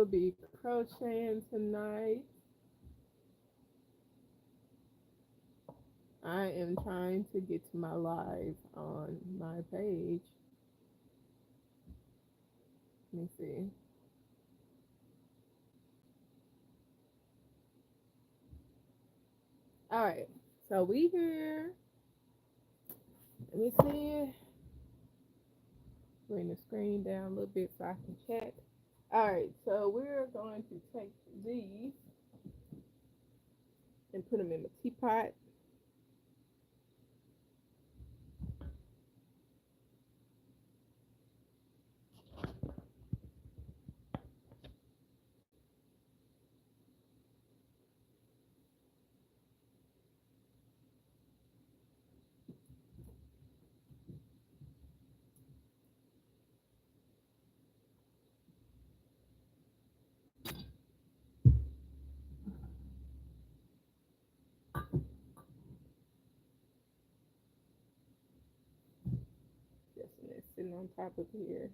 will be crocheting tonight. I am trying to get to my live on my page. Let me see. All right, so we here. Let me see. Bring the screen down a little bit so I can check. All right, so we're going to take these and put them in the teapot. Just sitting on top of here.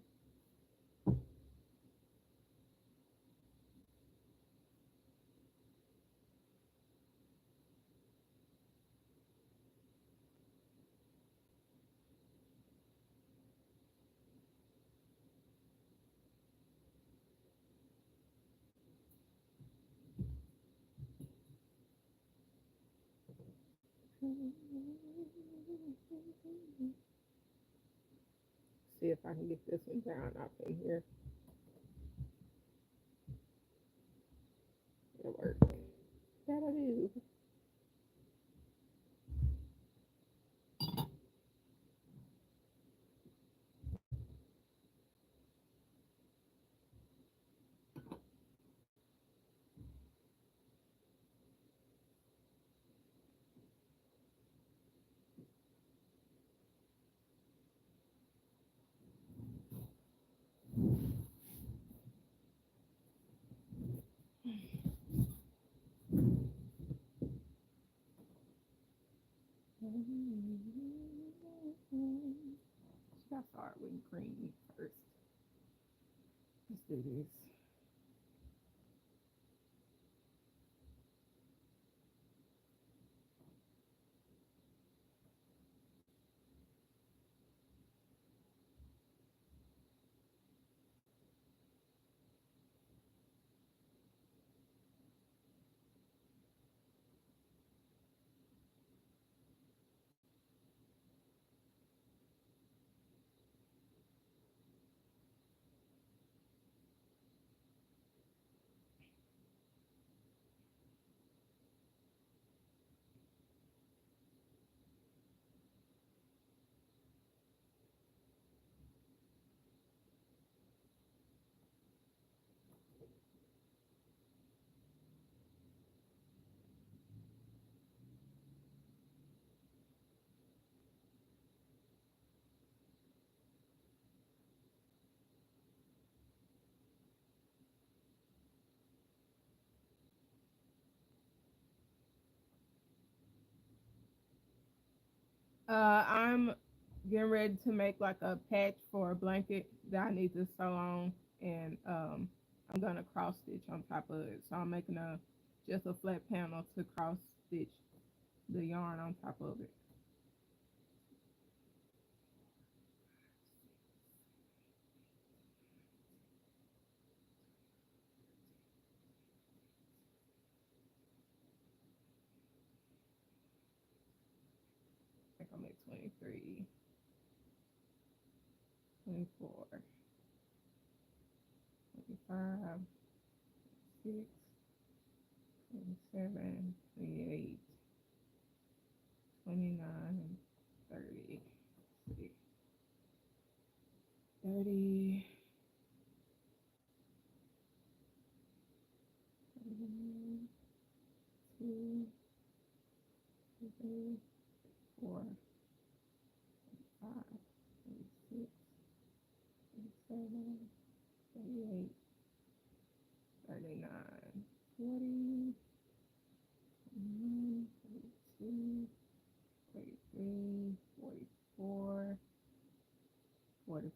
See if I can get this one down up in here. It'll work. That I do. Should I start with green first? Let's do this. I'm getting ready to make like a patch for a blanket that I need to sew on, and I'm gonna cross stitch on top of it. So I'm making a just a flat panel to cross stitch the yarn on top of it. I think I'm at 23, 24, 25, 6, 27, 28, 29, 30, 30, 2, 3, 4, 5, 6, 7, 38, 39, 40, 41, 42, 43, 44, 45.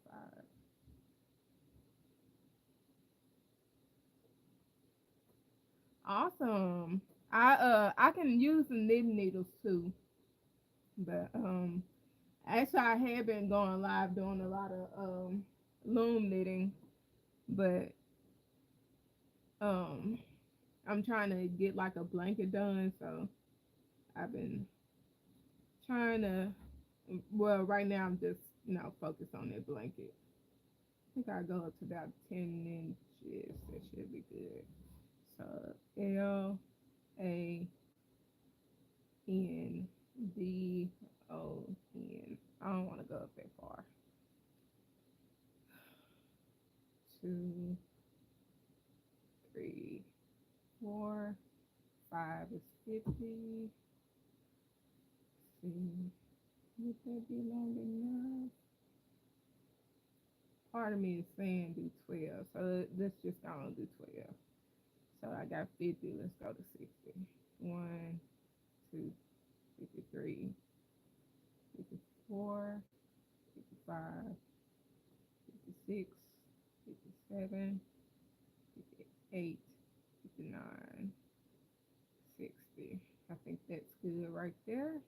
Awesome. I can use the knitting needles too, but actually I have been going live doing a lot of loom knitting, but um I'm trying to get like a blanket done, so I've been trying to. Well, right now I'm just focused on that blanket. I think I go up to about 10 inches. That should be good. So LANDON. I don't want to go up that far. 2, 3, 4, 5 is 50. See, would that be long enough? Part of me is saying do 12, so let's just go on do 12. So I got 50. Let's go to 60. 1, 2, 53, 54, 55, 56, 57, 58, 59, 60. I think that's good right there.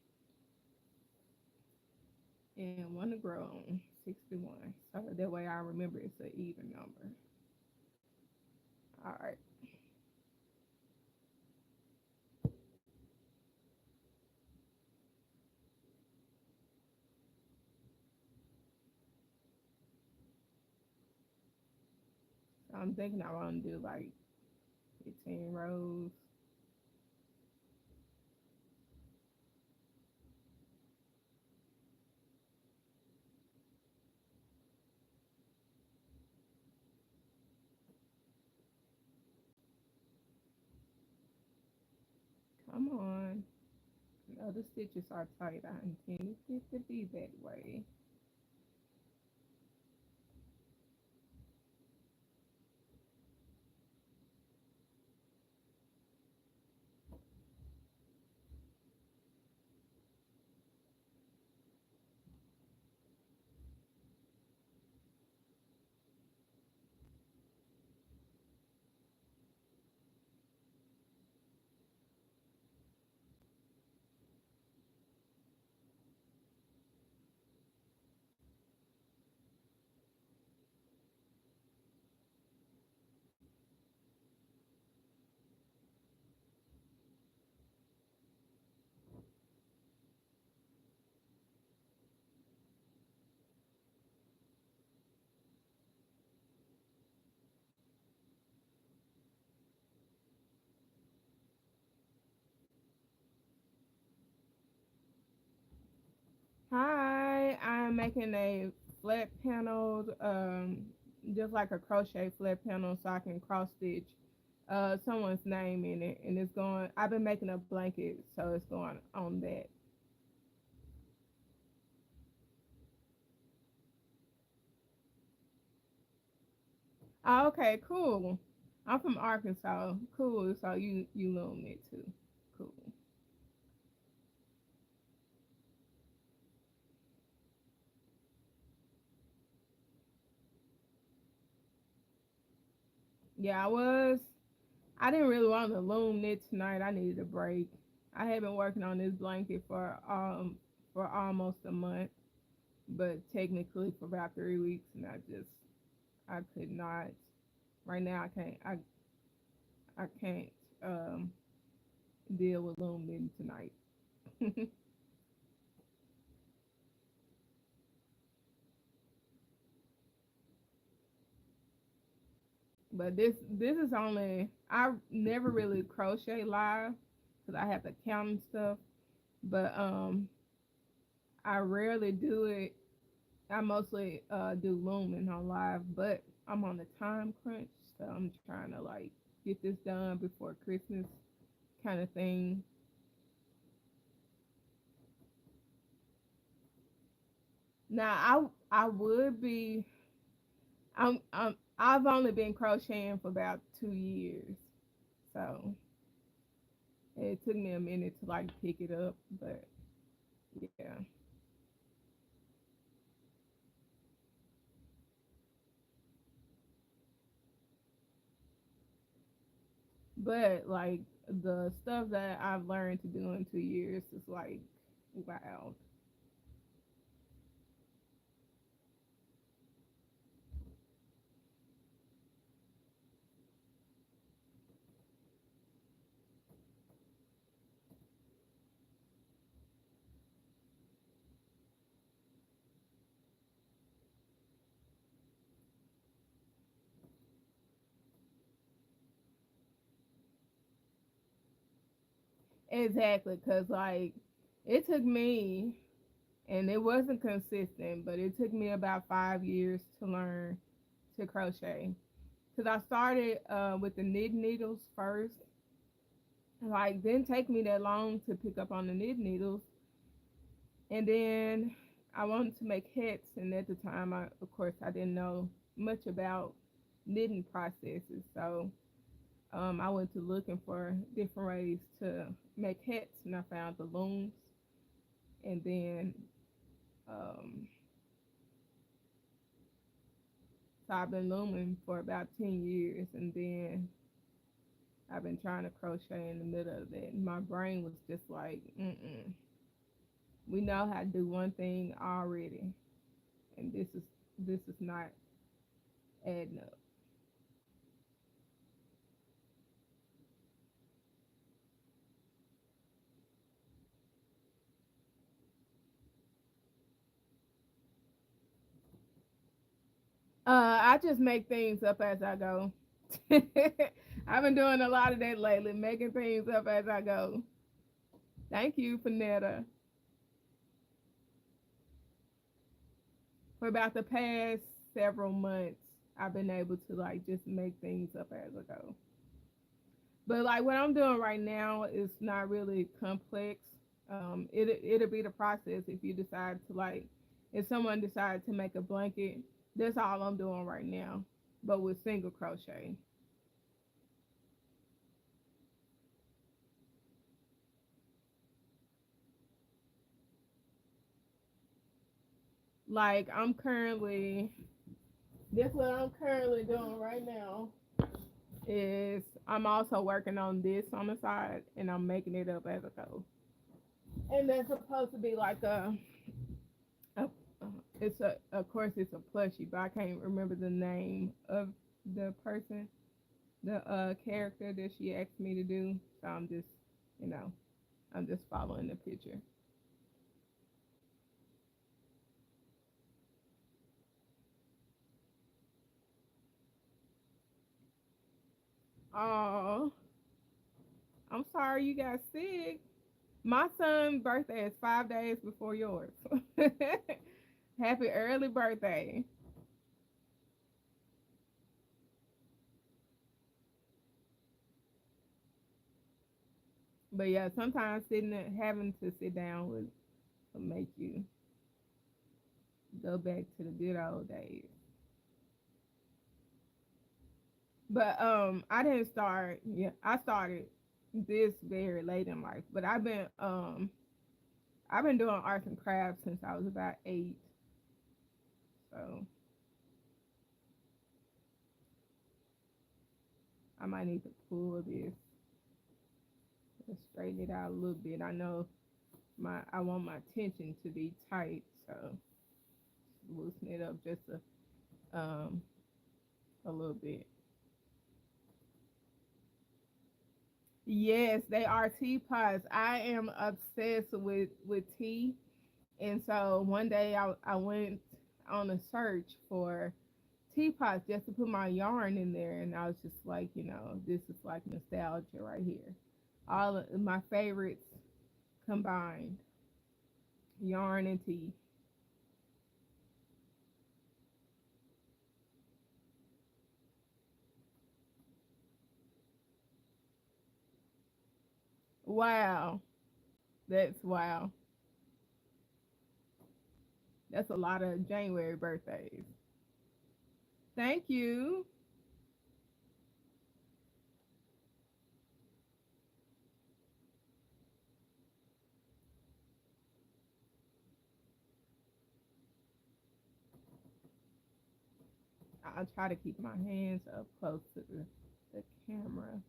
And want to grow on 61. So that way I remember it's an even number. All right. So I'm thinking I want to do like 15 rows. Come on. No, the stitches are tight. I intended it to be that way. Hi, I'm making a flat paneled, just like a crochet flat panel, so I can cross stitch someone's name in it, and it's going. I've been making a blanket, so it's going on that. Oh, okay, cool. I'm from Arkansas. Cool. So you loom it too. Cool. Yeah, I was. I didn't really want to loom knit tonight. I needed a break. I had been working on this blanket for almost a month, but technically for about 3 weeks, and I could not. Right now, I can't um deal with loom knitting tonight. But this is only I never really crochet live because I have to count and stuff. But I rarely do it. I mostly do looming on live, but I'm on the time crunch, so I'm trying to like get this done before Christmas, kind of thing. Now I would be I've only been crocheting for about 2 years, so it took me a minute to like pick it up, but yeah. But like the stuff that I've learned to do in 2 years is like wow. Exactly, cause like it took me, and it wasn't consistent, but it took me about 5 years to learn to crochet. Cause I started with the knit needles first. Like didn't take me that long to pick up on the knit needles, and then I wanted to make hats, and at the time, of course, I didn't know much about knitting processes, so I went to looking for different ways to make hats, and I found the looms, and then um, so I've been looming for about 10 years, and then I've been trying to crochet in the middle of that, and my brain was just like, mm-mm. We know how to do one thing already, and this is not adding up. I just make things up as I go. I've been doing a lot of that lately, making things up as I go. Thank you, Panetta. For about the past several months, I've been able to like just make things up as I go. But like what I'm doing right now is not really complex. It'll be the process if you decide to like if someone decides to make a blanket. That's all I'm doing right now, but with single crochet. Like I'm currently This what I'm currently doing right now is I'm also working on this on the side and I'm making it up as I go. And that's supposed to be like a it's a of course it's a plushie, but I can't remember the name of the person, the character that she asked me to do. So I'm just, you know, I'm just following the picture. Oh, I'm sorry you got sick. My son's birthday is 5 days before yours. Happy early birthday. But yeah, sometimes having to sit down would make you go back to the good old days. But I didn't start. Yeah, I started this very late in life. But I've been doing arts and crafts since I was about 8. So I might need to pull this and straighten it out a little bit. I know I want my tension to be tight, so loosen it up just a little bit. Yes, they are teapots. I am obsessed with tea, and so one day I went on a search for teapots just to put my yarn in there, and I was just like, this is like nostalgia right here. All of my favorites combined, yarn and tea. Wow, that's wow. That's a lot of January birthdays. Thank you. I'll try to keep my hands up close to the camera.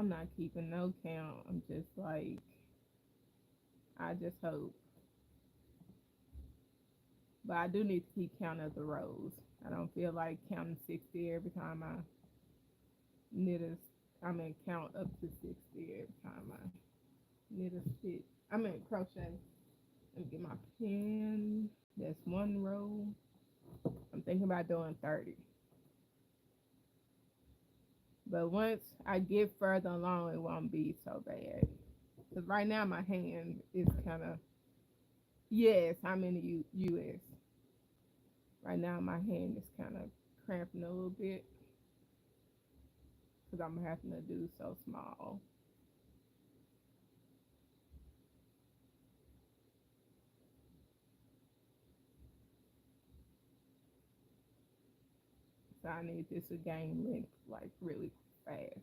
I'm not keeping no count. I'm just like, I just hope. But I do need to keep count of the rows. I don't feel like counting 60 every time I knit a, I mean count up to 60 every time I knit a stitch. I mean crochet. Let me get my pen. That's one row. I'm thinking about doing 30. But once I get further along, it won't be so bad. Because right now my hand is kind of, yes, I'm in the US. Right now my hand is kind of cramping a little bit because I'm having to do so small. So I need this to gain length like really fast.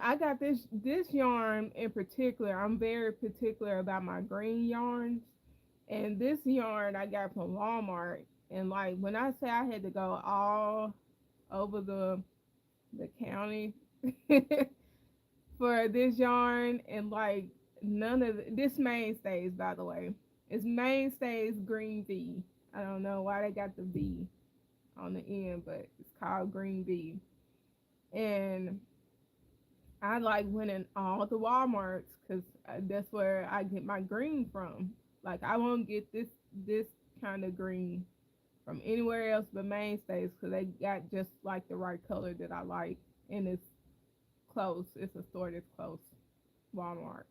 I got this yarn in particular. I'm very particular about my green yarns, and this yarn I got from Walmart. And like when I say I had to go all over the county for this yarn, and like none of this mainstays, by the way, it's mainstays green V. I don't know why they got the V on the end, but it's called green V. And I like went in all the WalMarts because that's where I get my green from. Like I won't get this kind of green from anywhere else but Mainstays because they got just like the right color that I like, and it's close. It's a store that's close, Walmart.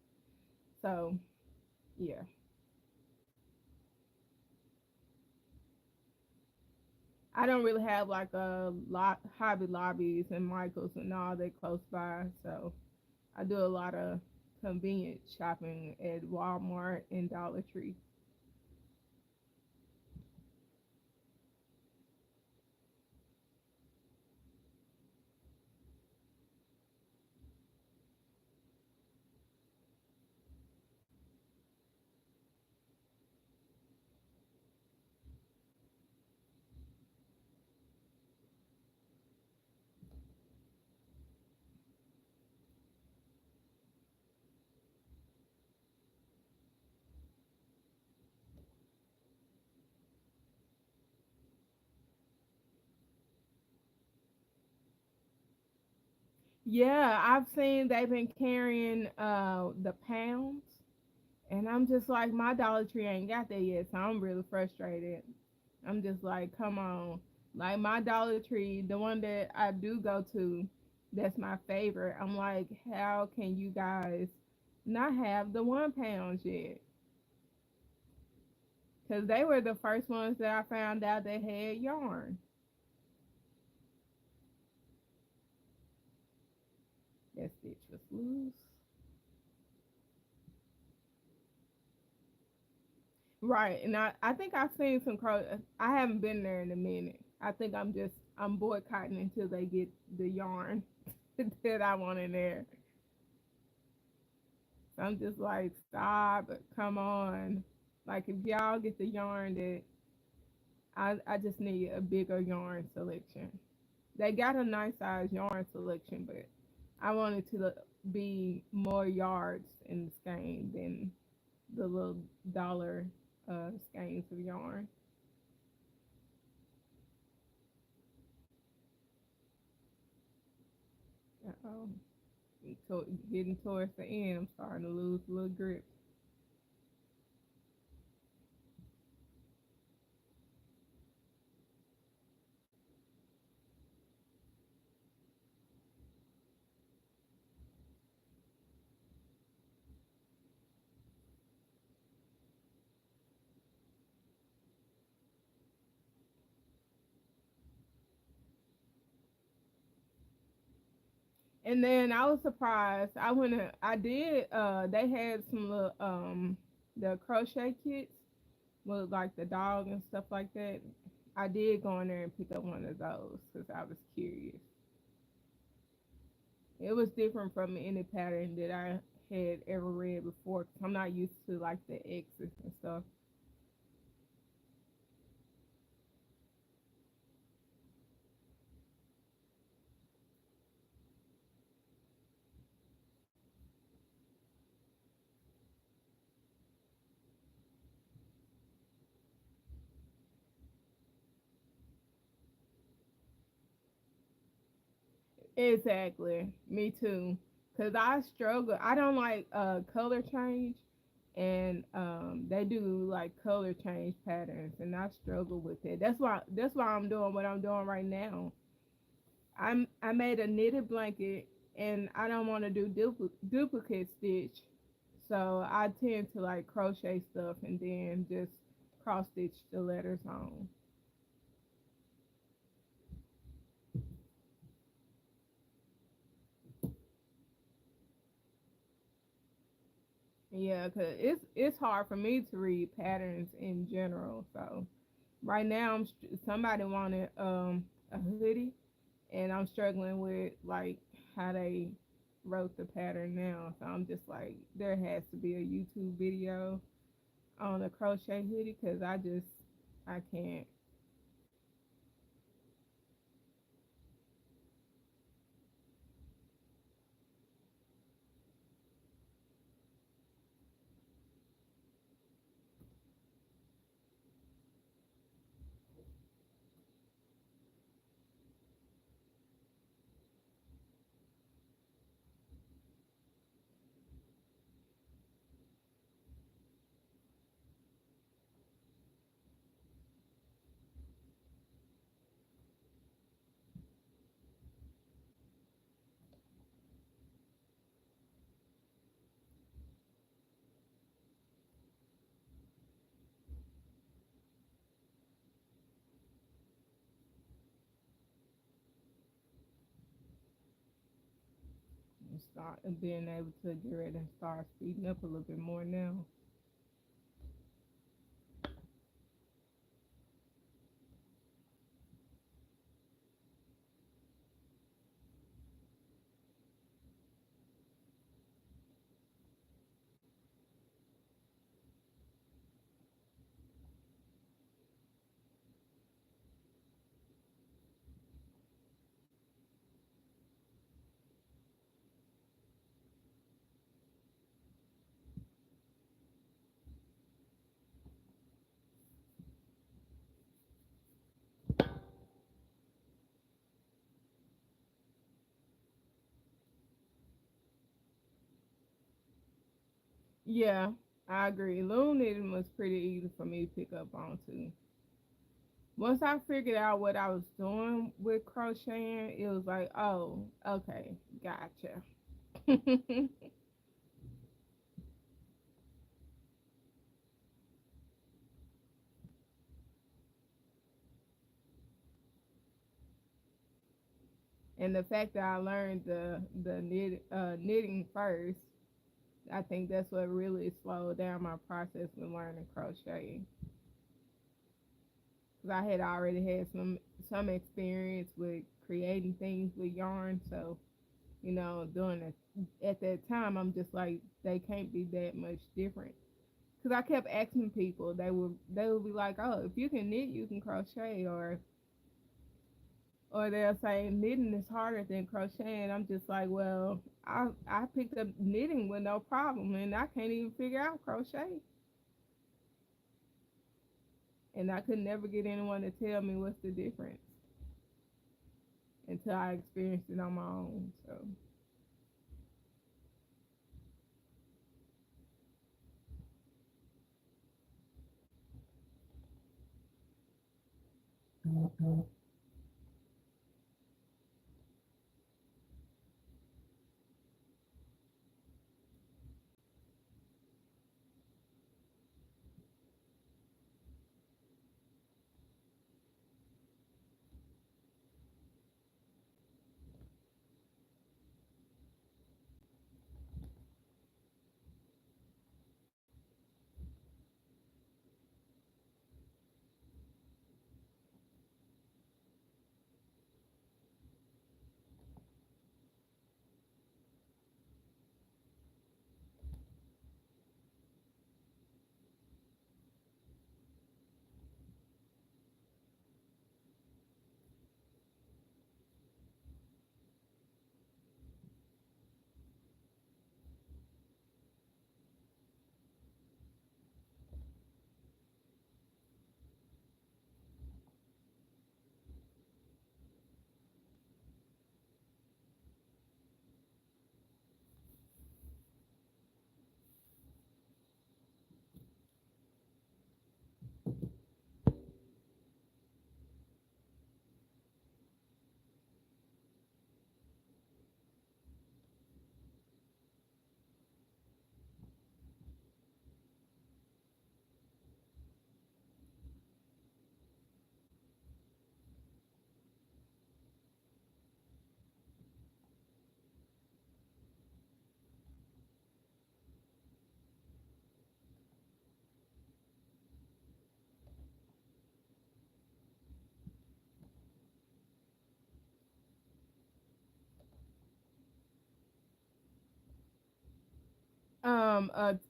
So yeah, I don't really have like a lot Hobby Lobbies and Michaels and all that close by. So I do a lot of convenient shopping at Walmart and Dollar Tree. Yeah, I've seen they've been carrying the pounds, and I'm just like my Dollar Tree ain't got that yet, so I'm really frustrated. I'm just like, come on. Like my Dollar Tree, the one that I do go to, that's my favorite. I'm like, how can you guys not have the 1 pounds yet? Because they were the first ones that I found out that had yarn. That stitch was loose. Right, and I think I've seen some I haven't been there in a minute. I think I'm boycotting until they get the yarn that I want in there. So I'm just like, stop, come on. Like if y'all get the yarn that I just need a bigger yarn selection. They got a nice size yarn selection, but I wanted to be more yards in the skein than the little dollar skeins of yarn. Uh-oh. Getting towards the end, I'm starting to lose a little grip. And then I was surprised. I did they had some little the crochet kits with like the dog and stuff like that. I did go in there and pick up one of those because I was curious. It was different from any pattern that I had ever read before. Cause I'm not used to like the X's and stuff. Exactly. Me too. Cause I struggle. I don't like color change, and they do like color change patterns, and I struggle with it. That's why I'm doing what I'm doing right now. I made a knitted blanket, and I don't want to do duplicate stitch, so I tend to like crochet stuff and then just cross stitch the letters on. Yeah, cause it's hard for me to read patterns in general. So right now, somebody wanted a hoodie, and I'm struggling with like how they wrote the pattern now. So I'm just like, there has to be a YouTube video on a crochet hoodie because I can't. Start and being able to get ready and start speeding up a little bit more now. Yeah, I agree. Loom knitting was pretty easy for me to pick up on too. Once I figured out what I was doing with crocheting, it was like, oh, okay, gotcha. And the fact that I learned the knitting first, I think that's what really slowed down my process with learning crochet. Because I had already had some experience with creating things with yarn, so doing it at that time, I'm just like, they can't be that much different. Because I kept asking people, they would be like, oh, if you can knit, you can crochet, or they'll say knitting is harder than crocheting. I'm just like, well, I picked up knitting with no problem, and I can't even figure out crochet, and I could never get anyone to tell me what's the difference until I experienced it on my own. So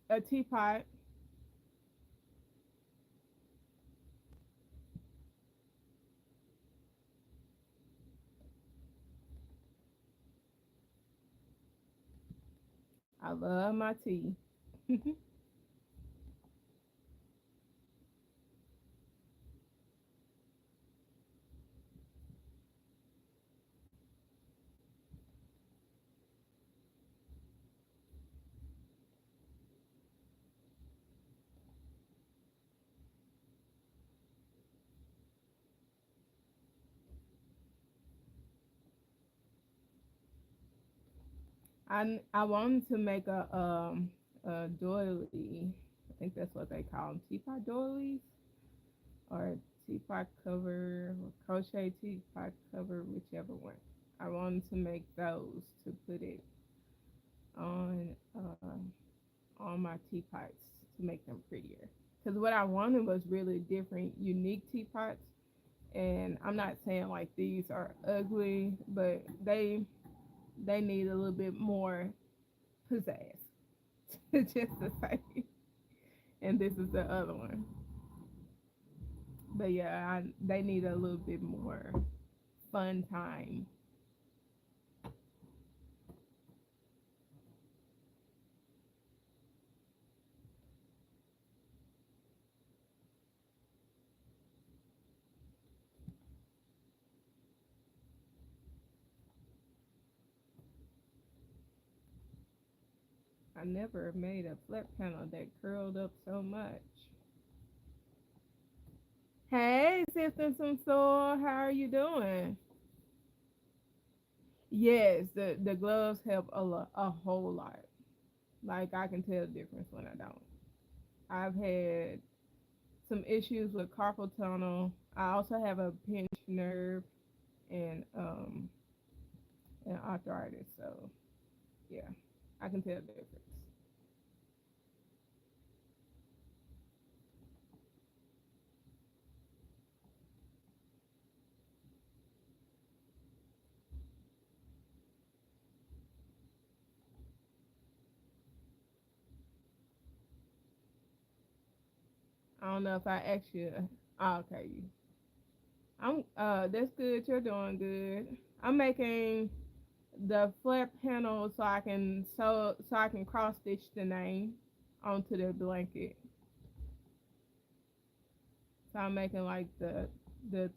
A teapot. I love my tea. I wanted to make a doily. I think that's what they call them, teapot doilies or teapot cover or crochet teapot cover, whichever one. I wanted to make those to put it on on my teapots to make them prettier. Because what I wanted was really different, unique teapots. And I'm not saying like these are ugly, but they need a little bit more pizzazz, just to say. And this is the other one. But yeah, they need a little bit more fun time. I never made a flat panel that curled up so much. Hey, sifting some soil. How are you doing? Yes, the gloves help a whole lot. Like I can tell the difference when I don't. I've had some issues with carpal tunnel. I also have a pinched nerve and arthritis. So yeah, I can tell the difference. I don't know if I asked you. Oh, okay, I'm that's good. You're doing good. I'm making the flat panel so I can cross stitch the name onto the blanket. So I'm making like the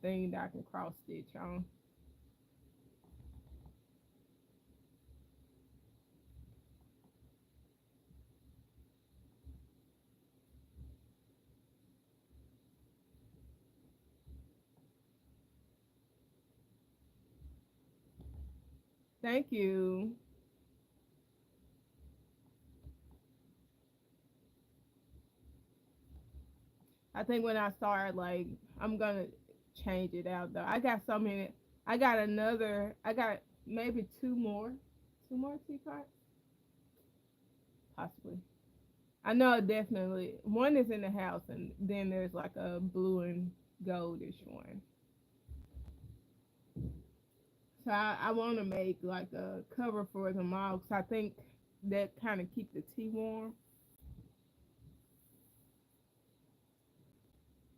thing that I can cross stitch on. Thank you. I think when I start, like, I'm gonna change it out though. I got so many. I got another. I got maybe two more teapots, possibly. I know definitely one is in the house, and then there's like a blue and goldish one. So I want to make like a cover for them all because I think that kind of keep the tea warm.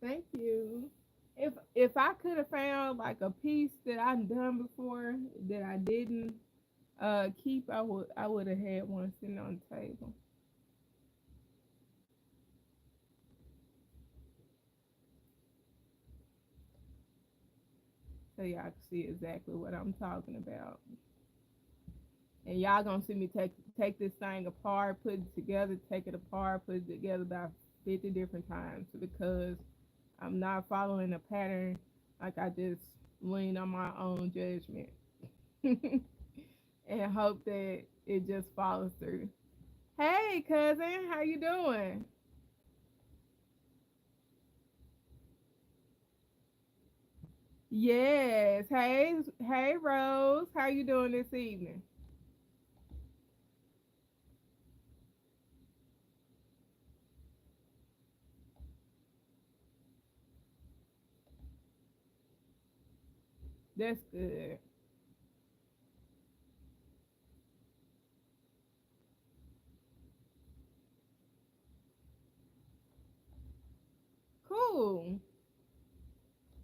Thank you. If I could have found like a piece that I've done before that I didn't keep, I would have had one sitting on the table. So y'all can see exactly what I'm talking about. And y'all gonna see me take this thing apart, put it together, take it apart, put it together about 50 different times because I'm not following a pattern. Like I just lean on my own judgment and hope that it just follows through. Hey cousin, how you doing? Yes. Hey Rose, how you doing this evening? That's good. cool.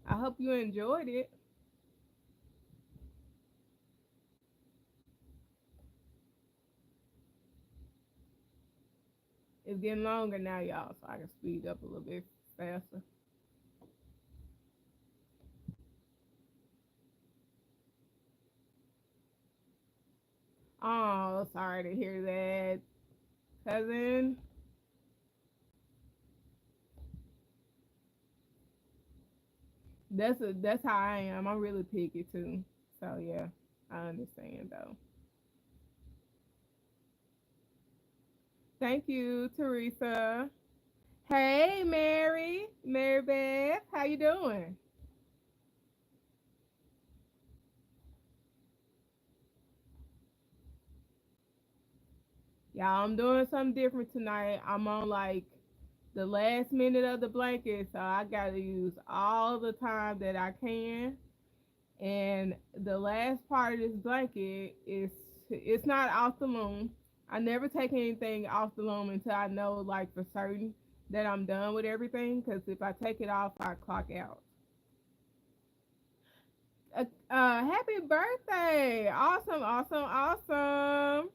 I hope you enjoyed it. It's getting longer now, y'all, so I can speed up a little bit faster. Oh, sorry to hear that, cousin. That's how I am. I'm really picky too. So yeah, I understand though. Thank you, Teresa. Hey, Mary Beth, how you doing? Y'all, I'm doing something different tonight. I'm on like the last minute of the blanket, so I gotta use all the time that I can. And the last part of this blanket is it's not off the loom. I never take anything off the loom until I know like for certain that I'm done with everything. Because if I take it off, I clock out. Happy birthday! Awesome, awesome, awesome.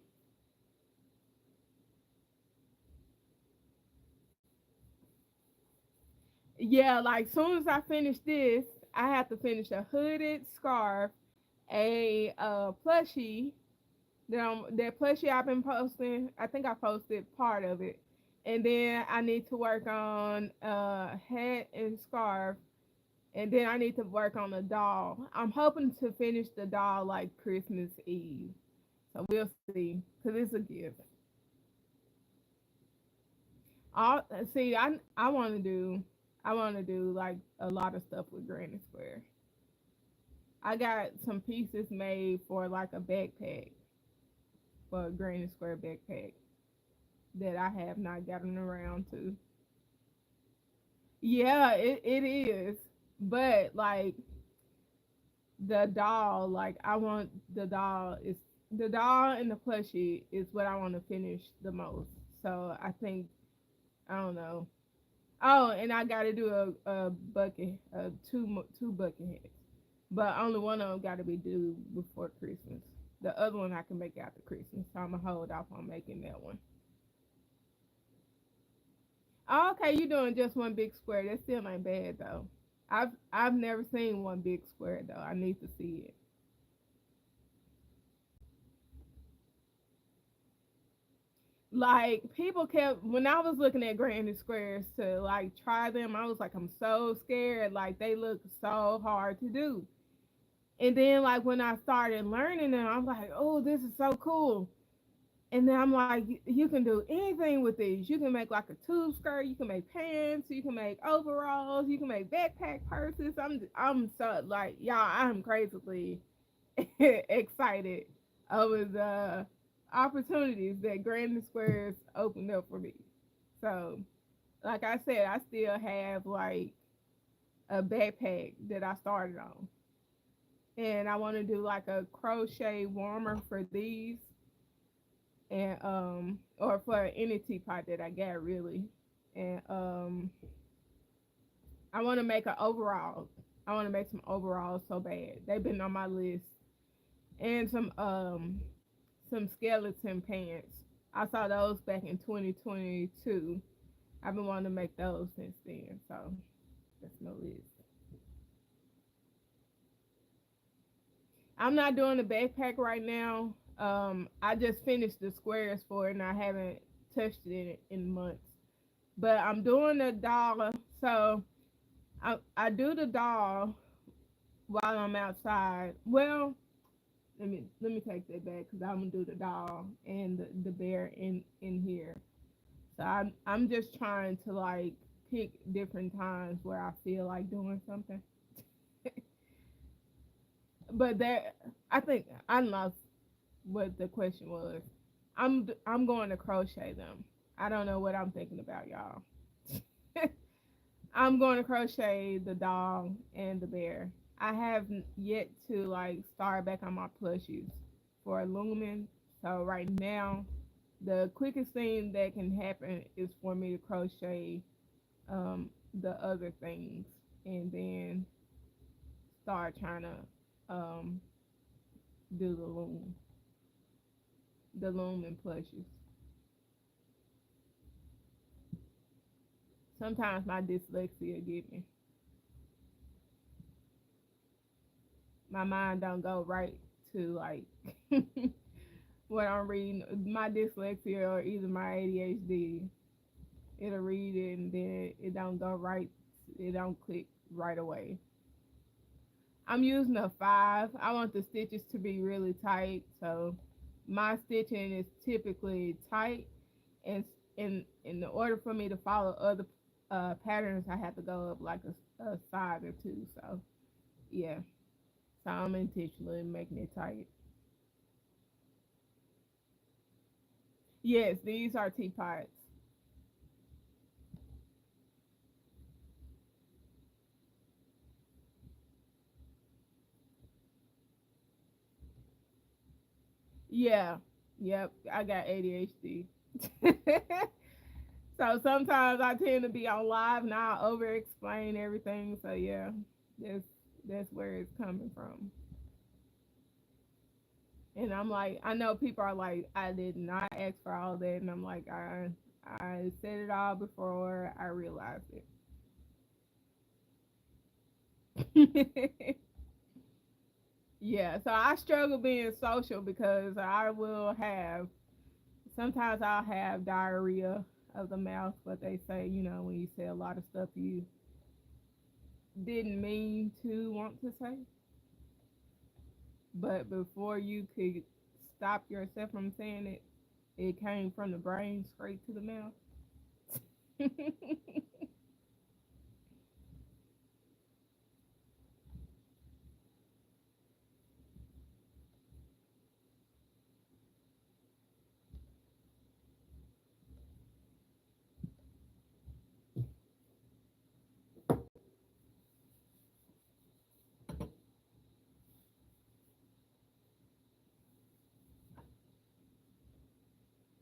Yeah, like soon as I finish this, I have to finish a hooded scarf, a plushie that plushie I've been posting. I think I posted part of it, and then I need to work on hat and scarf, and then I need to work on a doll. I'm hoping to finish the doll like Christmas Eve, so we'll see, cause it's a gift. All see, I want to do, I want to do like a lot of stuff with Granny Square. I got some pieces made for like a backpack, for a Granny Square backpack that I have not gotten around to. Yeah, it is. But like the doll, like I want the doll and the plushie is what I want to finish the most. So I think I don't know. Oh, and I got to do a bucket, two bucket hats, but only one of them got to be due before Christmas. The other one I can make after Christmas, so I'm gonna hold off on making that one. Oh, okay, you doing just one big square. That still ain't bad though. I've never seen one big square though. I need to see it. Like people kept when I was looking at granny squares to like try them, I was like, I'm so scared. Like they look so hard to do. And then like when I started learning them, I'm like, oh, this is so cool. And then I'm like, you can do anything with these. You can make like a tube skirt. You can make pants. You can make overalls. You can make backpack purses. I'm so like y'all. I'm crazily excited over the opportunities that Granny Squares opened up for me. So, like I said, I still have like a backpack that I started on, and I want to do like a crochet warmer for these, and or for any teapot that I got really, and I want to make an overall. I want to make some overalls so bad. They've been on my list, and some skeleton pants. I saw those back in 2022. I've been wanting to make those since then, so that's no list. I'm not doing the backpack right now. I just finished the squares for it, and I haven't touched it in months. But I'm doing the doll, so I do the doll while I'm outside. Well, let me take that back because I'm gonna do the doll and the bear in here. So I'm just trying to like pick different times where I feel like doing something. But there, I think I lost what the question was. I'm going to crochet them. I don't know what I'm thinking about, y'all. I'm going to crochet the dog and the bear. I have yet to like start back on my plushies for looming. So right now, the quickest thing that can happen is for me to crochet the other things, and then start trying to um, do the loom and plushes. Sometimes my dyslexia get me. My mind don't go right to like what I'm reading. My dyslexia or either my ADHD, it'll read it and then it don't go right. It don't click right away. I'm using a 5. I want the stitches to be really tight, so my stitching is typically tight, and in order for me to follow other patterns, I have to go up like a size or two. So yeah, so I'm intentionally making it tight. Yes, these are teapots. Yeah, yep. I got ADHD. So sometimes I tend to be on live and I over explain everything. So yeah, that's that's where it's coming from. And I'm like, I know people are like, I did not ask for all that, and I'm like, I said it all before I realized it. Yeah, so I struggle being social because I will have sometimes I'll have diarrhea of the mouth, but they say, when you say a lot of stuff you didn't mean to want to say, but before you could stop yourself from saying it, it came from the brain straight to the mouth.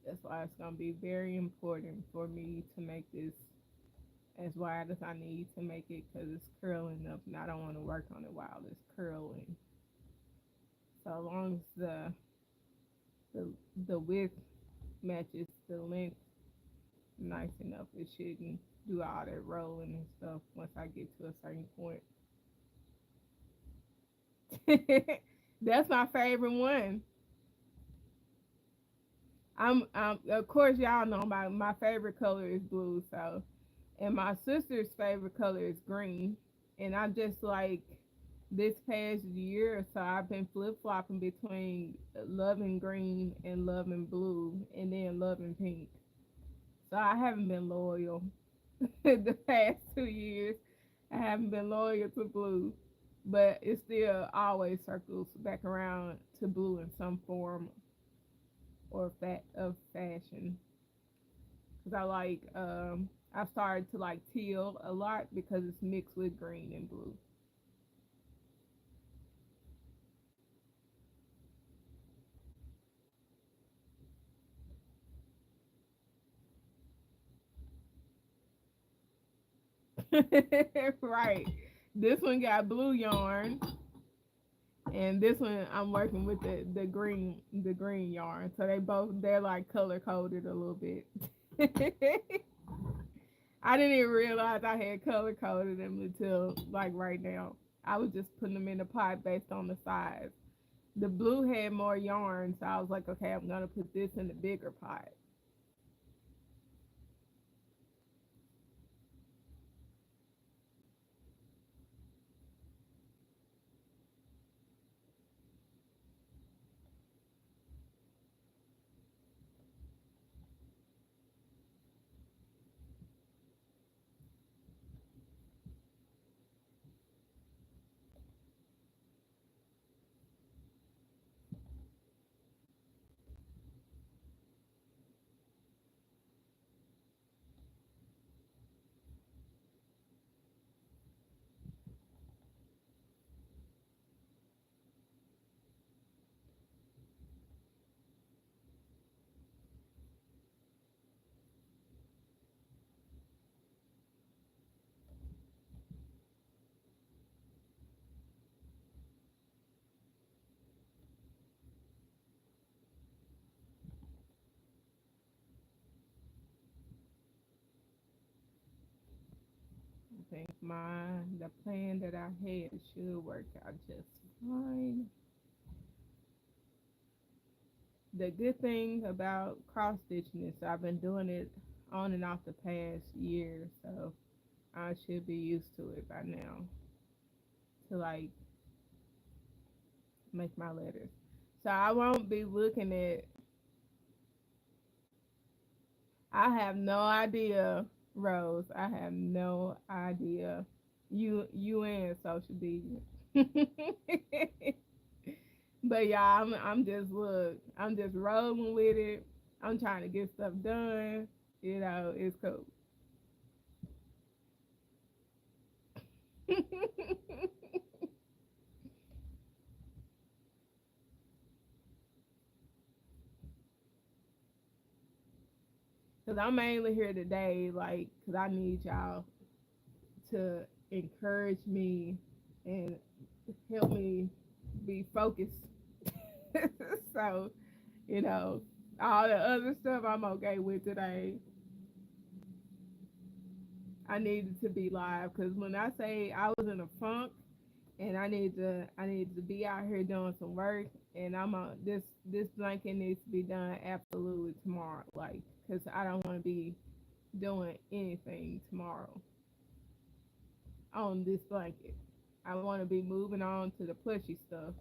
That's why it's gonna be very important for me to make this as wide as I need to make it because it's curling up, and I don't want to work on it while it's curling. So long as the the width matches the length nice enough, it shouldn't do all that rolling and stuff once I get to a certain point. That's my favorite one. Of course y'all know my favorite color is blue, so and my sister's favorite color is green. And I just like this past year or so, I've been flip flopping between loving green and loving blue, and then loving pink. So I haven't been loyal the past 2 years. I haven't been loyal to blue, but it still always circles back around to blue in some form or fat of fashion. Because I started to like teal a lot because it's mixed with green and blue. Right. This one got blue yarn, and this one I'm working with the green yarn. So they're like color coded a little bit. I didn't even realize I had color coded them until like right now. I was just putting them in the pot based on the size. The blue had more yarn, so I was like, okay, I'm gonna put this in the bigger pot. think the plan that I had should work out just fine. The good thing about cross stitching is I've been doing it on and off the past year, so I should be used to it by now to like make my letters. So I won't be looking at. I have no idea, Rose. I have no idea. You in social media. But yeah, I'm just look. I'm just rolling with it. I'm trying to get stuff done. You know, it's cool. Cause I'm mainly here today, like, cause I need y'all to encourage me and help me be focused. So, you know, all the other stuff I'm okay with today. I needed to be live because when I say I was in a funk and I need to be out here doing some work and I'm on this blanket needs to be done absolutely tomorrow, like because I don't want to be doing anything tomorrow on this blanket. I want to be moving on to the plushy stuff.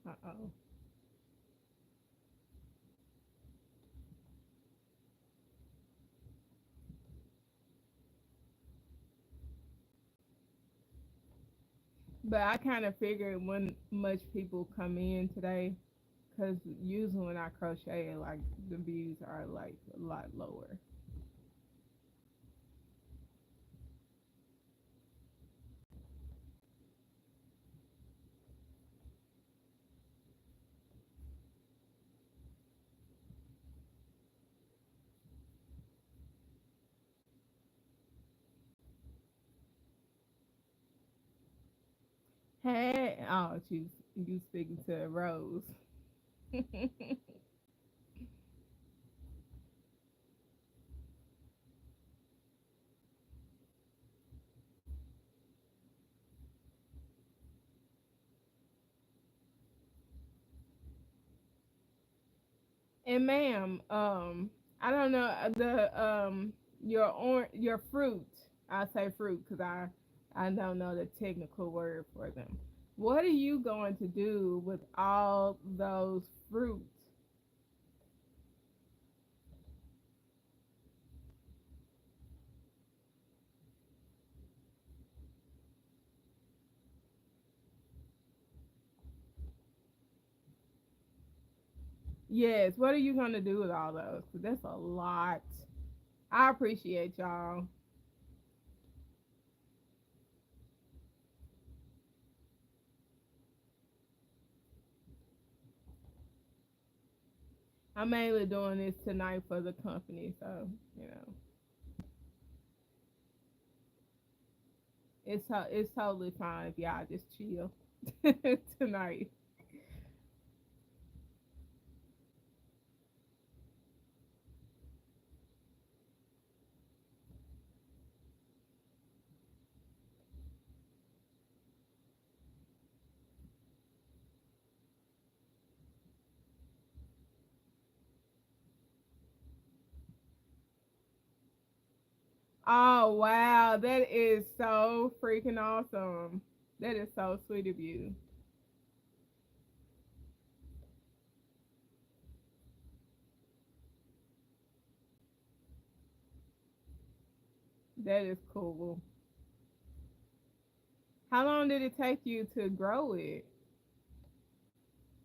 Uh oh. But I kind of figured when much people come in today, because usually when I crochet, like the views are like a lot lower. Hey, oh, you speaking to Rose. And ma'am, I don't know the your fruit. I say fruit because I don't know the technical word for them. What are you going to do with all those fruits? Yes, what are you going to do with all those? 'Cause that's a lot. I appreciate y'all. I'm mainly doing this tonight for the company, so you know it's totally fine if y'all just chill tonight. Oh wow, that is so freaking awesome. That is so sweet of you. That is cool. How long did it take you to grow it?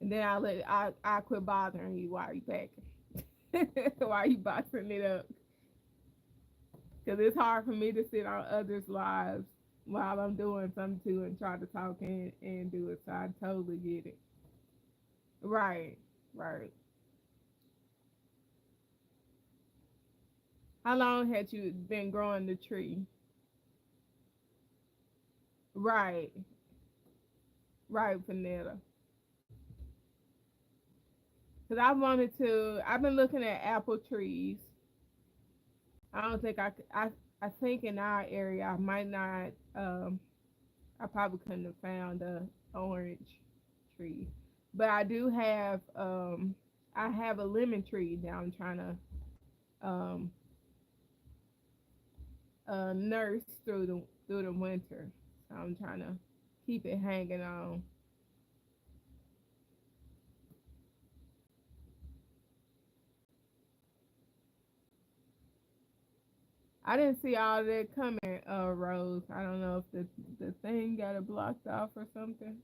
And then I quit bothering you while you packing. While you boxing it up. Because it's hard for me to sit on others' lives while I'm doing something too and try to talk and do it. So I totally get it. Right. Right. How long had you been growing the tree? Right. Right, Vanilla. Cause I wanted to. I've been looking at apple trees. I don't think I. I think in our area I might not. I probably couldn't have found a orange tree, but I do have. I have a lemon tree that I'm trying to um nurse through the winter. So I'm trying to keep it hanging on. I didn't see all that coming, Rose. I don't know if the thing got it blocked off or something.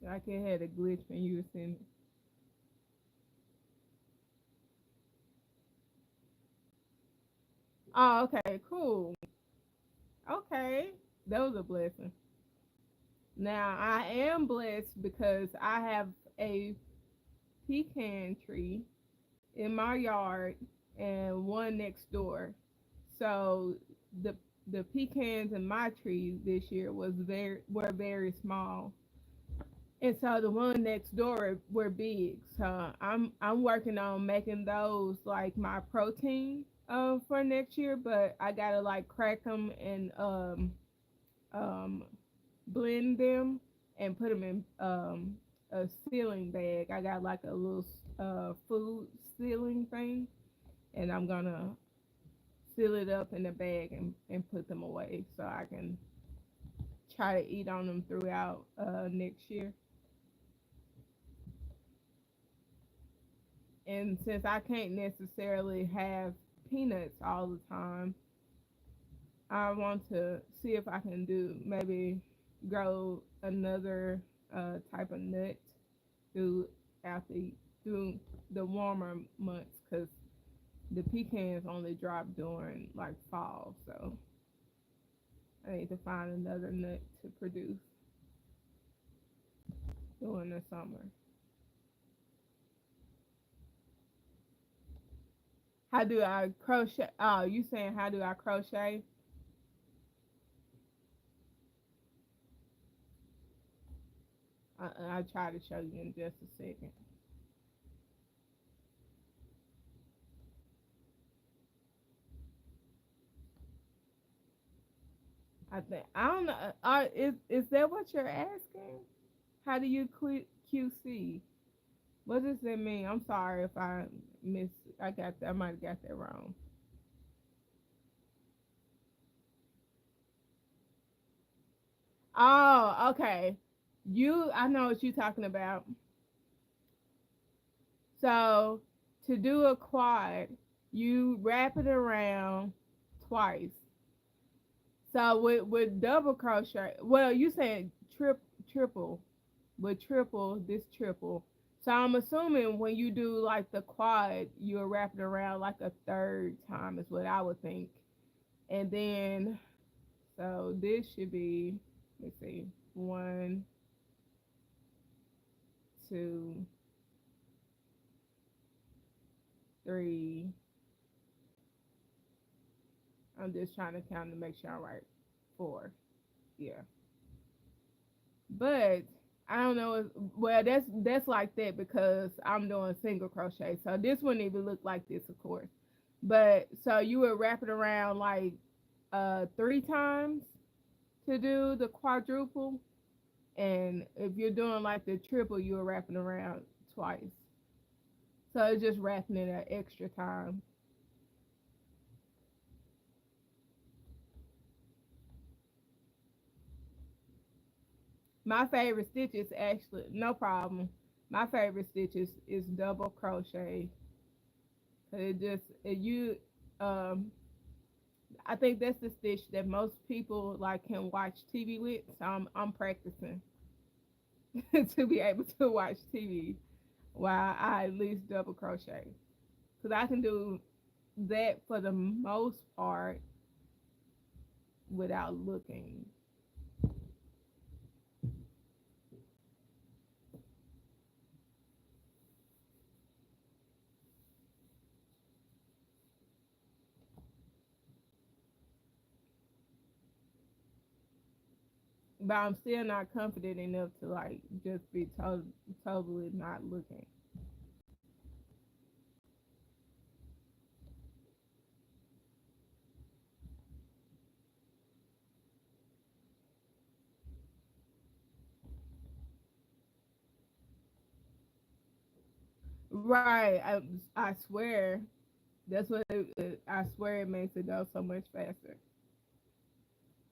Like it had a glitch when you were saying. Oh, okay, cool. Okay, that was a blessing. Now I am blessed because I have a pecan tree in my yard and one next door. So the the pecans in my tree this year were very small, and so the one next door were big. So I'm working on making those like my protein for next year, but I gotta like crack them and um blend them and put them in a sealing bag. I got like a little food sealing thing, and I'm gonna seal it up in a bag and put them away so I can try to eat on them throughout next year. And since I can't necessarily have peanuts all the time, I want to see if I can do maybe grow another type of nut through after through the warmer months because the pecans only drop during like fall, so I need to find another nut to produce during the summer. How do I crochet? Oh, you saying how do I crochet? I'll try to show you in just a second. I don't know. Is that what you're asking? How do you QC? What does that mean? I'm sorry if I miss. I might have got that wrong. Oh, okay. I know what you're talking about. So to do a quad, you wrap it around twice. So with double crochet, well, you said triple, with triple. So I'm assuming when you do like the quad, you're wrapping around like a third time is what I would think. And then so this should be, let's see, one, two, three. I'm just trying to count to make sure I'm right. Four. Yeah. But I don't know. Well, that's like that because I'm doing single crochet. So this wouldn't even look like this, of course. But so you would wrap it around like three times to do the quadruple, and if you're doing like the triple, you're wrapping around twice. So it's just wrapping it an extra time. My favorite stitch is actually no problem. My favorite stitch is double crochet. It just you I think that's the stitch that most people like can watch TV with. So I'm practicing to be able to watch TV. while I at least double crochet. Because I can do that for the most part without looking. But I'm still not confident enough to like just be totally not looking. Right. I swear that's what I swear it makes it go so much faster.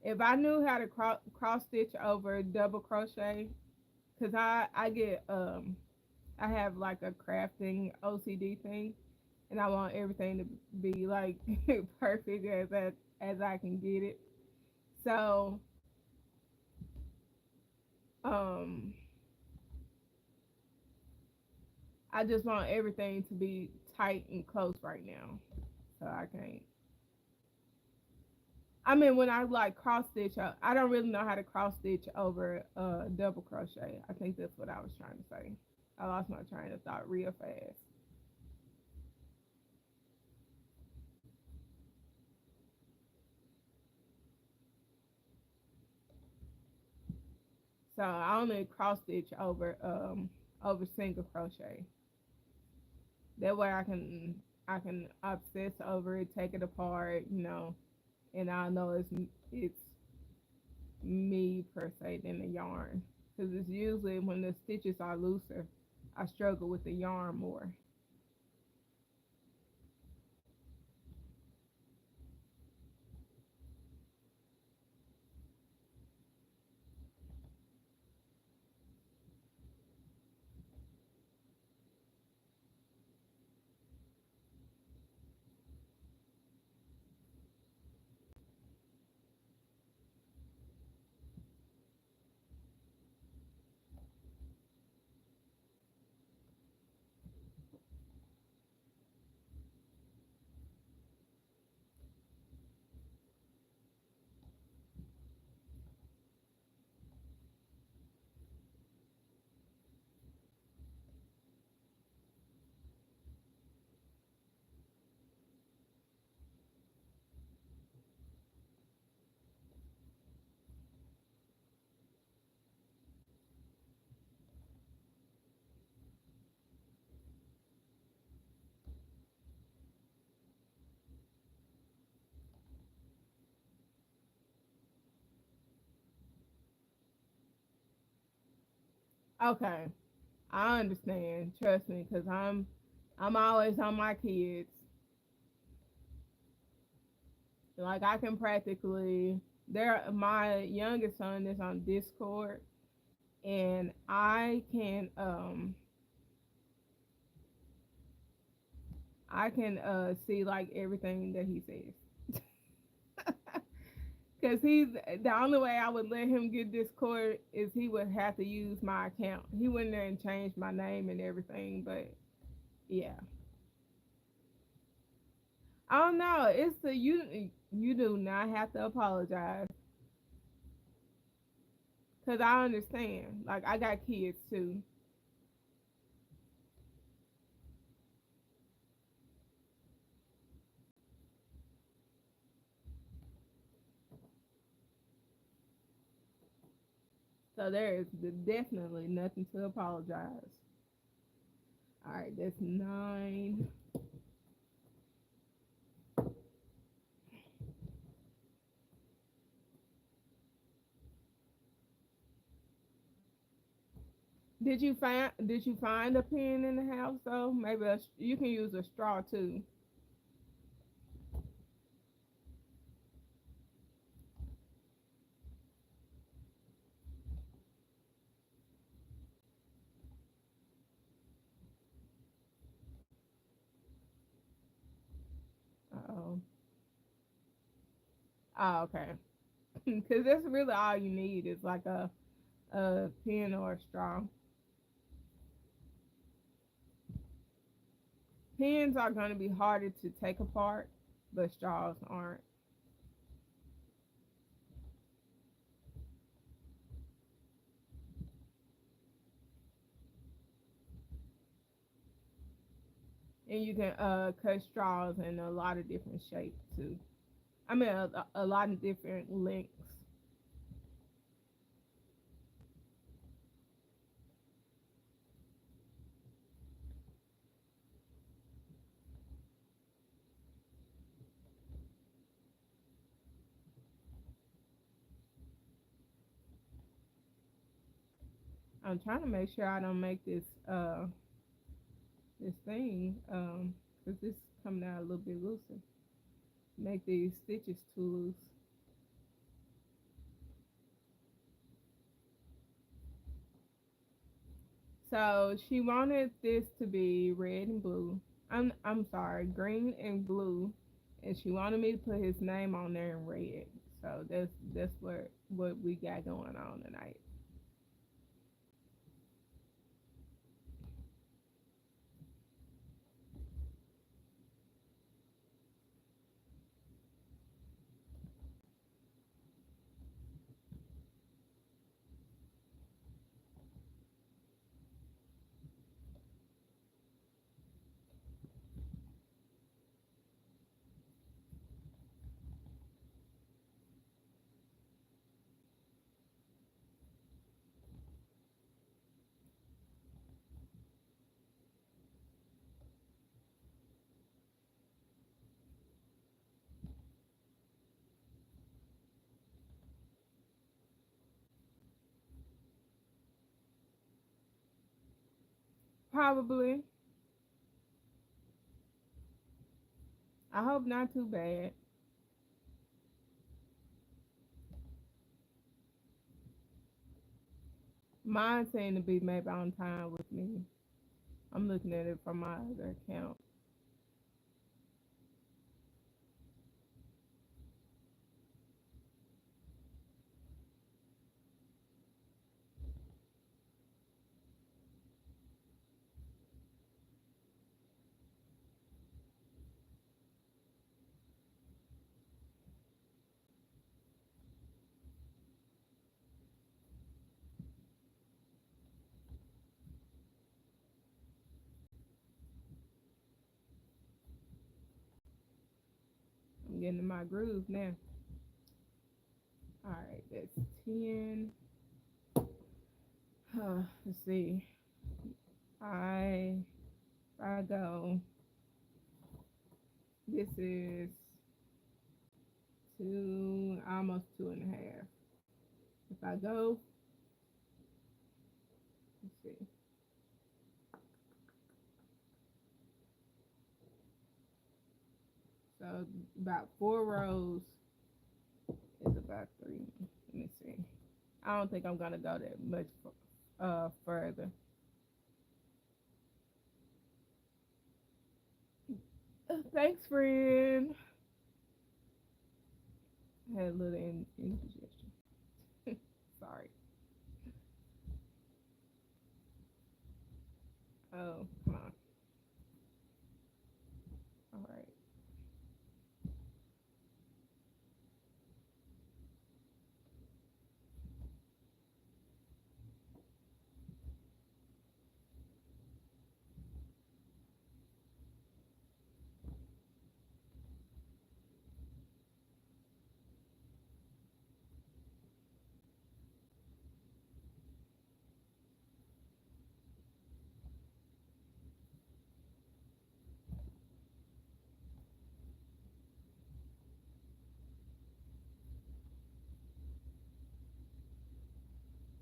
If I knew how to cross stitch over double crochet, cause I get I have like a crafting OCD thing, and I want everything to be like perfect as I can get it. So um I just want everything to be tight and close right now. So I can't. I mean, when I like cross stitch, I don't really know how to cross stitch over double crochet. I think that's what I was trying to say. I lost my train of thought real fast. So I only cross stitch over single crochet. That way I can obsess over it, take it apart, and I know it's me per se than the yarn. Because it's usually when the stitches are looser, I struggle with the yarn more. Okay, I understand. Trust me, because I'm always on my kids. Like I can practically there my youngest son is on Discord, and I can see like everything that he says. Cause he's the only way I would let him get Discord is he would have to use my account. He went there and changed my name and everything, but yeah. I don't know. It's the you do not have to apologize. Cause I understand. Like I got kids too. So there is definitely nothing to apologize. All right, that's 9. Did you find a pen in the house though? Maybe you can use a straw too. Oh, oh, okay. Because that's really all you need is like a pen or a straw. Pins are going to be harder to take apart, but straws aren't. And you can cut straws in a lot of different shapes too. I mean, a lot of different lengths. I'm trying to make sure I don't make this thing because this coming out a little bit looser. Make these stitches too loose. So she wanted this to be red and blue. I'm sorry, green and blue, and she wanted me to put his name on there in red. So that's what we got going on tonight. Probably. I hope not too bad. Mine seemed to be maybe on time with me. I'm looking at it from my other account. I'm getting in my groove now. All right, that's 10. Let's see. I go. This is two, almost two and a half. If I go, let's see. So about 4 rows is about three. Let me see. I don't think I'm gonna go that much further. Thanks, friend. I had a little indigestion. Sorry. Oh, come on. All right.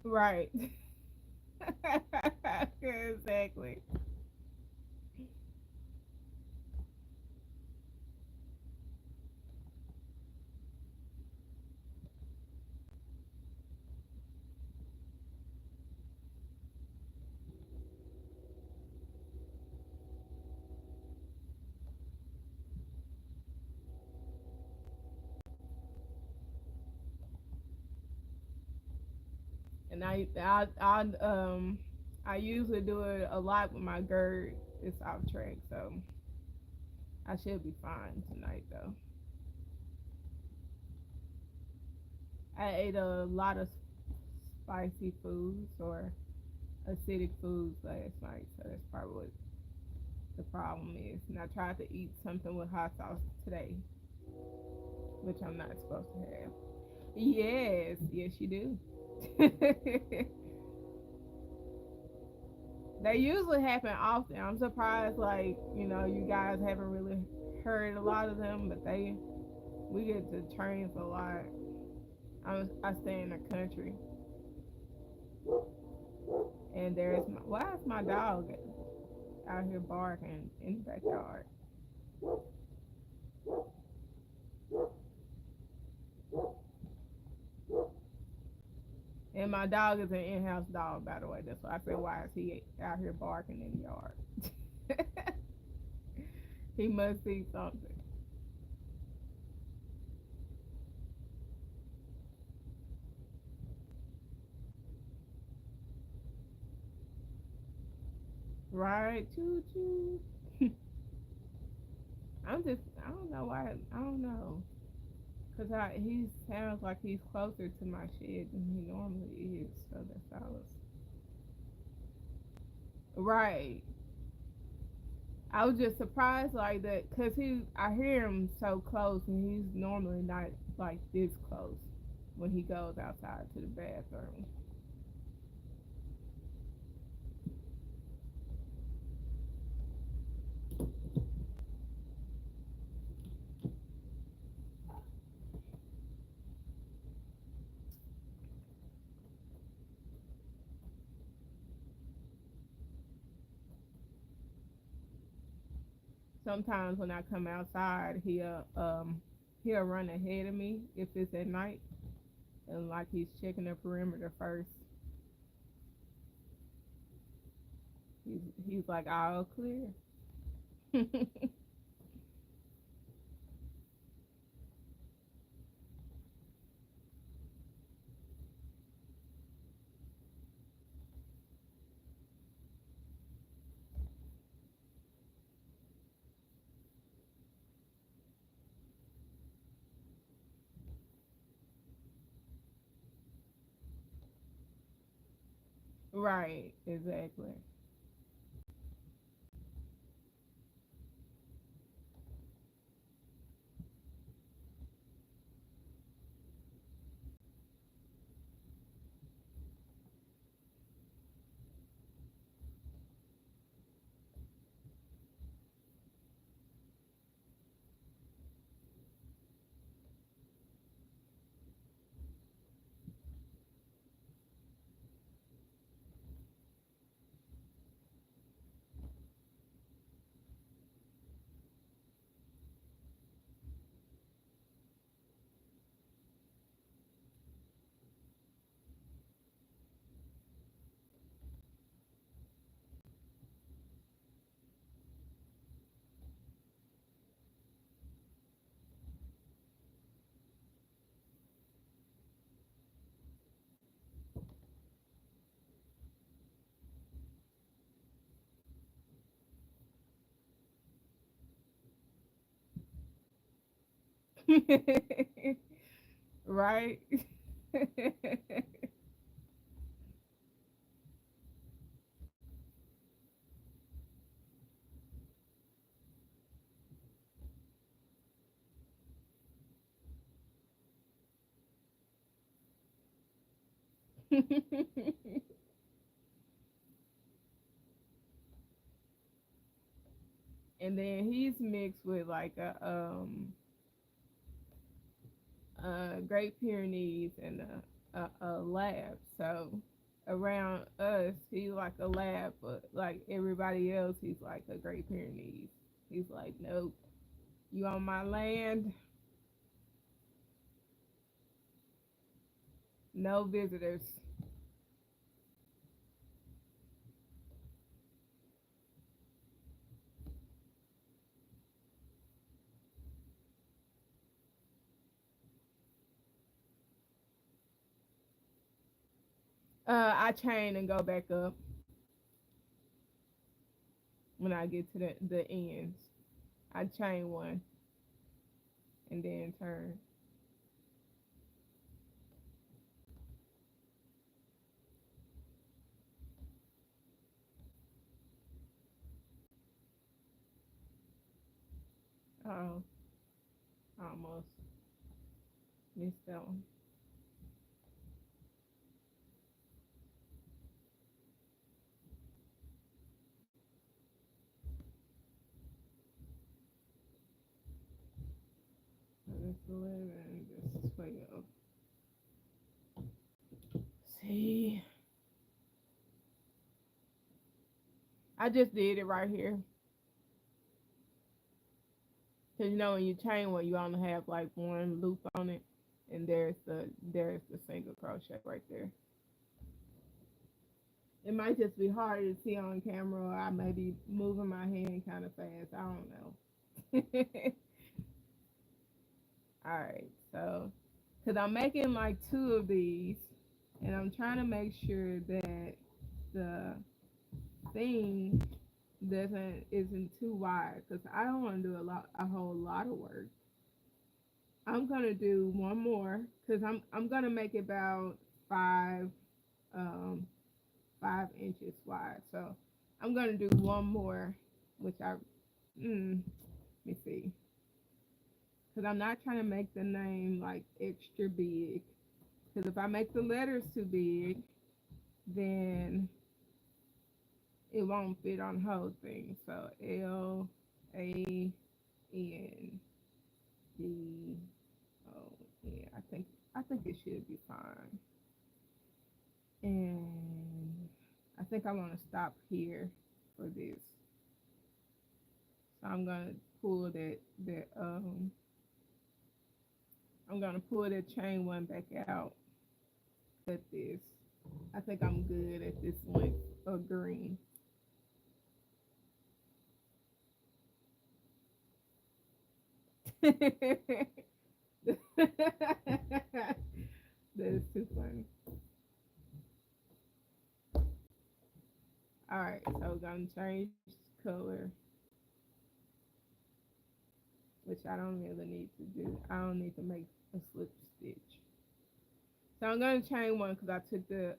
Right. Exactly. And I usually do it a lot with my gird. It's off track, so I should be fine tonight though. I ate a lot of spicy foods or acidic foods last night, so that's probably what the problem is. And I tried to eat something with hot sauce today, which I'm not supposed to have. Yes, yes, you do. They usually happen often. I'm surprised, like, you guys haven't really heard a lot of them, but we get to trains a lot. I stay in the country, and why is my dog out here barking in the backyard? And my dog is an in-house dog, by the way. That's why I said, why is he out here barking in the yard? He must see something. Right? Choo choo. I don't know why. I don't know. Because he sounds like he's closer to my shed than he normally is. So that's all. Right. I was just surprised like that because I hear him so close and he's normally not like this close when he goes outside to the bathroom. Sometimes when I come outside, he'll run ahead of me if it's at night and like he's checking the perimeter first. He's like all clear. Right, exactly. Right. And then he's mixed with like a Great Pyrenees and a lab. So around us, he's like a lab, but like everybody else, he's like a Great Pyrenees. He's like, nope, you on my land, no visitors. I chain and go back up when I get to the ends. I chain one and then turn. Oh, I almost missed that one. So that's 11, that's 12. See, I just did it right here. Cause you know when you chain one, you only have like one loop on it, and there's the single crochet right there. It might just be harder to see on camera, or I may be moving my hand kind of fast. I don't know. All right, so because I'm making like two of these, and I'm trying to make sure that the thing doesn't isn't too wide, because I don't want to do a whole lot of work. I'm gonna do one more because I'm gonna make it about five um 5 inches wide. So I'm gonna do one more, which let me see, because I'm not trying to make the name like extra big. Because if I make the letters too big, then it won't fit on the whole thing. So L-A-N-D-O-N. I think it should be fine. And I think I want to stop here for this. So pull that I'm gonna pull that chain one back out. Cut this. I think I'm good at this length of green. That is too funny. All right, so we're gonna change color, which I don't really need to do. I don't need to make a slip stitch. So I'm gonna chain one because I took the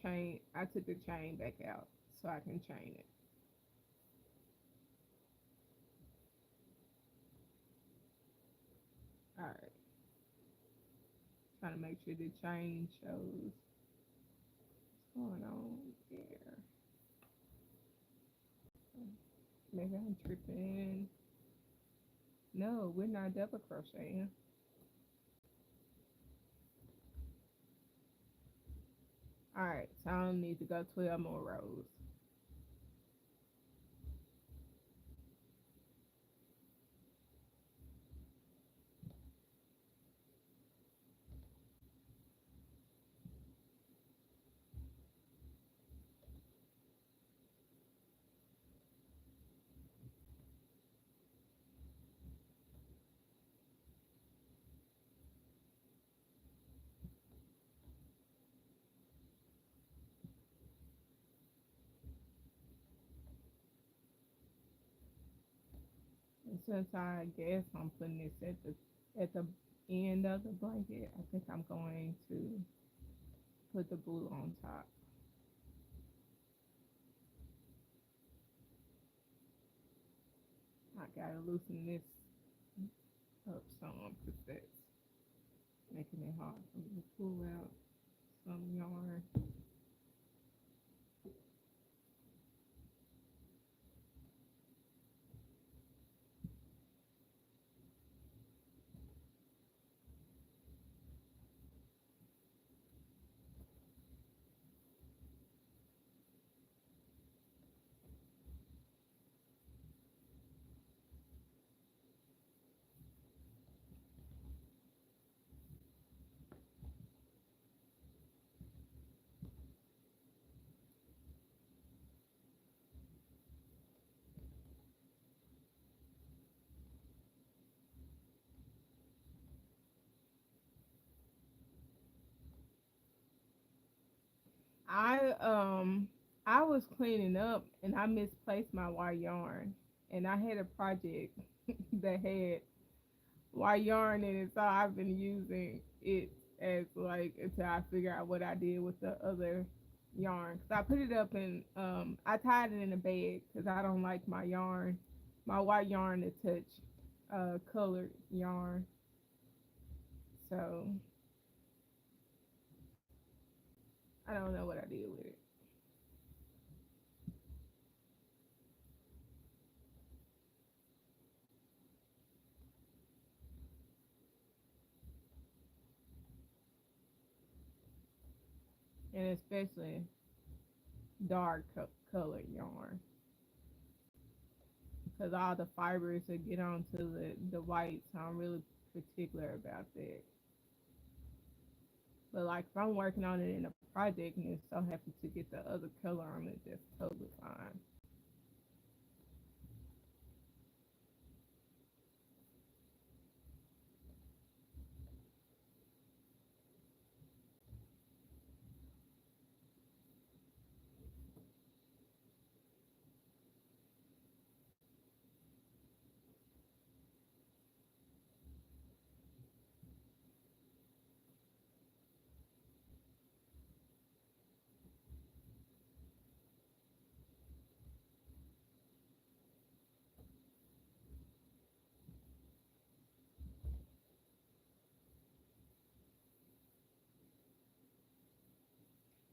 chain back out so I can chain it. All right, trying to make sure the chain shows what's going on there. Maybe I'm tripping. No, we're not double crocheting. All right, so I don't need to go 12 more rows. And since I guess I'm putting this at the end of the blanket, I think I'm going to put the blue on top. I gotta loosen this up some because that's making it hard for me to pull out some yarn. I um I was cleaning up and I misplaced my white yarn, and I had a project that had white yarn in it, so I've been using it as like until I figure out what I did with the other yarn. Cause I put it up in, I tied it in a bag because I don't like my yarn, my white yarn to touch colored yarn. So I don't know what I did with it. And especially dark colored yarn, because all the fibers that get onto the white, so I'm really particular about that. But like if I'm working on it in a project and it's so happy to get the other color on it, that's totally fine.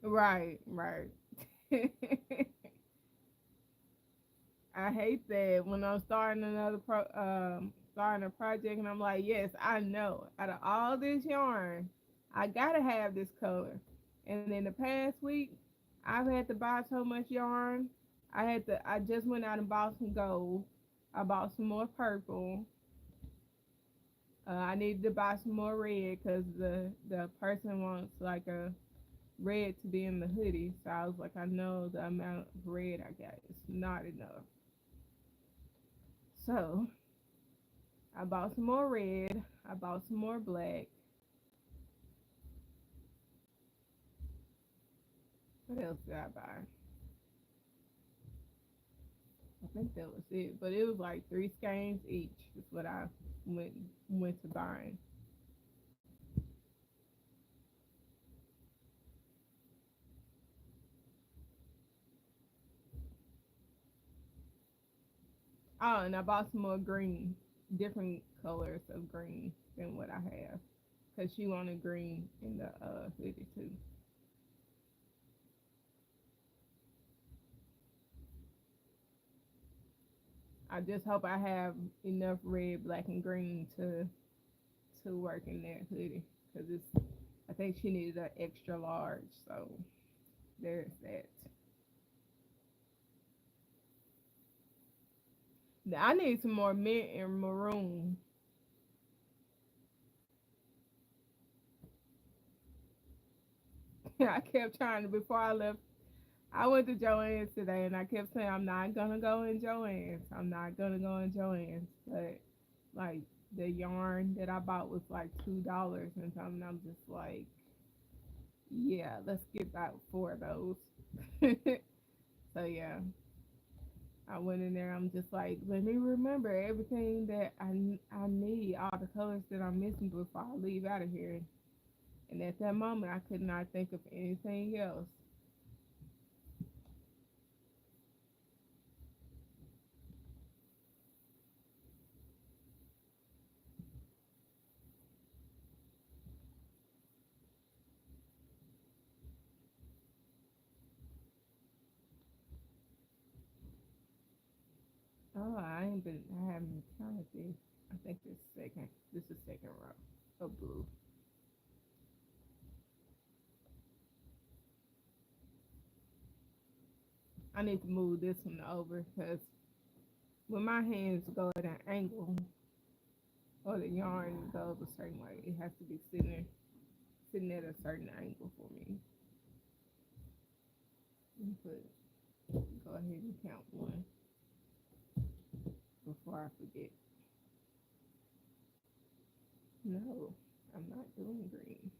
Right, right. I hate that when I'm starting starting a project and I'm like, yes, I know. Out of all this yarn, I gotta have this color. And in the past week, I've had to buy so much yarn. I just went out and bought some gold. I bought some more purple. I needed to buy some more red because the person wants like a red to be in the hoodie. So I was like, I know the amount of red I got is not enough. So I bought some more red. I bought some more black. What else did I buy? I think that was it. But it was like three skeins each. Is what I went went to buying. Oh, and I bought some more green, different colors of green than what I have, cause she wanted green in the hoodie too. I just hope I have enough red, black, and green to work in that hoodie, cause it's. I think she needed an extra large, so there's that. Now, I need some more mint and maroon. I kept trying to before I left. I went to Joann's today, and I kept saying I'm not gonna go in Joann's. I'm not gonna go in Joann's, but like the yarn that I bought was like $2 and something. I'm just like, yeah, let's get about four of those. So yeah, I went in there. I'm just like, let me remember everything that I need, all the colors that I'm missing before I leave out of here. And at that moment, I could not think of anything else. Oh, I haven't counted this. I think this is second row of blue. I need to move this one over because when my hands go at an angle or the yarn goes a certain way, it has to be sitting at a certain angle for me. But go ahead and count one before I forget. No, I'm not doing green.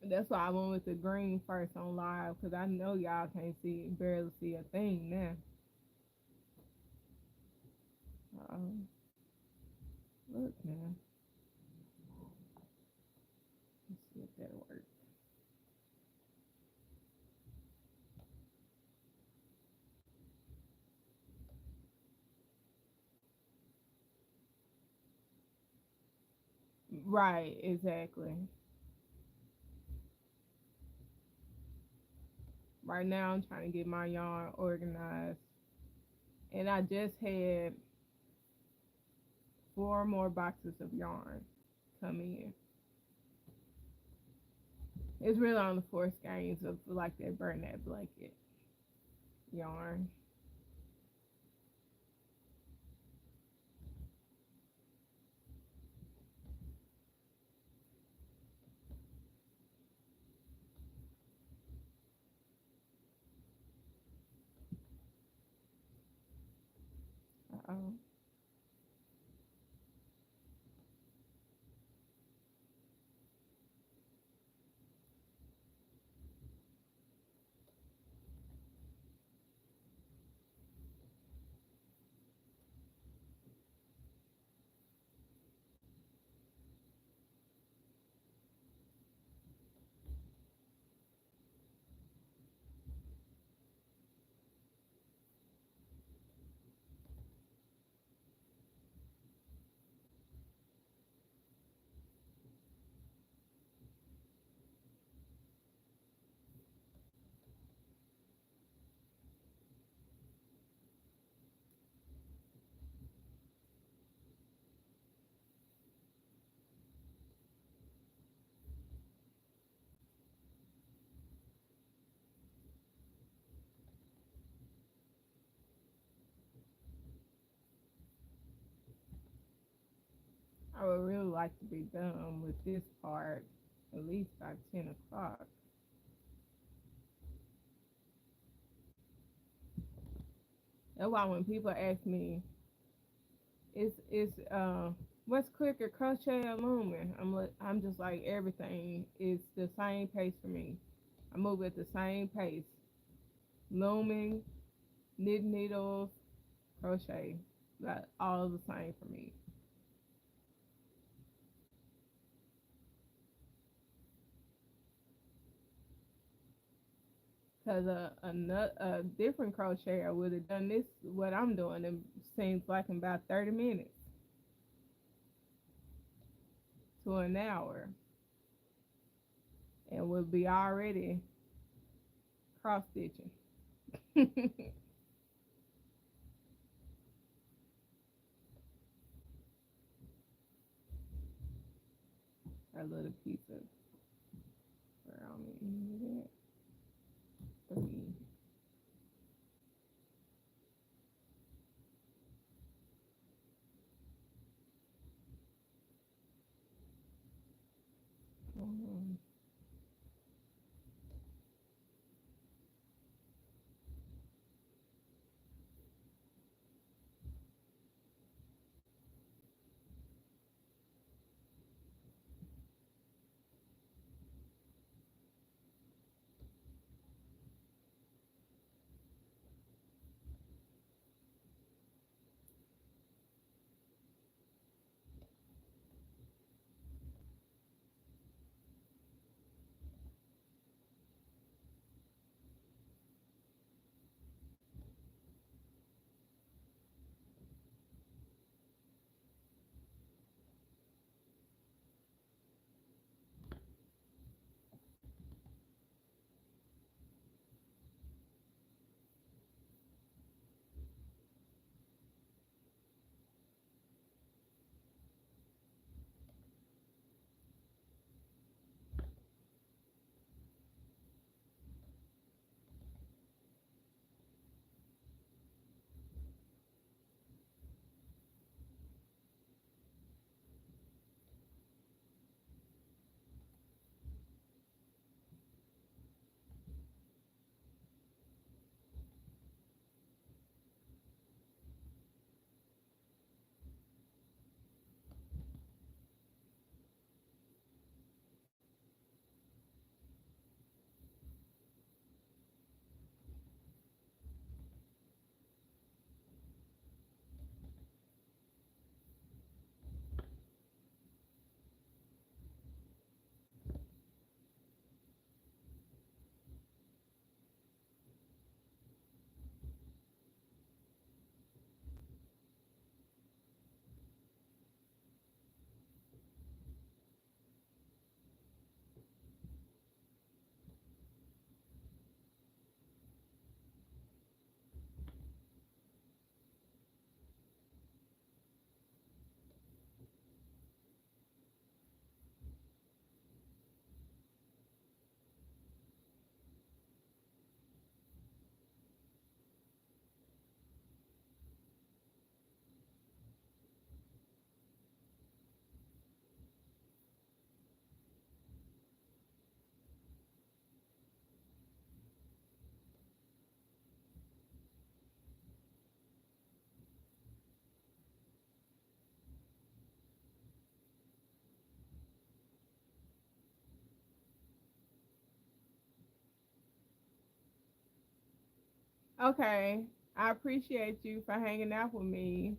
That's why I went with the green first on live because I know y'all can't see, barely see a thing now. Um, Look now. Let's see if that works. Right, exactly. Right now, I'm trying to get my yarn organized, and I just had 4 more boxes of yarn come in. It's really on the 4 skeins of like that burlap blanket yarn. Uh-oh. I would really like to be done with this part at least by 10 o'clock. That's why when people ask me, it's what's quicker, crochet or looming? I'm just like everything is the same pace for me. I move at the same pace. Looming, knitting needles, crochet, that all the same for me. Cause a different crocheter would have done this what I'm doing. It seems like in about 30 minutes to an hour, and would be already cross stitching. A little piece of where I'm in it. 3. Um, Okay. I appreciate you for hanging out with me.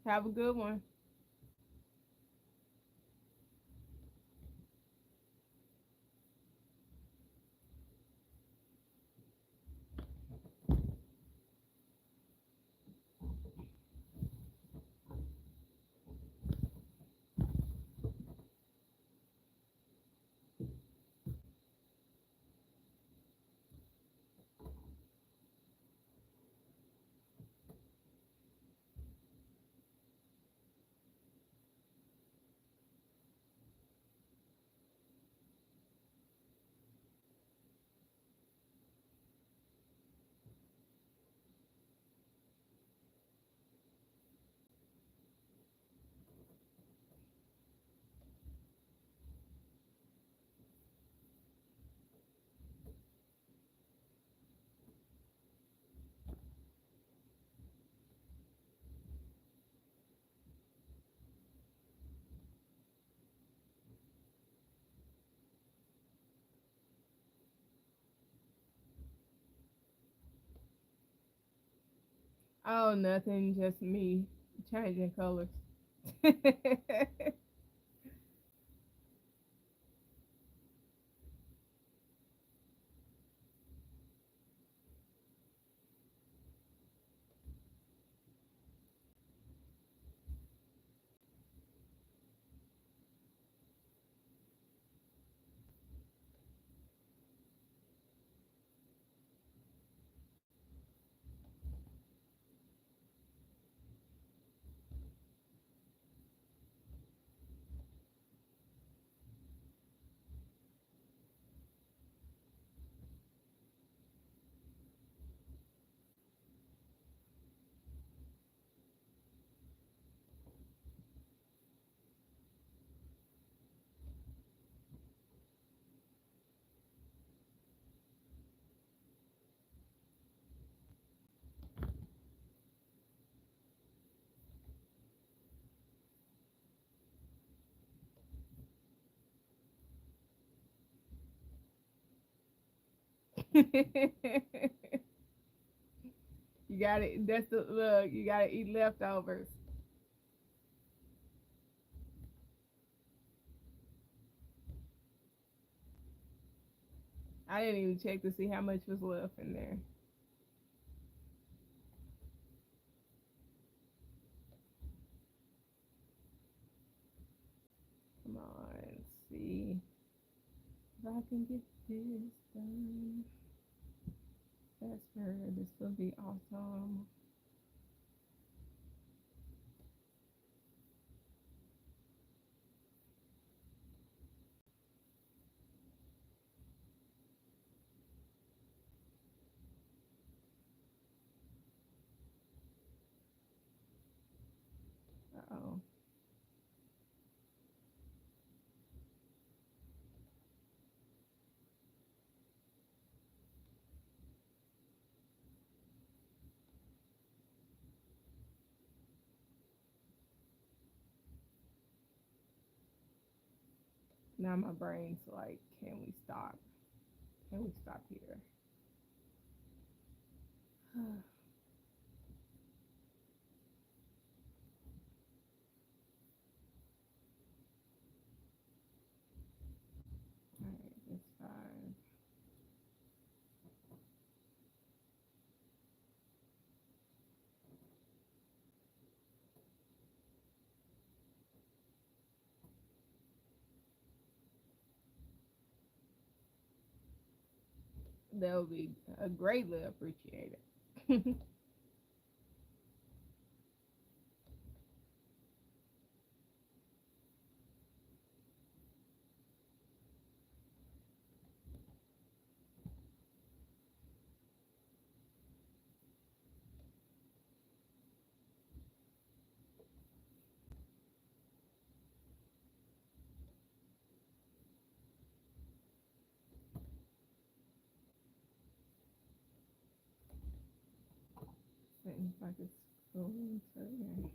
Have a good one. Oh, nothing, just me changing colors. You gotta, that's the look, you gotta eat leftovers. I didn't even check to see how much was left in there. Come on, let's see if I can get this done. That's her. This will be awesome. Uh-oh. Now my brain's like, can we stop? Can we stop here? All right, that's fine. That would be a greatly appreciated. See if I could go into there.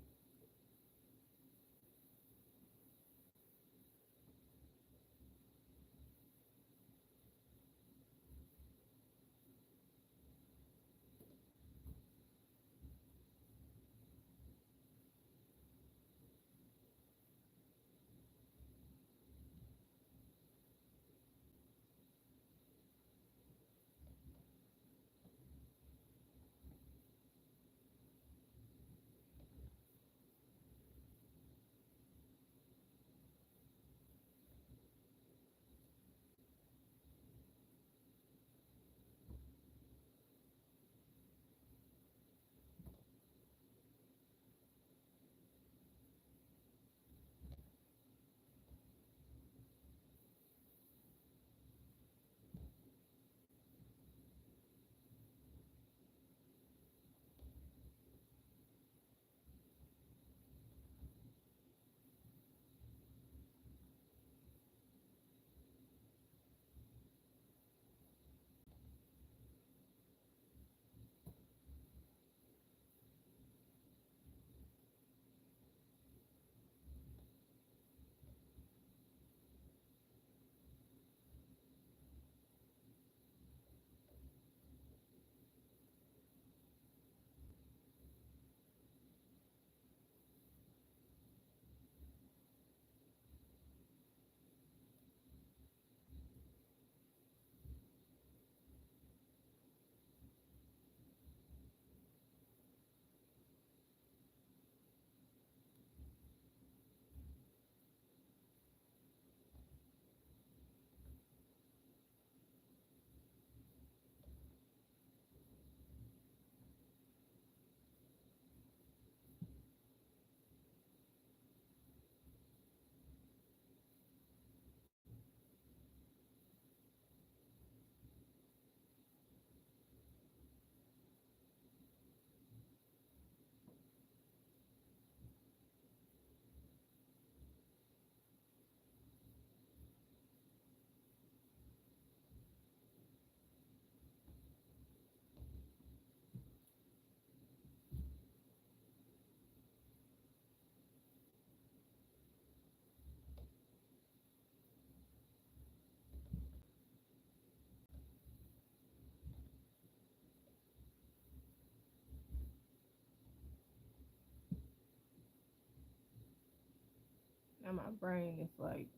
and my brain is like,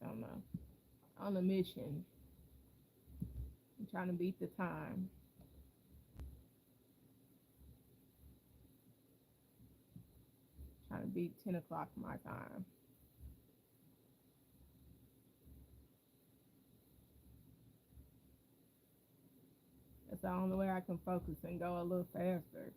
I don't know, on a mission. I'm trying to beat the time. Trying to beat 10 o'clock my time. That's the only way I can focus and go a little faster.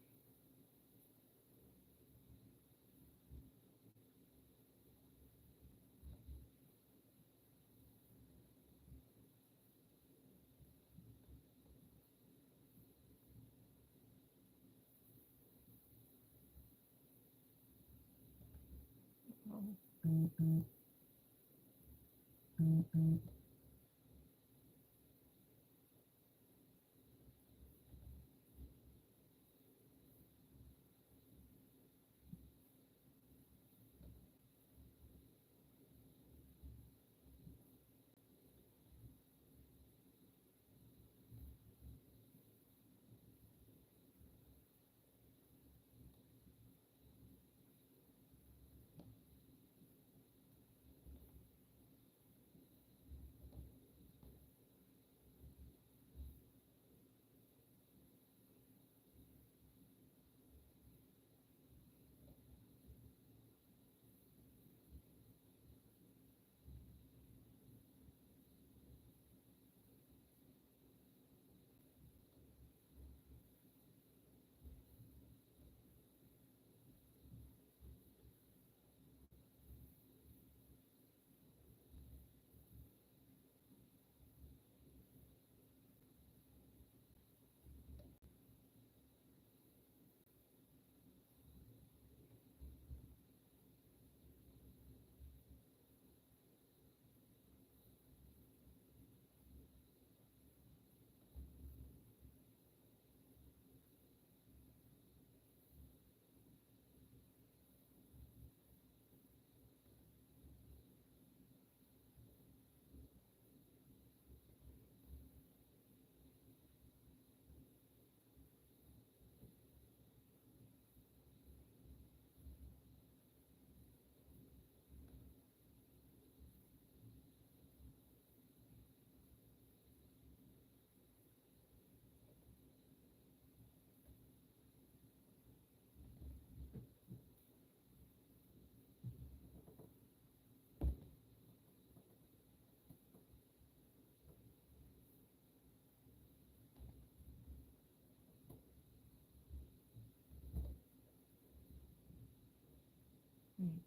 Mm.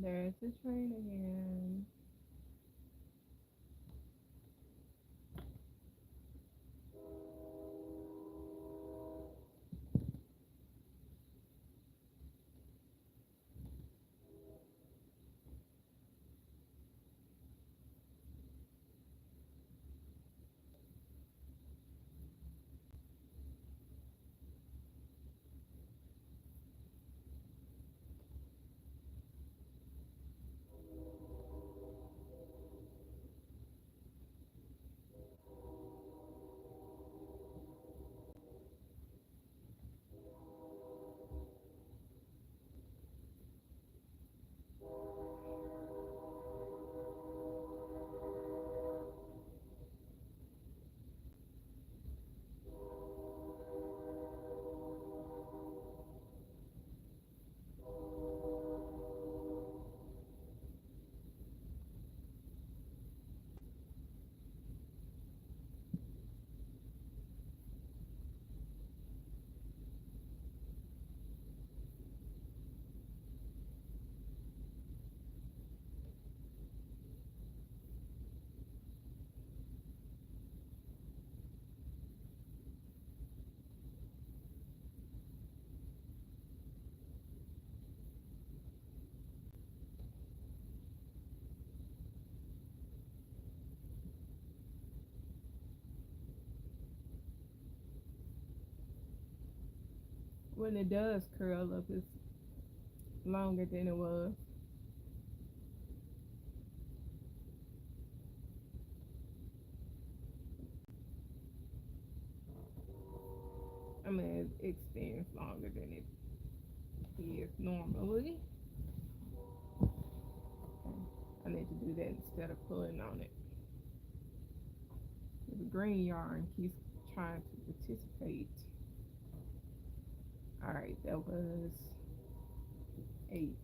There's the train again. when it does curl up, it's longer than it was. I mean, it extends longer than it is normally. I need to do that instead of pulling on it. The green yarn keeps trying to participate. All right, that was 8.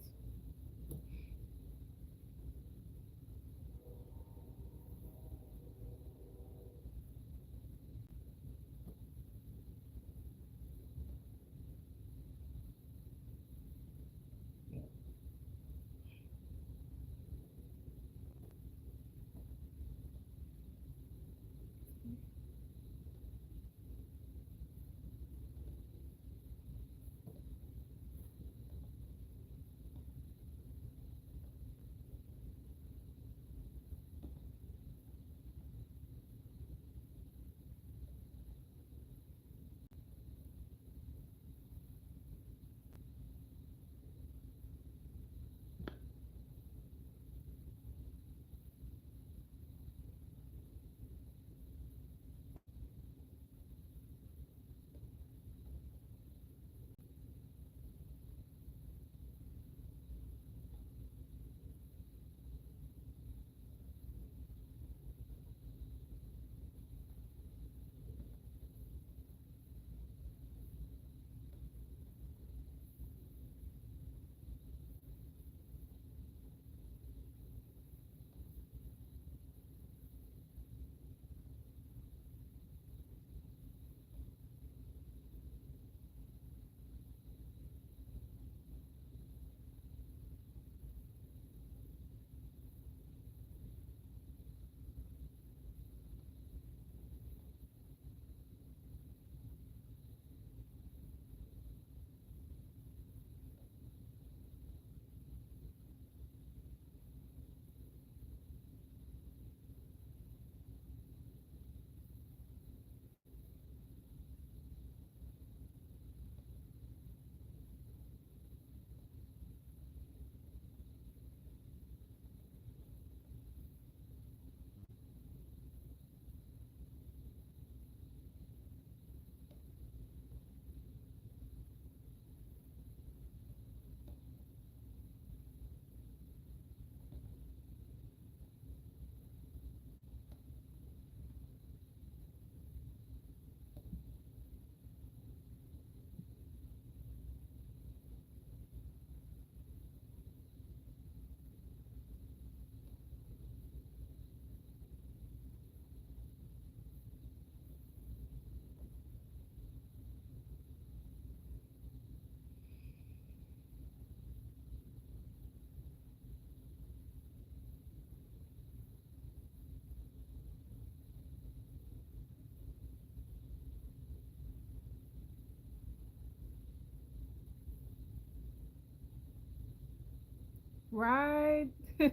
Right? I'm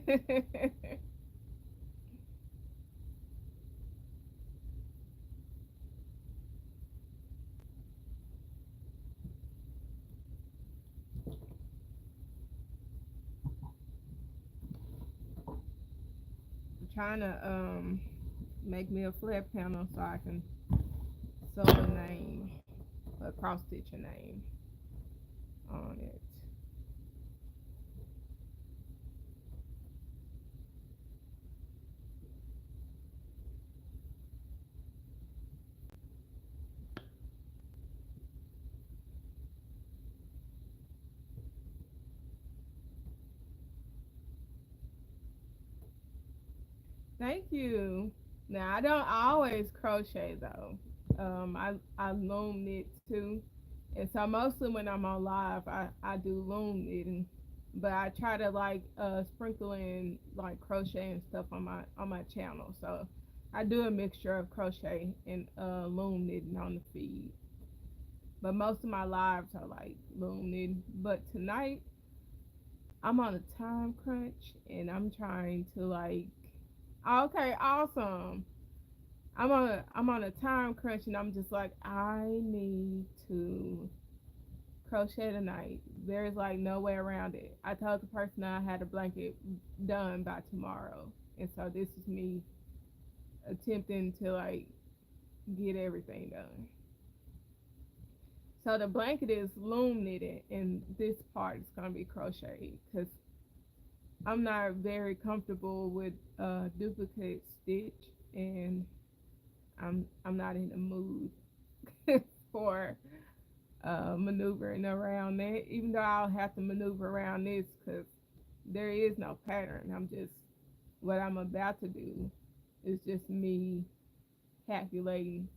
trying to make me a flat panel so I can sew a name, a cross stitch a name on it. Thank you. Now I don't always crochet though. I loom knit too, and so mostly when I'm on live, I do loom knitting, but I try to like sprinkle in like crochet and stuff on my channel. So I do a mixture of crochet and loom knitting on the feed. But most of my lives are like loom knitting. But tonight I'm on a time crunch and I'm trying to like. Okay, awesome. I'm on a time crunch and I'm just like I need to crochet tonight. There's like no way around it. I told the person I had a blanket done by tomorrow, and so this is me attempting to like get everything done. So the blanket is loom knitted, and this part is gonna be crocheted because I'm not very comfortable with duplicate stitch, and I'm not in the mood for maneuvering around that. Even though I'll have to maneuver around this because there is no pattern. I'm just what I'm about to do is just me calculating.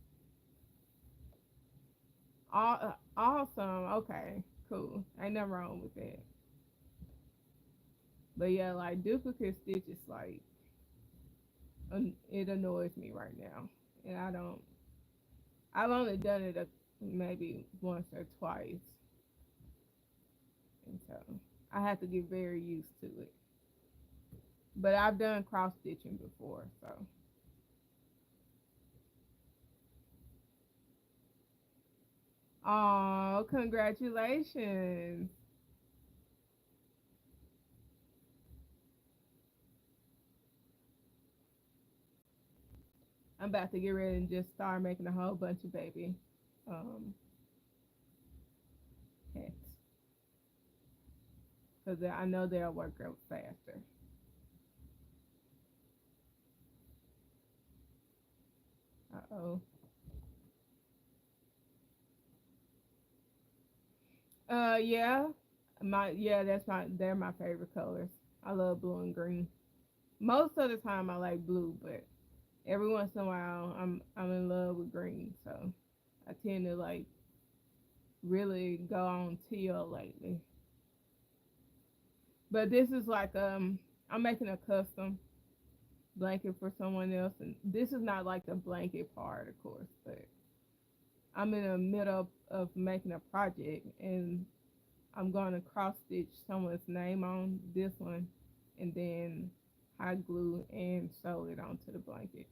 Awesome. Okay. Cool. Ain't nothing wrong with that. But yeah, like duplicate stitches, like it annoys me right now, and I don't. I've only done it maybe once or twice, and so I have to get very used to it. But I've done cross stitching before, so. Oh, congratulations! I'm about to get ready and just start making a whole bunch of baby um, hats because I know they'll work out faster. Uh oh. Yeah, they're my favorite colors. I love blue and green. Most of the time I like blue, but every once in a while I'm in love with green. So I tend to like really go on teal lately. But this is like I'm making a custom blanket for someone else, and this is not like the blanket part, of course, but I'm in the middle of making a project, and I'm going to cross stitch someone's name on this one, and then hot glue and sew it onto the blanket.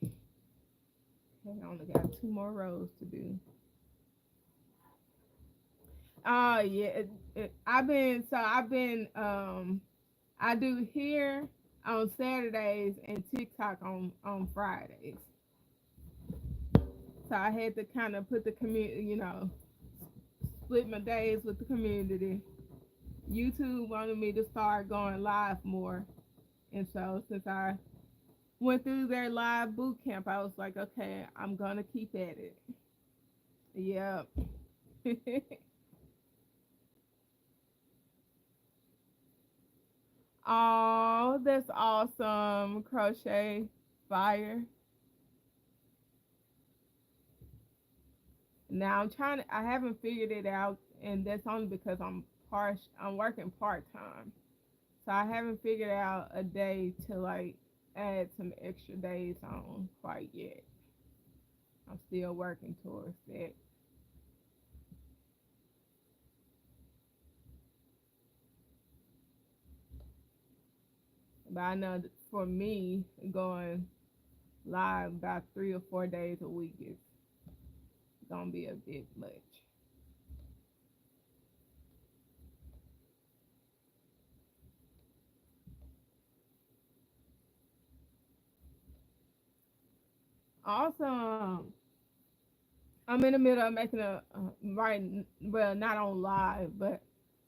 Okay, I only got two more rows to do. Yeah, I've been I do here on Saturdays and TikTok on Fridays. So I had to kind of put the community, split my days with the community. YouTube wanted me to start going live more, and so since I went through their live boot camp, I was like, okay, I'm gonna keep at it. Yep. Oh, that's awesome. Crochet fire. Now I haven't figured it out, and that's only because I'm working part time. So I haven't figured out a day to like add some extra days on quite yet. I'm still working towards that. But I know that for me, going live about 3 or 4 days a week is gonna be a bit much. Awesome. I'm in the middle of making right, well, not on live, but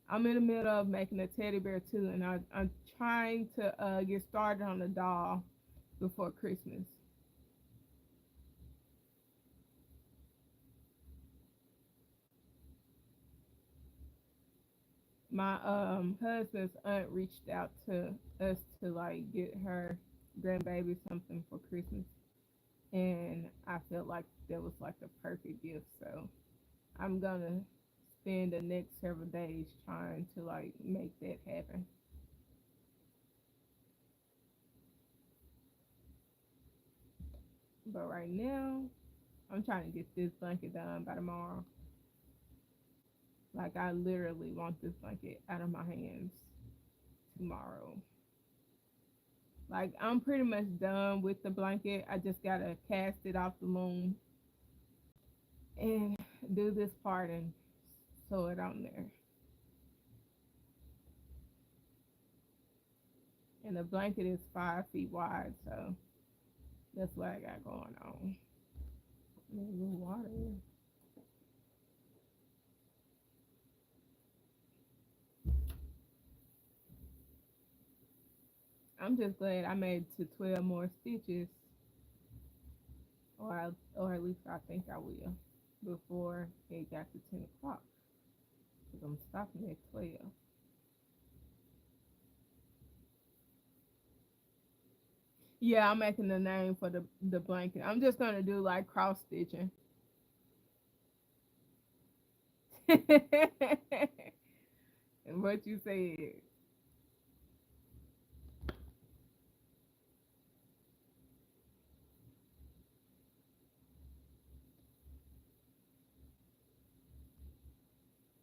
I'm in the middle of making a teddy bear too, and I'm trying to get started on the doll before Christmas. My husband's aunt reached out to us to like get her grandbaby something for Christmas, and I felt like that was like the perfect gift. So I'm gonna spend the next several days trying to like make that happen. But right now, I'm trying to get this blanket done by tomorrow. Like I literally want this blanket out of my hands tomorrow. Like I'm pretty much done with the blanket. I just gotta cast it off the loom and do this part and sew it on there. And the blanket is 5 feet wide, so that's what I got going on. There's a little water. I'm just glad I made it to 12 more stitches, or at least I think I will, before it got to 10 o'clock. Because I'm stopping at 12. Yeah, I'm making the name for the blanket. I'm just gonna do like cross stitching. What you said.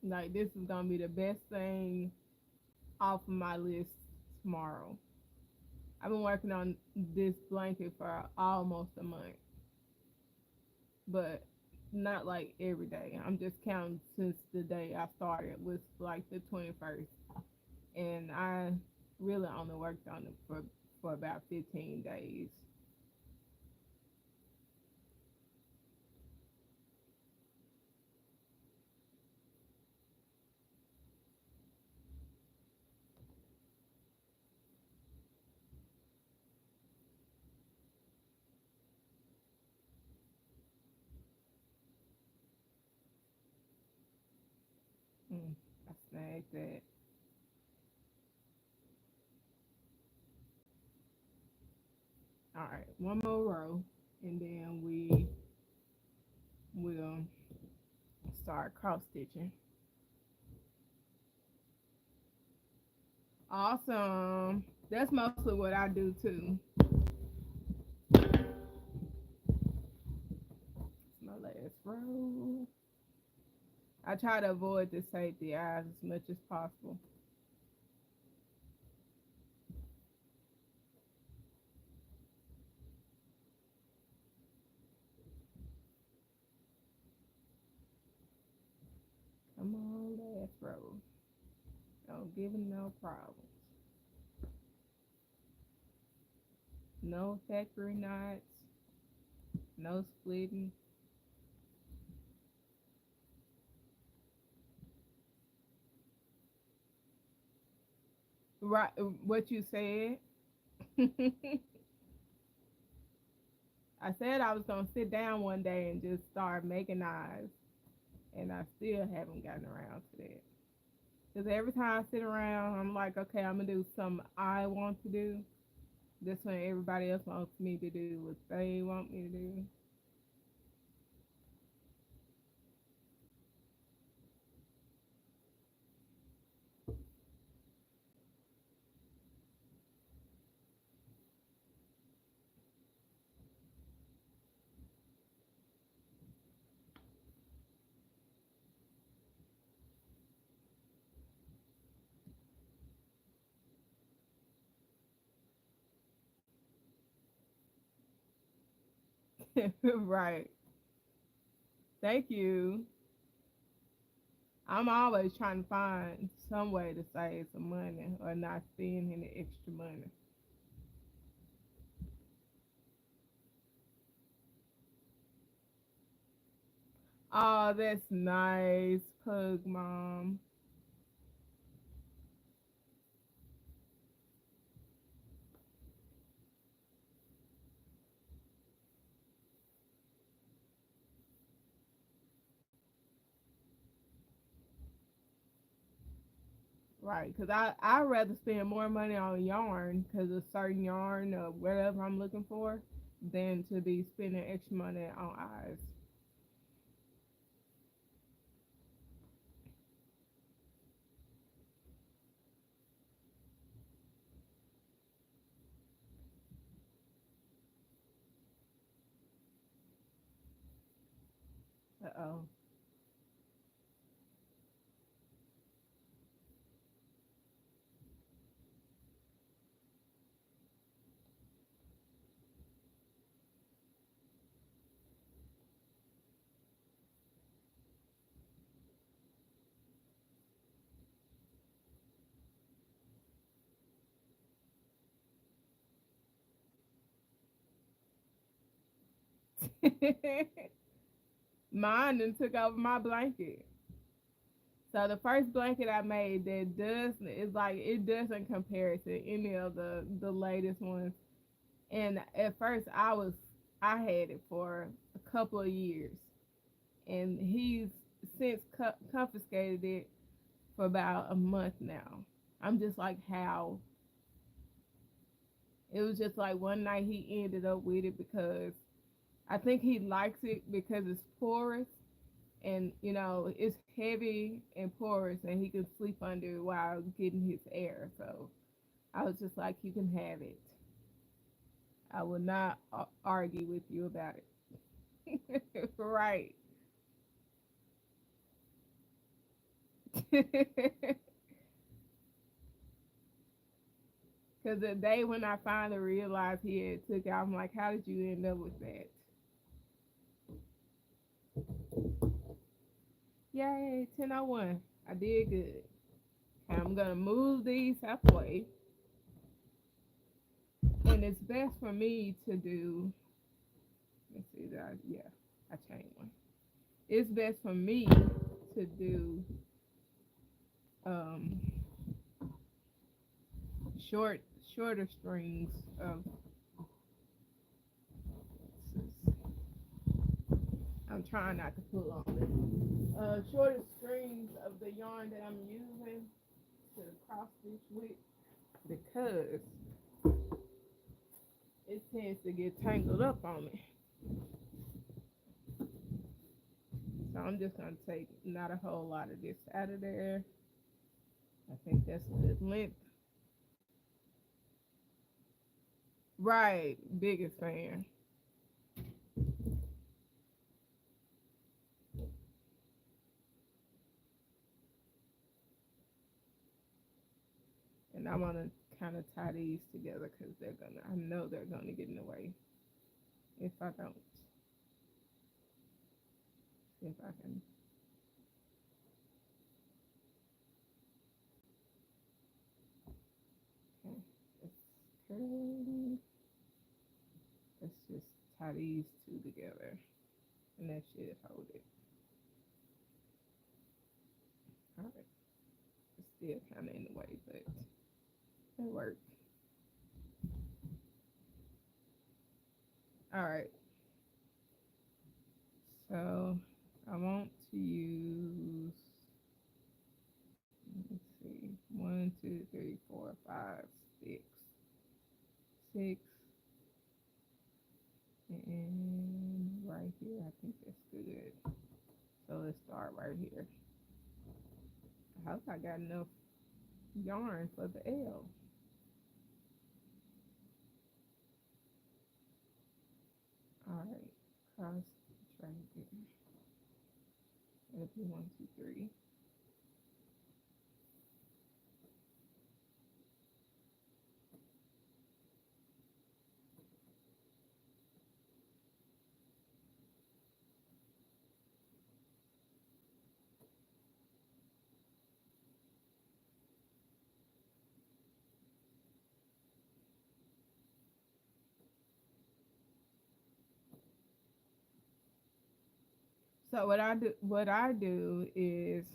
Like this is gonna be the best thing off of my list tomorrow. I've been working on this blanket for almost a month, but not like every day. I'm just counting since the day I started was like the 21st, and I really only worked on it for about 15 days. Mm, I snagged that. All right, one more row, and then we will start cross stitching. Awesome. That's mostly what I do too. It's my last row. I try to avoid the safety eyes as much as possible. Come on, last row. Don't give it no problems. No factory knots. No splitting. Right, what you said. I said I was gonna sit down one day and just start making knives, and I still haven't gotten around to that. Because every time I sit around, I'm like, okay, I'm gonna do something I want to do. This one everybody else wants me to do what they want me to do. Right. Thank you. I'm always trying to find some way to save some money or not spend any extra money. Oh, that's nice, Pug Mom. Right, because I rather spend more money on yarn because of certain yarn or whatever I'm looking for than to be spending extra money on eyes. Uh oh. Mine and took over my blanket. So the first blanket I made that does is like it doesn't compare to any of the latest ones. And at first I had it for a couple of years, and he's since confiscated it for about a month now. I'm just like how it was just like one night he ended up with it because I think he likes it because it's porous and it's heavy and porous and he can sleep under it while getting his air. So I was just like, you can have it. I will not argue with you about it. Right. Because the day when I finally realized he had took it, I'm like, how did you end up with that? Yay, 10:01. I did good. I'm gonna move these halfway, and it's best for me to do. Let's see that. Yeah, I changed one. It's best for me to do um short, shorter strings of. I'm trying not to pull on it. Shorter strings of the yarn that I'm using to cross stitch with because it tends to get tangled up on me. So I'm just gonna take not a whole lot of this out of there. I think that's a good length. Right, biggest fan. And I'm gonna kind of tie these together because I know they're gonna get in the way if I don't. If I can. Okay, let's curl. Let's just tie these two together, and that should hold it. All right, it's still kind of in the way, but it worked. All right, so I want to use. Let's see, one, two, three, four, five, six, six, and right here. I think that's good. So let's start right here. I hope I got enough yarn for the L. All right, cross stitch right there. That'll be one, two, three. So what I do is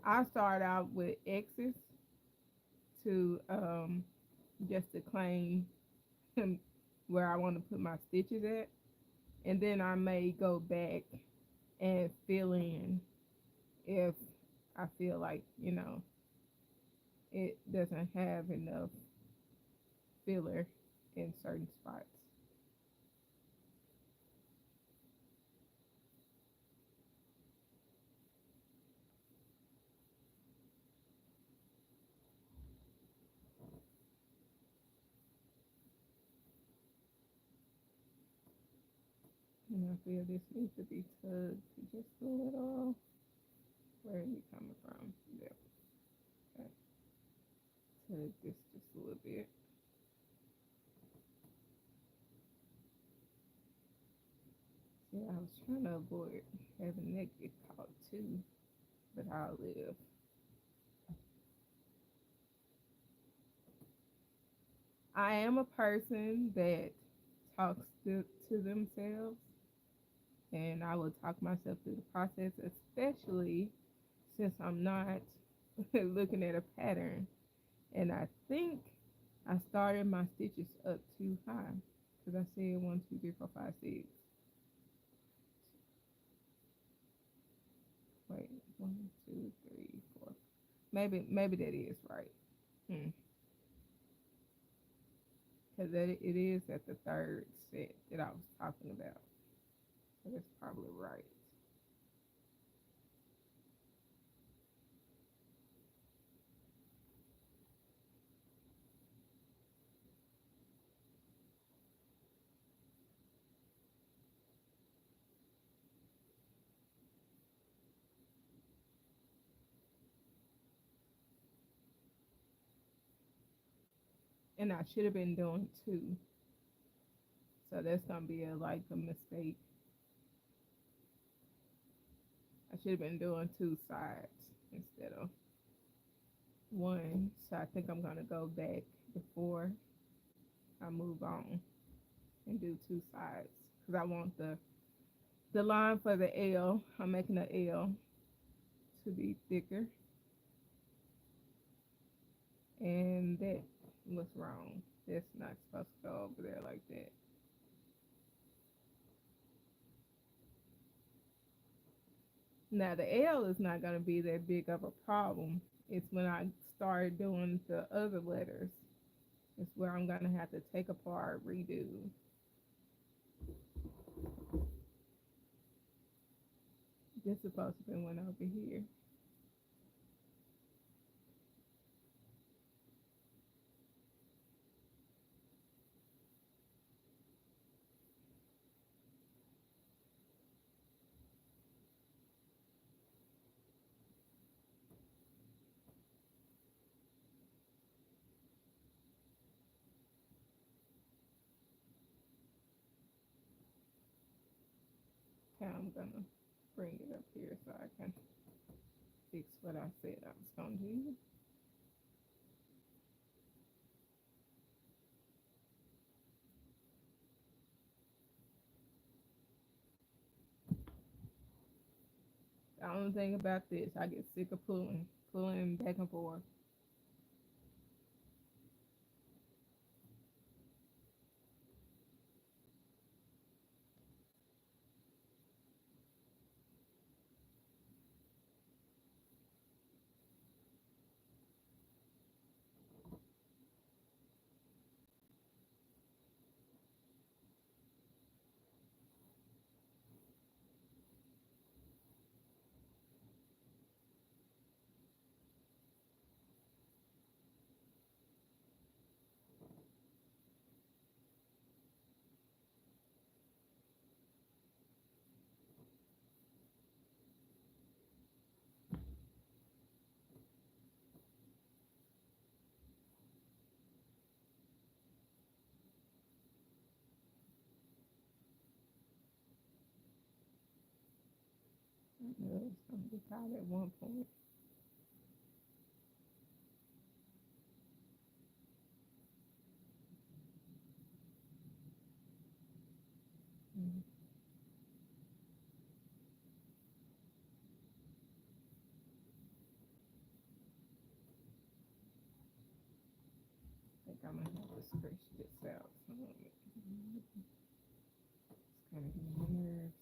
I start out with X's to just to claim where I want to put my stitches at, and then I may go back and fill in if I feel like it doesn't have enough filler in certain spots. And I feel this needs to be tugged just a little. Where are you coming from? There. Okay. Tug this just a little bit. Yeah, I was trying to avoid having that get caught too, but I'll live. I am a person that talks to themselves. and I will talk myself through the process, especially since I'm not looking at a pattern. And I think I started my stitches up too high because I said 1, 2, 3, 4, 5, 6. Wait, 1, 2, 3, 4. Maybe that is right. Hmm. Because it is at the third set that I was talking about. So that's probably right. And I should have been doing 2. So that's gonna be a mistake. I should have been doing 2 sides instead of 1. So I think I'm gonna go back before I move on and do 2 sides because I want the line for the L. I'm making the L to be thicker, and that was wrong. That's not supposed to go over there like that. Now the L is not gonna be that big of a problem. It's when I start doing the other letters. It's where I'm gonna have to take apart, redo. This is supposed to be one over here. Okay, I'm gonna bring it up here so I can fix what I said I was gonna do. The only thing about this, I get sick of pulling back and forth. I knew it was gonna be tight at one point. Mm, I think I'm gonna have to stretch this out. It's gonna be nerves.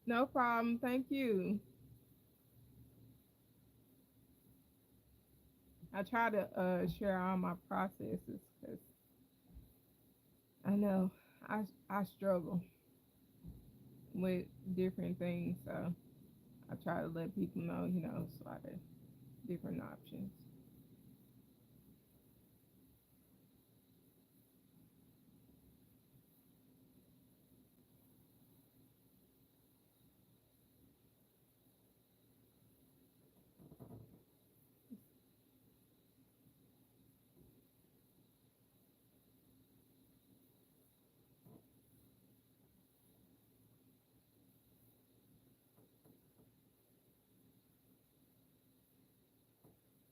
No problem. Thank you. I try to share all my processes because I know I struggle with different things. So I try to let people know, it's a lot of different options.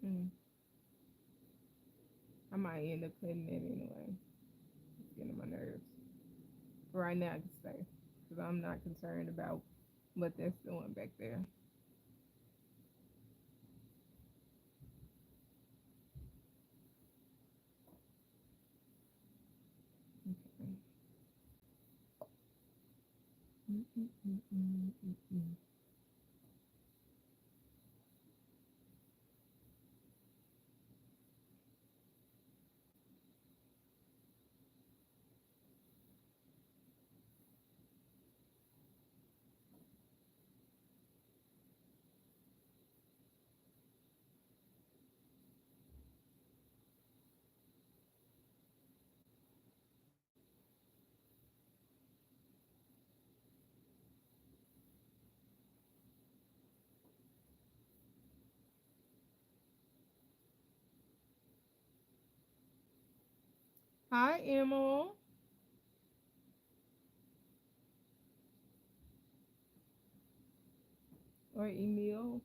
Mm. I might end up cutting it anyway. It's getting on my nerves. For right now, I can stay because I'm not concerned about what that's doing back there. Okay. Mm, mm, mm, mm, mm, mm. Hi, Emma or Emil.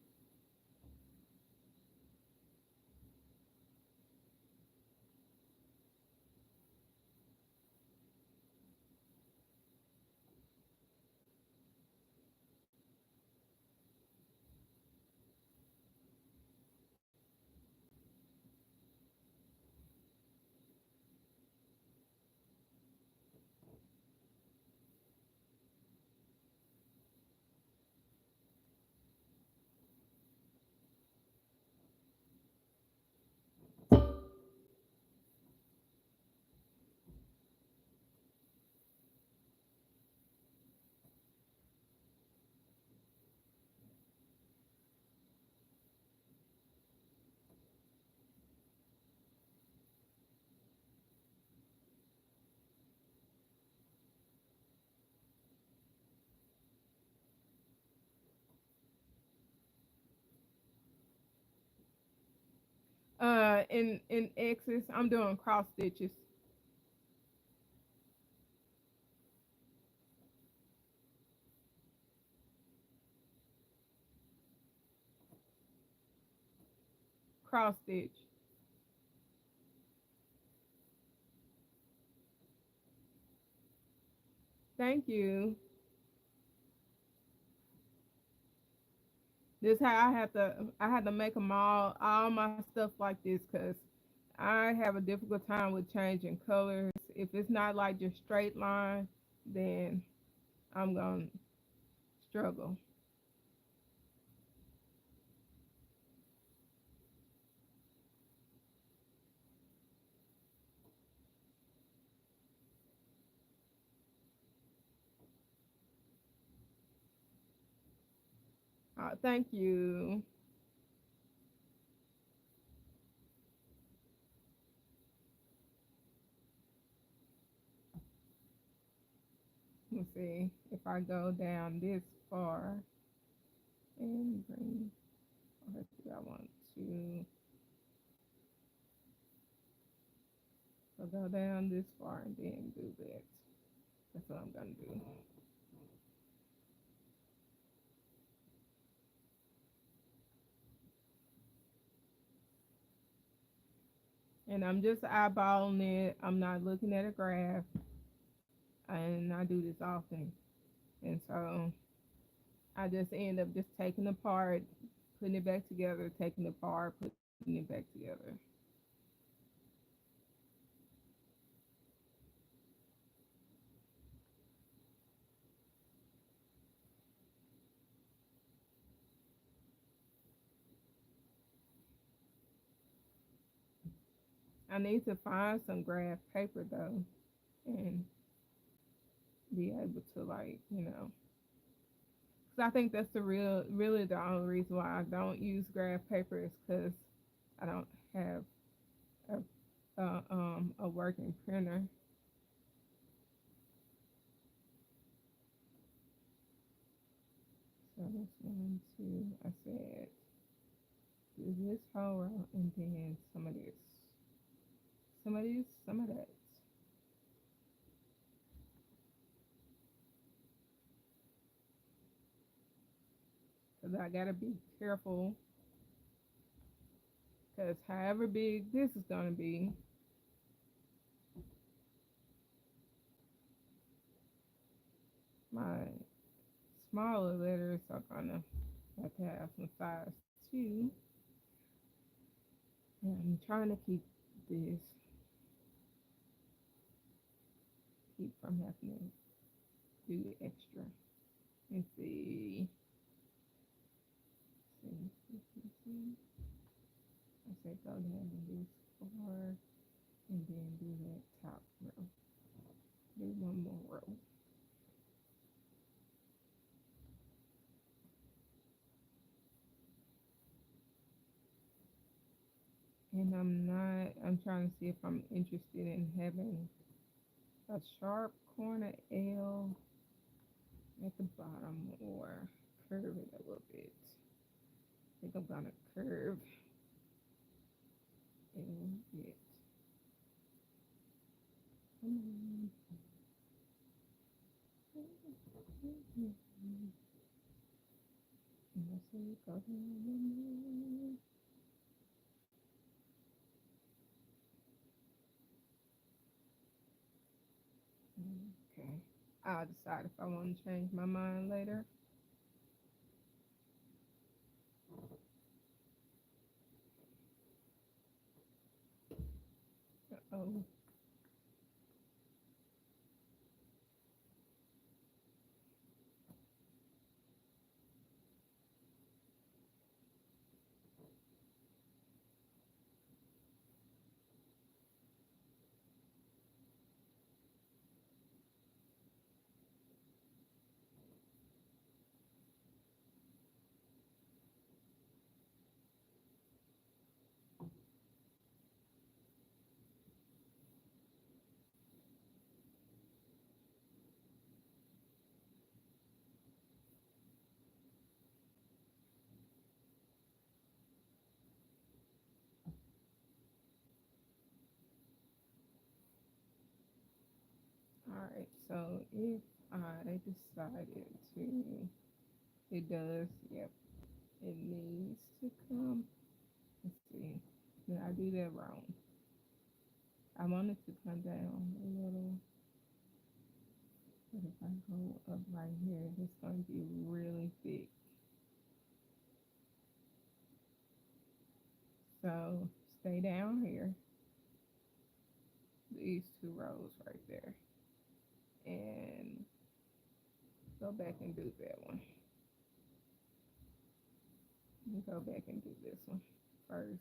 In X's, I'm doing cross stitches. Cross stitch. Thank you. This how I had to make them all my stuff like this because I have a difficult time with changing colors. If it's not like just straight line, then I'm gonna struggle. Thank you. Let's see if I go down this far and bring. Let's see, I want to so go down this far and then do that. That's what I'm gonna do. And I'm just eyeballing it. I'm not looking at a graph, and I do this often. And so I just end up just taking apart, putting it back together, taking it apart, putting it back together. I need to find some graph paper though, and be able to, like, because I think that's really the only reason why I don't use graph paper is because I don't have a working printer. So that's one, two. I said do this whole row and then some of this, some of this, some of that. Because I gotta be careful. Because however big this is gonna be, my smaller letters are gonna have to have some size too. And I'm trying to keep this, keep from having to do the extra. Let's see. See. I say go down and do 4, and then do that top row. Do one more row. And I'm trying to see if I'm interested in having a sharp corner L at the bottom or curve it a little bit. I think I'm gonna curve a little bit. And I say go down. Okay. I'll decide if I want to change my mind later. Oh, all right. So if I decided to, it does. Yep, it needs to come. Let's see. Did I do that wrong? I want it to come down a little. But if I go up right here, it's going to be really thick. So stay down here, these 2 rows right there, and go back and do that one. And go back and do this one first.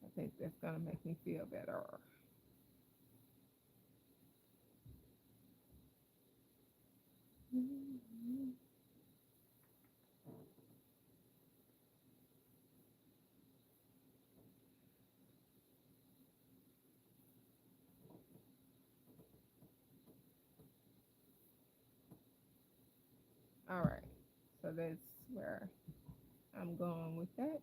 I think that's gonna make me feel better. All right, so that's where I'm going with that.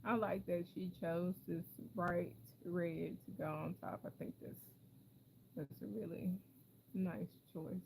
I like that she chose this bright red to go on top. I think that's a really nice choice.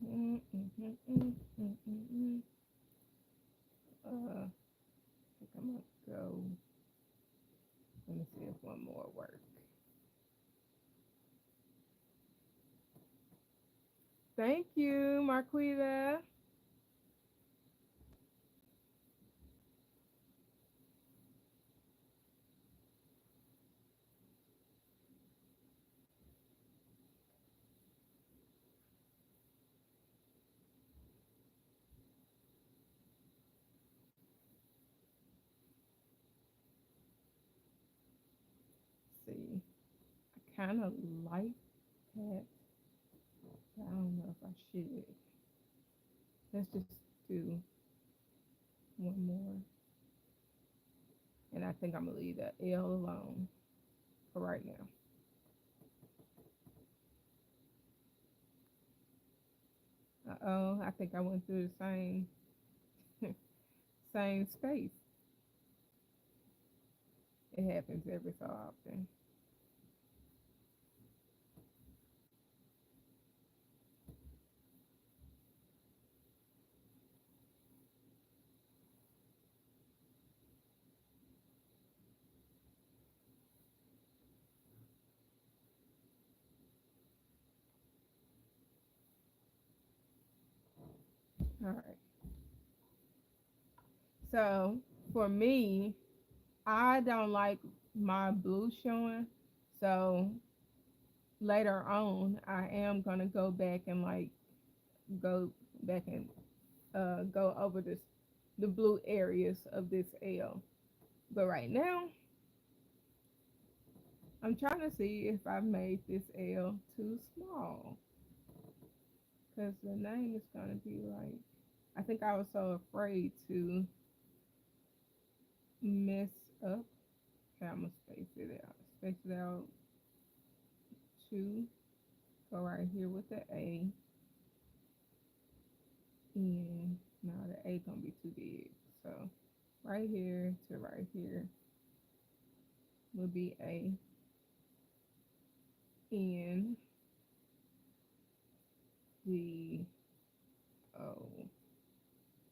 Mm, mm, mm, mm, mm, mm, mm. I think I'm gonna go. Let me see if one more works. Thank you, Marquita. See, I kind of like that. I don't know if I should. Let's just do one more. And I think I'm going to leave the L alone for right now. Uh-oh, I think I went through the same space. It happens every so often. All right. So for me, I don't like my blue showing. So later on, I am gonna go back and like go back and go over the blue areas of this L. But right now, I'm trying to see if I've made this L too small because the name is gonna be like. I think I was so afraid to mess up. Okay, I'm gonna space it out. Space it out. Two. Go right here with the A. And now the A gonna be too big. So right here to right here will be A. N D O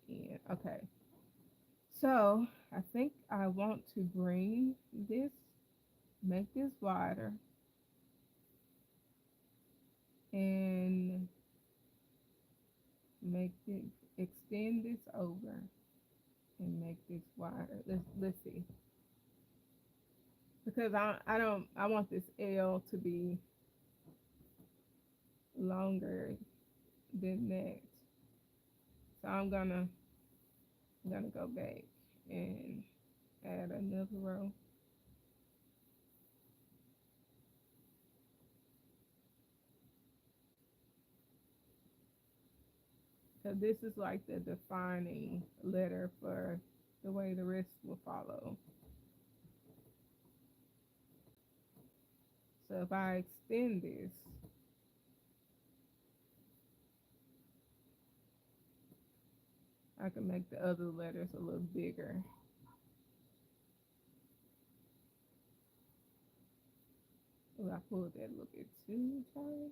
N. Okay. So I think I want to bring this, make this wider, and make it extend this over and make this wider. Let's see. Because I don't I want this L to be longer than that. So I'm gonna go back and add another row. So this is like the defining letter for the way the rest will follow. So if I extend this, I can make the other letters a little bigger. Oh, I pulled that a little bit too tight.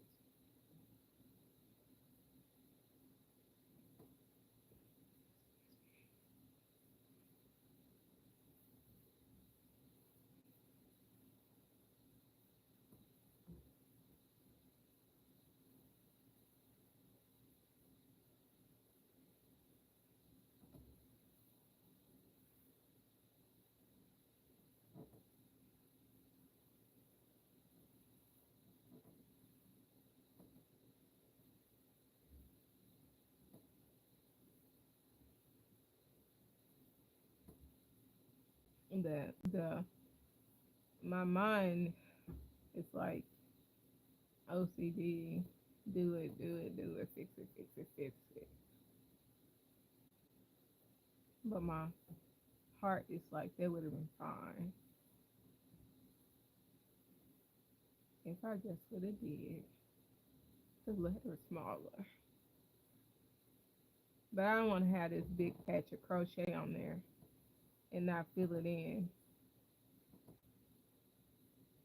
The my mind is like OCD. Do it, do it, do it, fix it, fix it, fix it. But my heart is like that would have been fine if I just would have did the letter smaller. But I don't want to have this big patch of crochet on there and not fill it in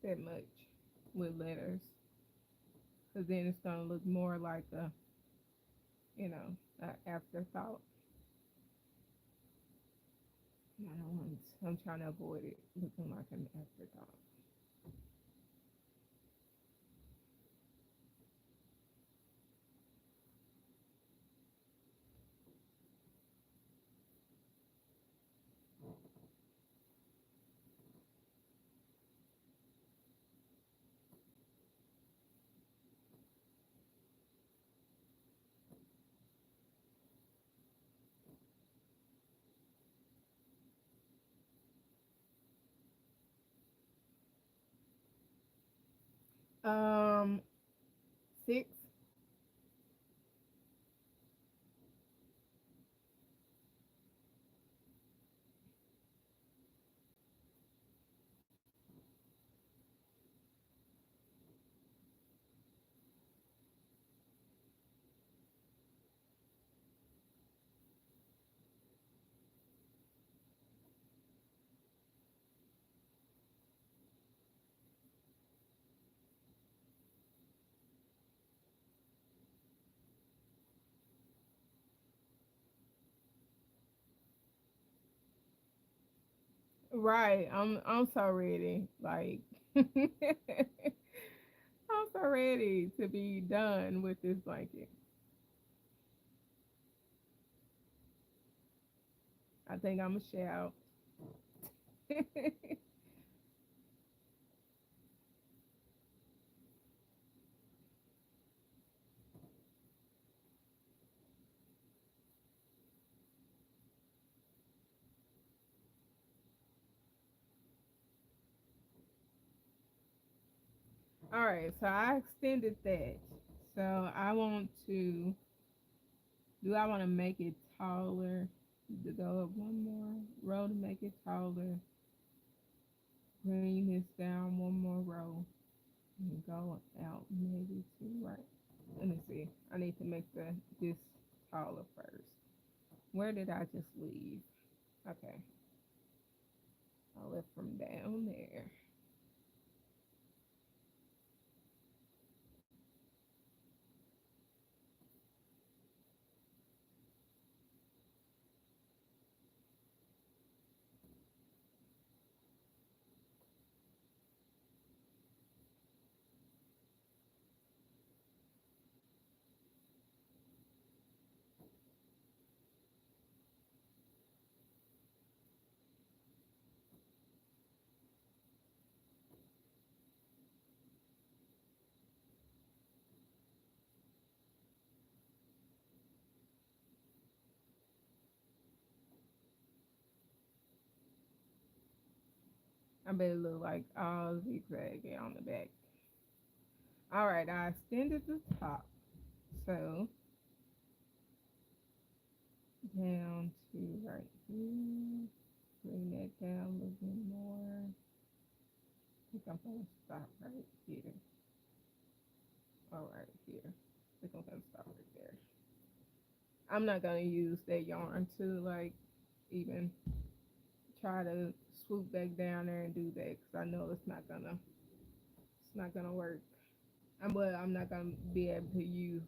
that much with letters, because then it's gonna look more like a, a afterthought. I don't want. I'm trying to avoid it looking like an afterthought. Um, 6. Right. I'm so ready. Like I'm so ready to be done with this blanket. I think I'm gonna shout. All right, so I extended that. So I want to do I want to make it taller to go up one more row to make it taller. Bring this down one more row and go out maybe two right. Let me see. I need to make this taller first. Where did I just leave? Okay, I left from down there. I bet it look like all zigzaggy on the back. All right, I extended the top. So down to right here. Bring that down a little bit more. I think I'm gonna stop right here. All right here. I think I'm gonna stop right there. I'm not gonna use that yarn to like even try to swoop back down there and do that because I know it's not gonna work. I'm not gonna be able to use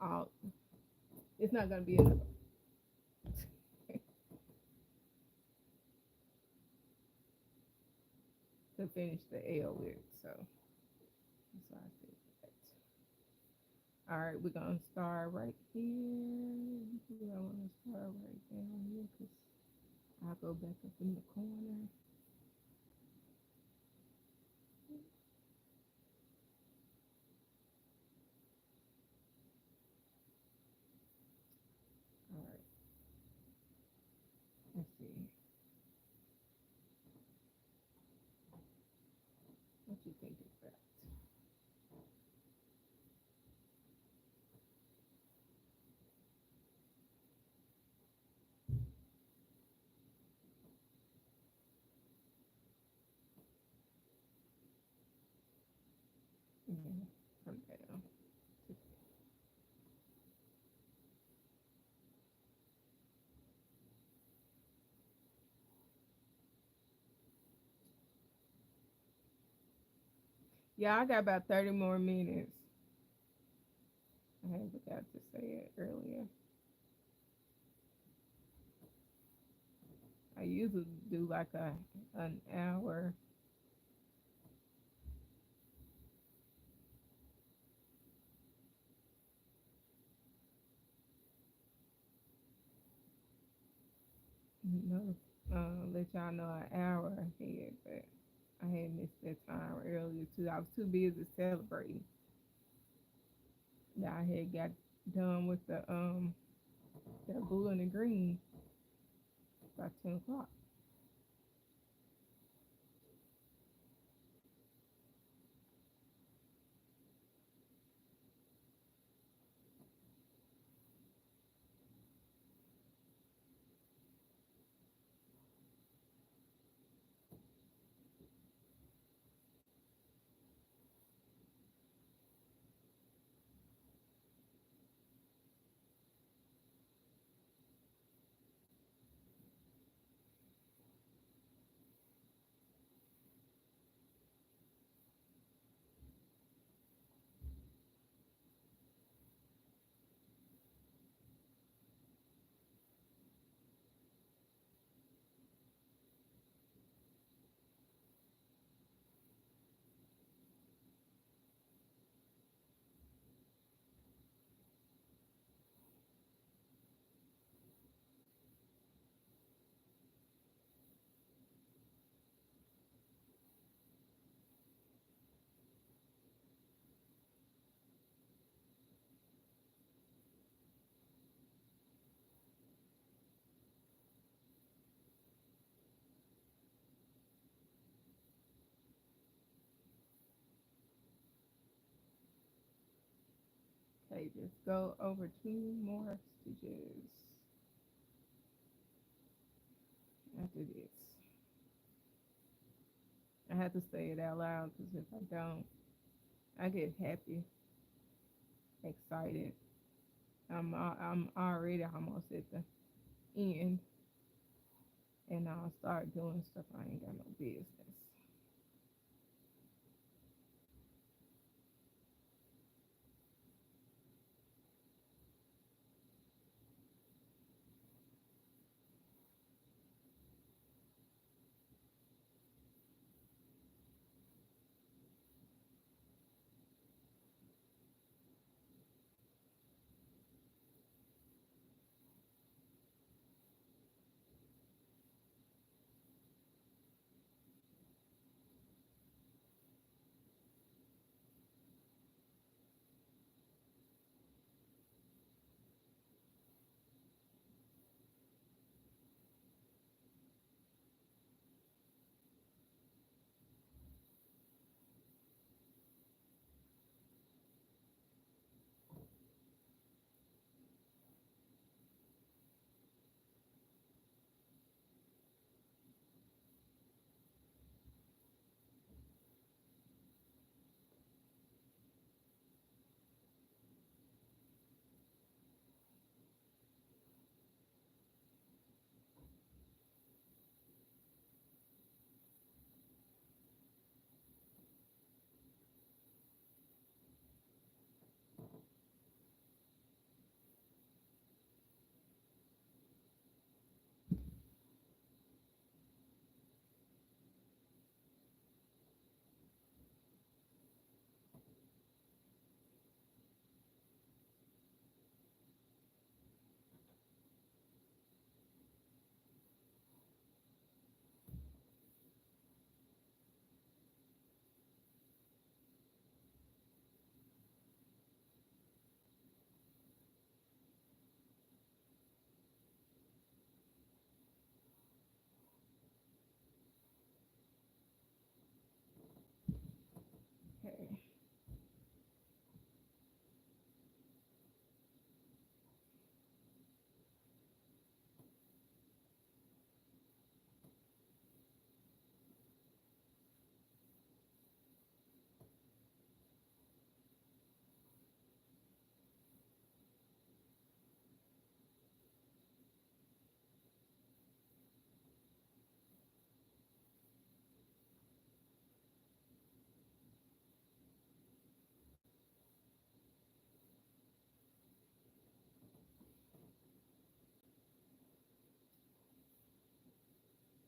all. It's not gonna be enough to finish the L with. So that's why I said that. All right, we're gonna start right here. I want to start right down here because I'll go back up in the corner. All right, let's see. you think is best? Yeah, from down. Yeah, I got about 30 more minutes. I had forgot to say it earlier. I usually do like an hour. No, let y'all know an hour ahead, but I had missed that time earlier too. I was too busy celebrating that I had got done with the blue and the green by 10 o'clock. Okay, just go over 2 more stitches after this. I have to say it out loud because if I don't, I get happy, excited. I'm already almost at the end, and I'll start doing stuff I ain't got no business.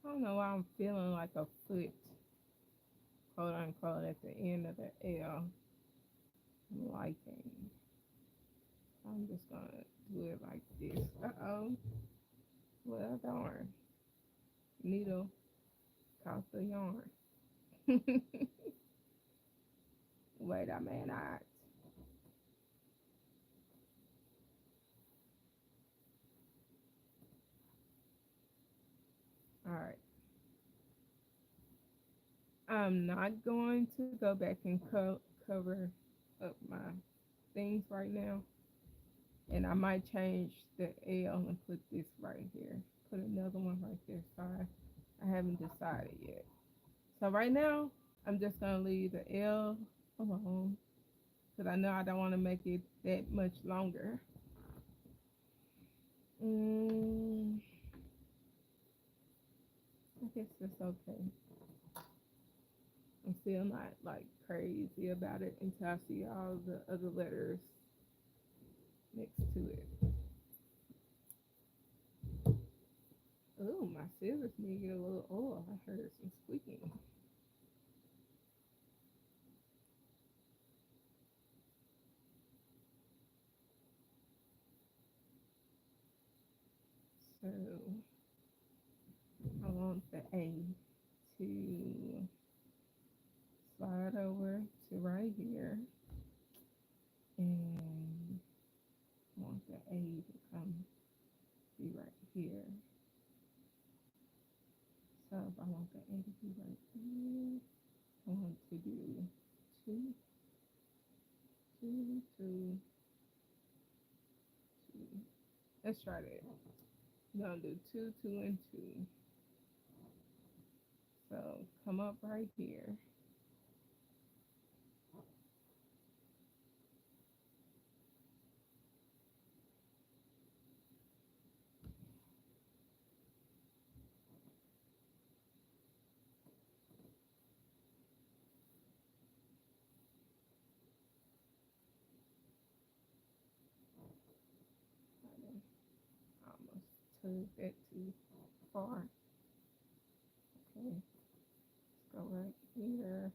I don't know why I'm feeling like a foot, quote unquote, at the end of the L. I'm liking. I'm just gonna do it like this. Uh-oh. Well, darn. Needle caught the yarn. Wait a minute. Alright. I'm not going to go back and cover up my things right now. And I might change the L and put this right here. Put another one right there. Sorry. I haven't decided yet. So right now, I'm just going to leave the L alone. Because I know I don't want to make it that much longer. Mm, I guess that's okay. I'm still not like crazy about it until I see all the other letters next to it. Oh, my scissors need to get a little oil. I heard some squeaking. So I want the A to slide over to right here. And I want the A to come be right here. So if I want the A to be right here, I want to do two, two, two, two. Let's try that. I'm gonna do two, two, and two. So come up right here. I almost took that too far. Okay, let's go right here.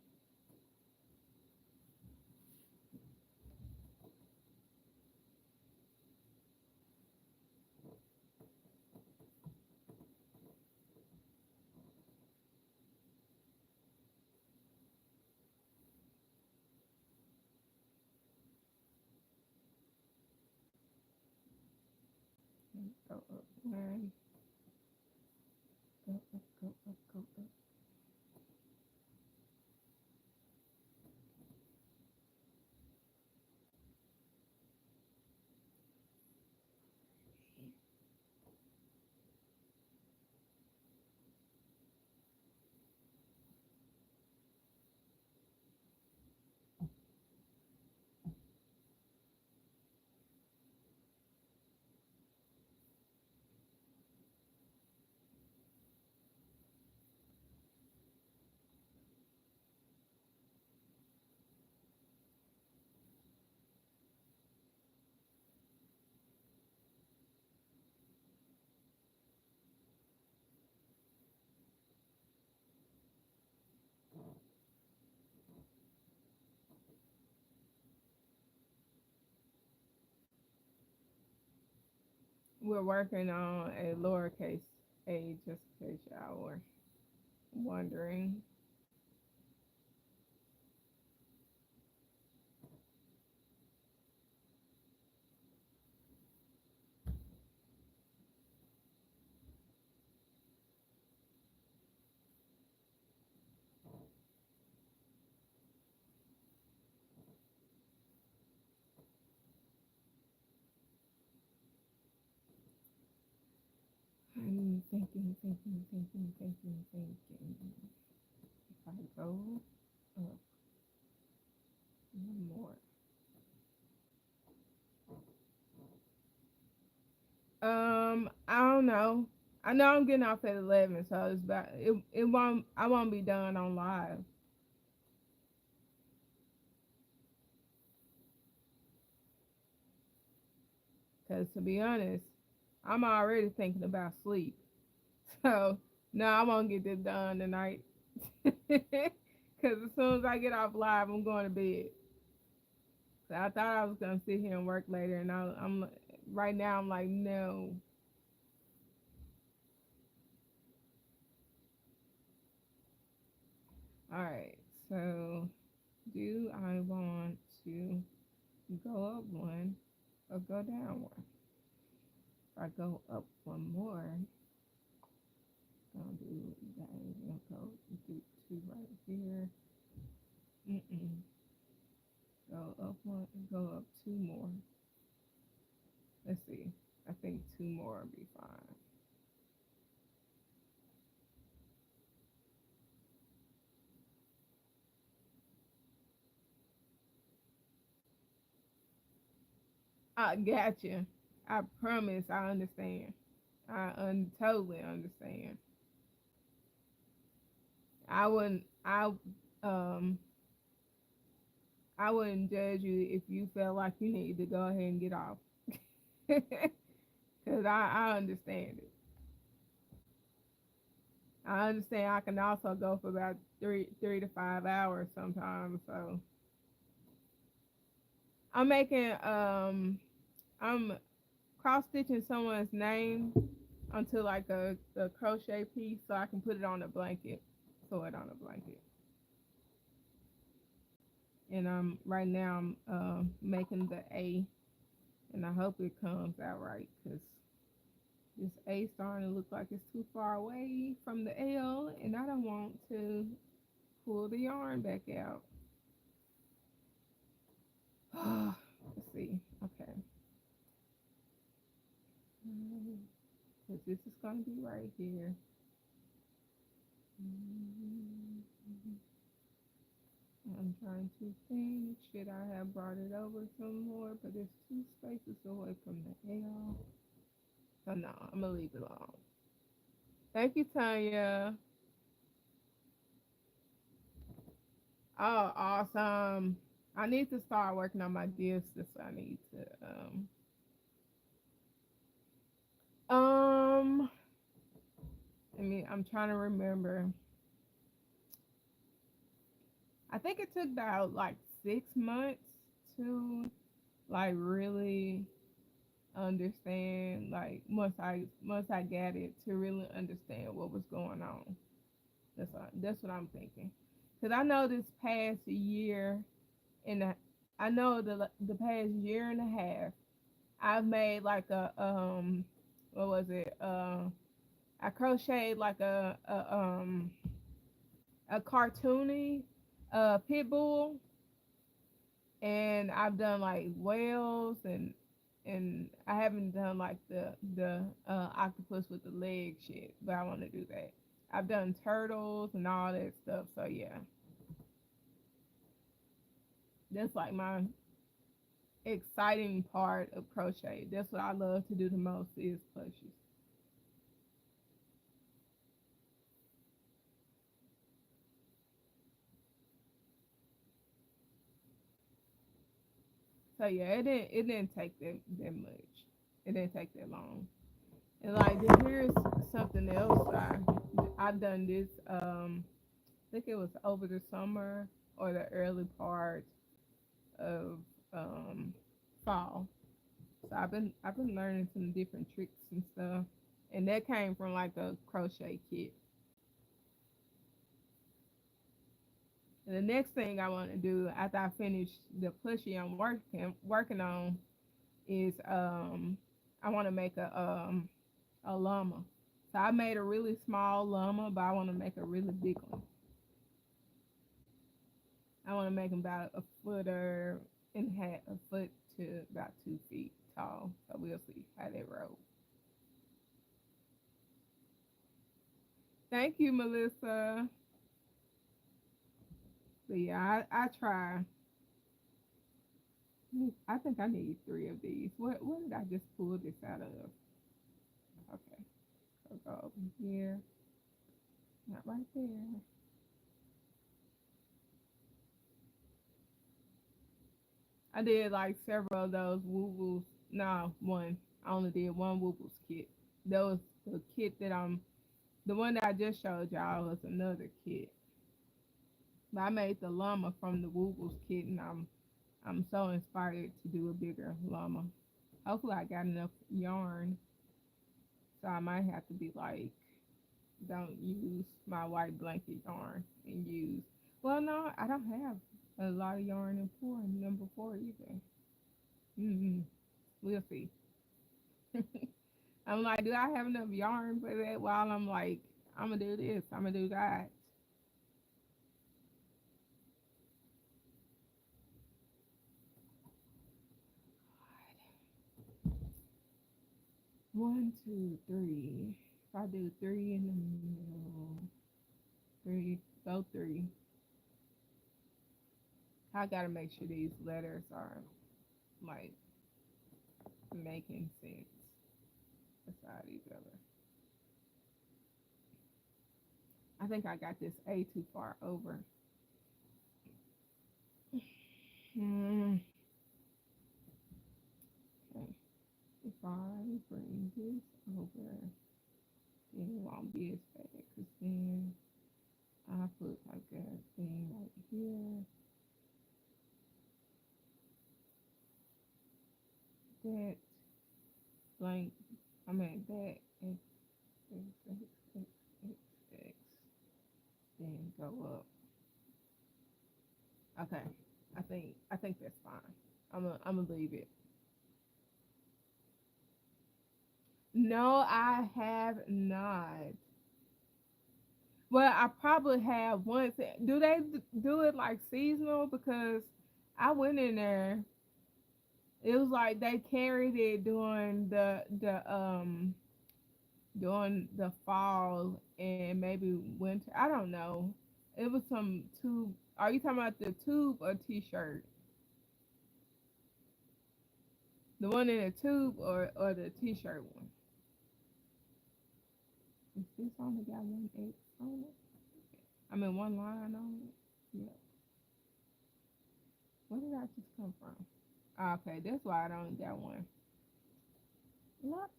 And go up one. Go up, go up, go up. We're working on a lowercase a, just in case y'all were wondering. I'm thinking. If I go up one more. I don't know. I know I'm getting off at 11, so it's about it won't I won't be done on live. Cause to be honest, I'm already thinking about sleep. So No, I won't get this done tonight. Cause as soon as I get off live, I'm going to bed. So I thought I was gonna sit here and work later, and I'm right now. I'm like, no. All right. So, do I want to go up one or go down one? If I go up one more, I'll do that. I'm gonna go do two right here. Mm-mm. Go up one, go up two more. Let's see. I think two more will be fine. I got you. I promise I understand. Totally understand. I wouldn't um I wouldn't judge you if you felt like you need to go ahead and get off. Cause I understand it. I understand I can also go for about three to 5 hours sometimes. So I'm making I'm cross stitching someone's name onto like a crochet piece so I can put it on a blanket. Sew it on a blanket. And right now I'm making the A, and I hope it comes out right because this A starting to look like it's too far away from the L, and I don't want to pull the yarn back out. Let's see. Okay. Because this is going to be right here. I'm trying to think. Should I have brought it over some more? But there's two spaces away from the L. So no, I'm going to leave it alone. Thank you, Tanya. Oh, awesome. I need to start working on my gifts. This I need to um I'm trying to remember. I think it took about like 6 months to like really understand, like once I got it, to really understand what was going on. That's what I'm thinking. Cause I know this past year and I know the past year and a half I've made like a what was it? I crocheted like a cartoony pit bull, and I've done like whales, and I haven't done like the octopus with the leg shit, but I want to do that. I've done turtles and all that stuff, so yeah, that's like my exciting part of crochet. That's what I love to do the most is plushies. So yeah, it didn't take that much. It didn't take that long. And like here's something else I've done this I think it was over the summer or the early part of um fall. So I've been learning some different tricks and stuff. And that came from like a crochet kit. And the next thing I want to do after I finish the plushie I'm working on is I want to make a llama. So I made a really small llama, but I want to make a really big one. I want to make them about a footer and half a foot to about 2 feet tall. So we'll see how they roll. Thank you, Melissa. But yeah, I try. I think I need three of these. What did I just pull this out of? Okay, so go over here. Not right there. I did like several of those woo woos. No, one. I only did one woo woos kit. That was the kit that I'm The one that I just showed y'all was another kit. But I made the llama from the Woobles kit, and I'm so inspired to do a bigger llama. Hopefully, I got enough yarn, so I might have to be like, don't use my white blanket yarn and use. Well, no, I don't have a lot of yarn in number four either. Mm-hmm. We'll see. I'm like, do I have enough yarn for that? While I'm like, I'm gonna do this, I'm gonna do that. One, two, three. If I do three in the middle, three, go three. I gotta make sure these letters are like making sense beside each other. I think I got this A too far over. Hmm. Okay. If I bring this over, then it won't be as bad. Cause then I put like a thing right here. That blank. I mean that X X X X X X. Then go up. Okay. I think that's fine. I'm gonna leave it. No, I have not. Well, I probably have once. Do they do it like seasonal? Because I went in there. It was like they carried it during the fall and maybe winter. I don't know. It was some tube. Are you talking about the tube or T-shirt? The one in the tube or the T-shirt one? Is this only got one X on it? I mean one line on it. Yeah. Where did I just come from? Okay, that's why I don't got one. What?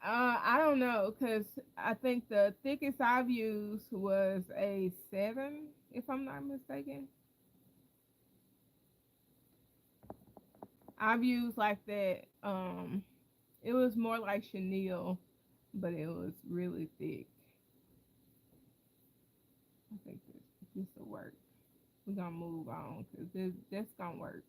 I don't know, cause I think the thickest I've used was a 7, if I'm not mistaken. I've used like that. It was more like chenille, but it was really thick. I think this will work. We're gonna move on, cause that's gonna work.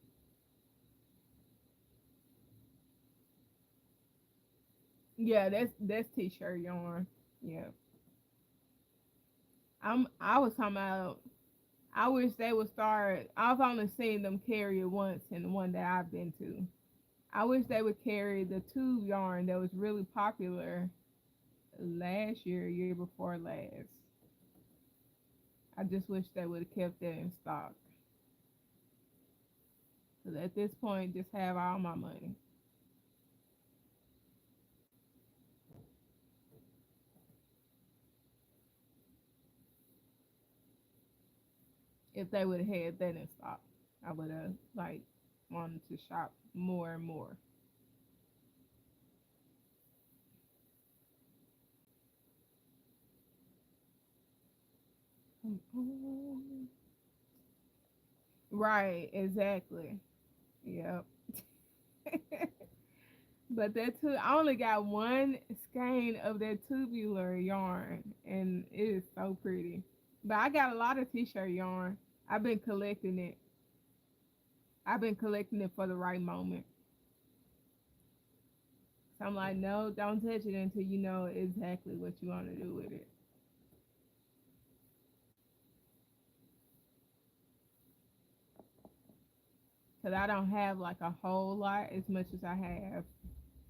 Yeah, that's t-shirt yarn. Yeah, I was talking about. I wish they would start. I've only seen them carry it once in the one that I've been to. I wish they would carry the tube yarn that was really popular last year, year before last. I just wish they would have kept that in stock. Cause at this point, just have all my money. If they would have had that in stock, I would have like wanted to shop more and more. Right, exactly. Yep. But that too, I only got one skein of that tubular yarn, and it is so pretty. But I got a lot of t-shirt yarn. I've been collecting it. I've been collecting it for the right moment. So I'm like, no, don't touch it until you know exactly what you want to do with it. Cause I don't have like a whole lot as much as I have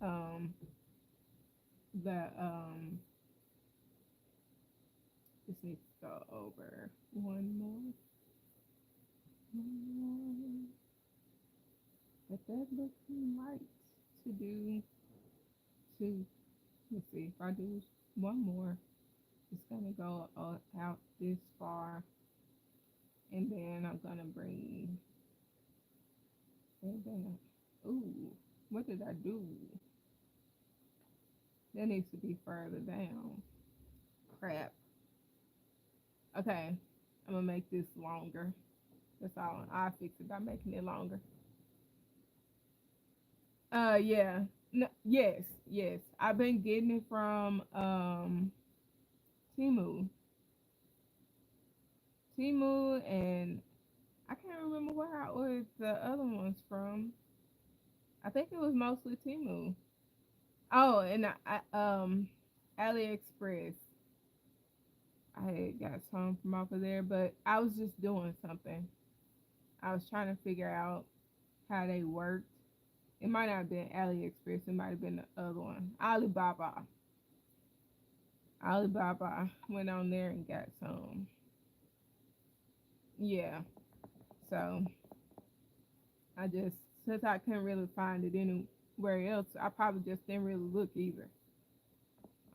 um the just needs to go over one more. But that looks right to do two. Let's see if I do one more. It's gonna go out this far, and then I'm gonna bring that down. Ooh, what did I do? That needs to be further down. Crap. Okay, I'm gonna make this longer. That's all. I'll fix it by making it longer. Yeah. No, yes, yes. I've been getting it from Timu. Timu, and I can't remember where I ordered the other ones from. I think it was mostly Timu. Oh, and AliExpress. I had got some from off of there, but I was just doing something. I was trying to figure out how they worked. It might not have been AliExpress. It might have been the other one, Alibaba. Alibaba went on there and got some. Yeah. So I just, since I couldn't really find it anywhere else, I probably just didn't really look either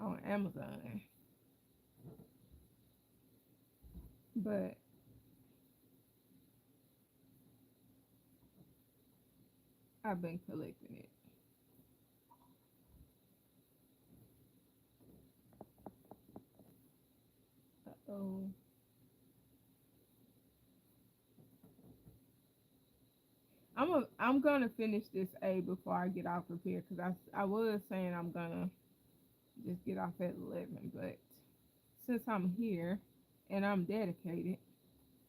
on Amazon. But I've been collecting it. Oh, I'm gonna finish this A before I get off of here because I was saying I'm gonna just get off at 11, but since I'm here and I'm dedicated,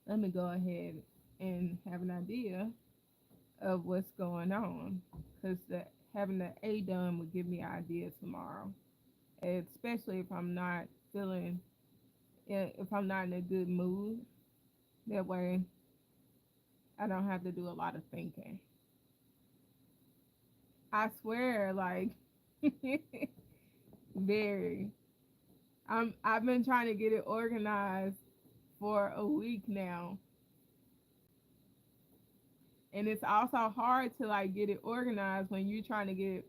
let me go ahead and have an idea of what's going on because having the A done would give me an idea tomorrow, especially if I'm not feeling if I'm not in a good mood. That way, I don't have to do a lot of thinking. I swear, like very. I've been trying to get it organized for a week now, and it's also hard to like get it organized when you're trying to get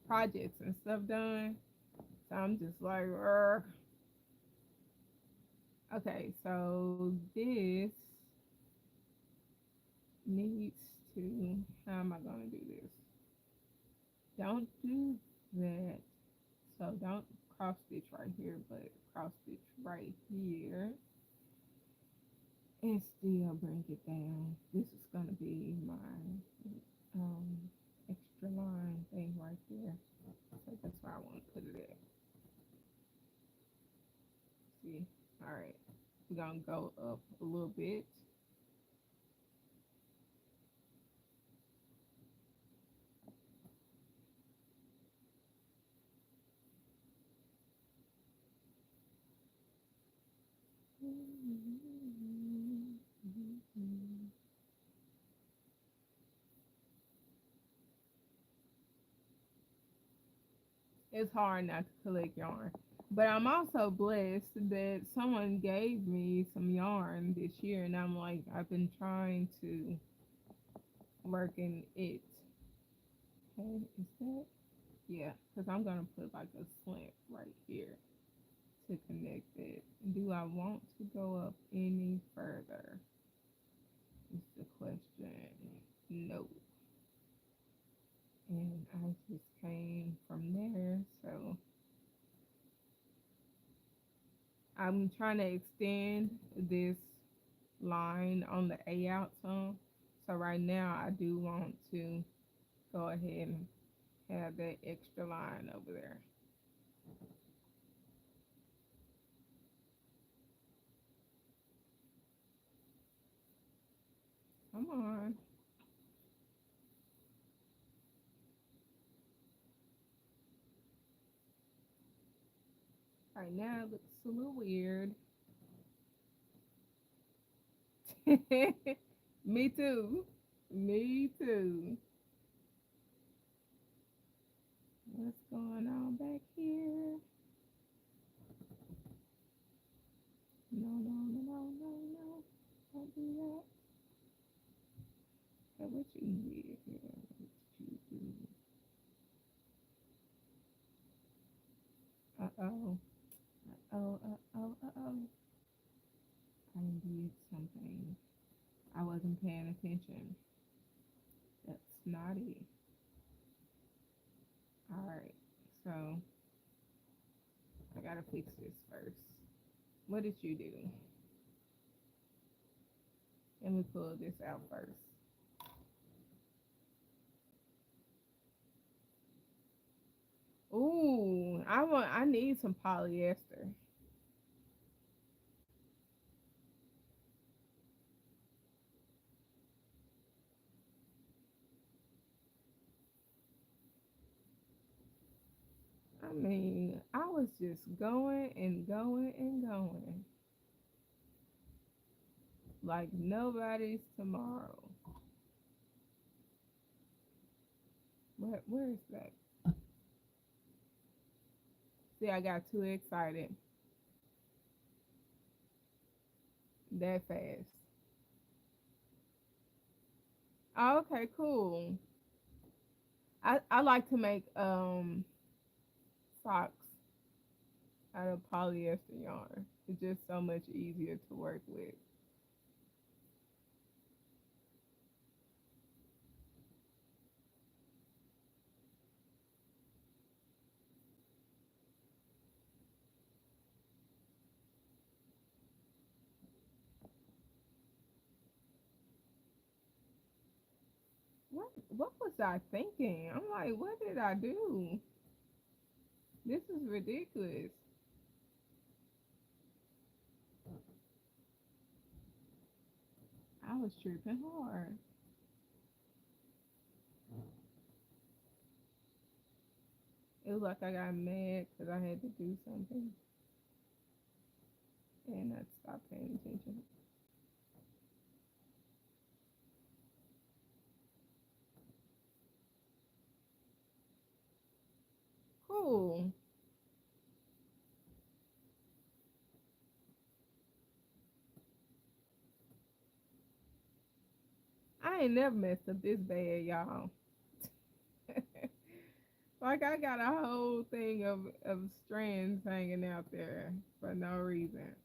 projects and stuff done. So I'm just like, "Urgh." Okay, so this needs to. How am I gonna do this? Don't do that. So don't cross stitch right here, but cross stitch right here, and still bring it down. This is gonna be my extra line thing right there. So that's where I want to put it at. See, all right. We're gonna go up a little bit. It's hard not to collect yarn. But I'm also blessed that someone gave me some yarn this year, and I'm like, I've been trying to work in it. Okay, is that? Yeah, because I'm going to put like a slant right here to connect it. Do I want to go up any further? Is the question. No. And I just came from there, so I'm trying to extend this line on the A out some. So right now I do want to go ahead and have that extra line over there. Come on. Right now it looks a little weird. Me too. Me too. What's going on back here? No, no, no, no, no, no. Don't do that. Hey, what you did here? What you do? Uh-oh. Uh-oh, uh-oh, uh-oh. I did something. I wasn't paying attention. That's not it. All right. So gotta fix this first. What did you do? Let me pull this out first. Ooh, I need some polyester. I mean, I was just going and going and going like nobody's tomorrow. Where is that? See, I got too excited that fast. Oh, okay, cool. I like to make socks out of polyester yarn. It's just so much easier to work with. What was I thinking? I'm like, what did I do? This is ridiculous. I was tripping hard. It was like I got mad because I had to do something and I stopped paying attention. Cool. I ain't never messed up this bad, y'all. Like I got a whole thing of strands hanging out there for no reason.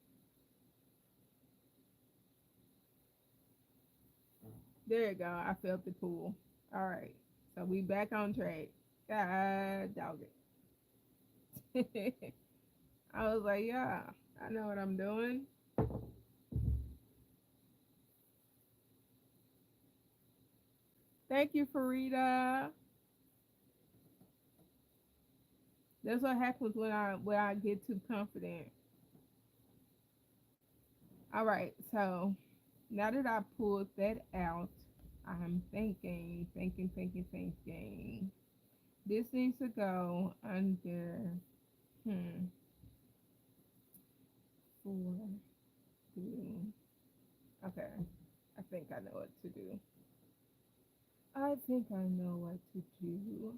There you go. I felt the pull. All right. So we back on track. God dog it. I was like, yeah, I know what I'm doing. Thank you, Farida. That's what happens when I get too confident. All right, so now that I pulled that out, I'm thinking. This needs to go under hmm four two. Okay, I think I know what to do. I think I know what to do.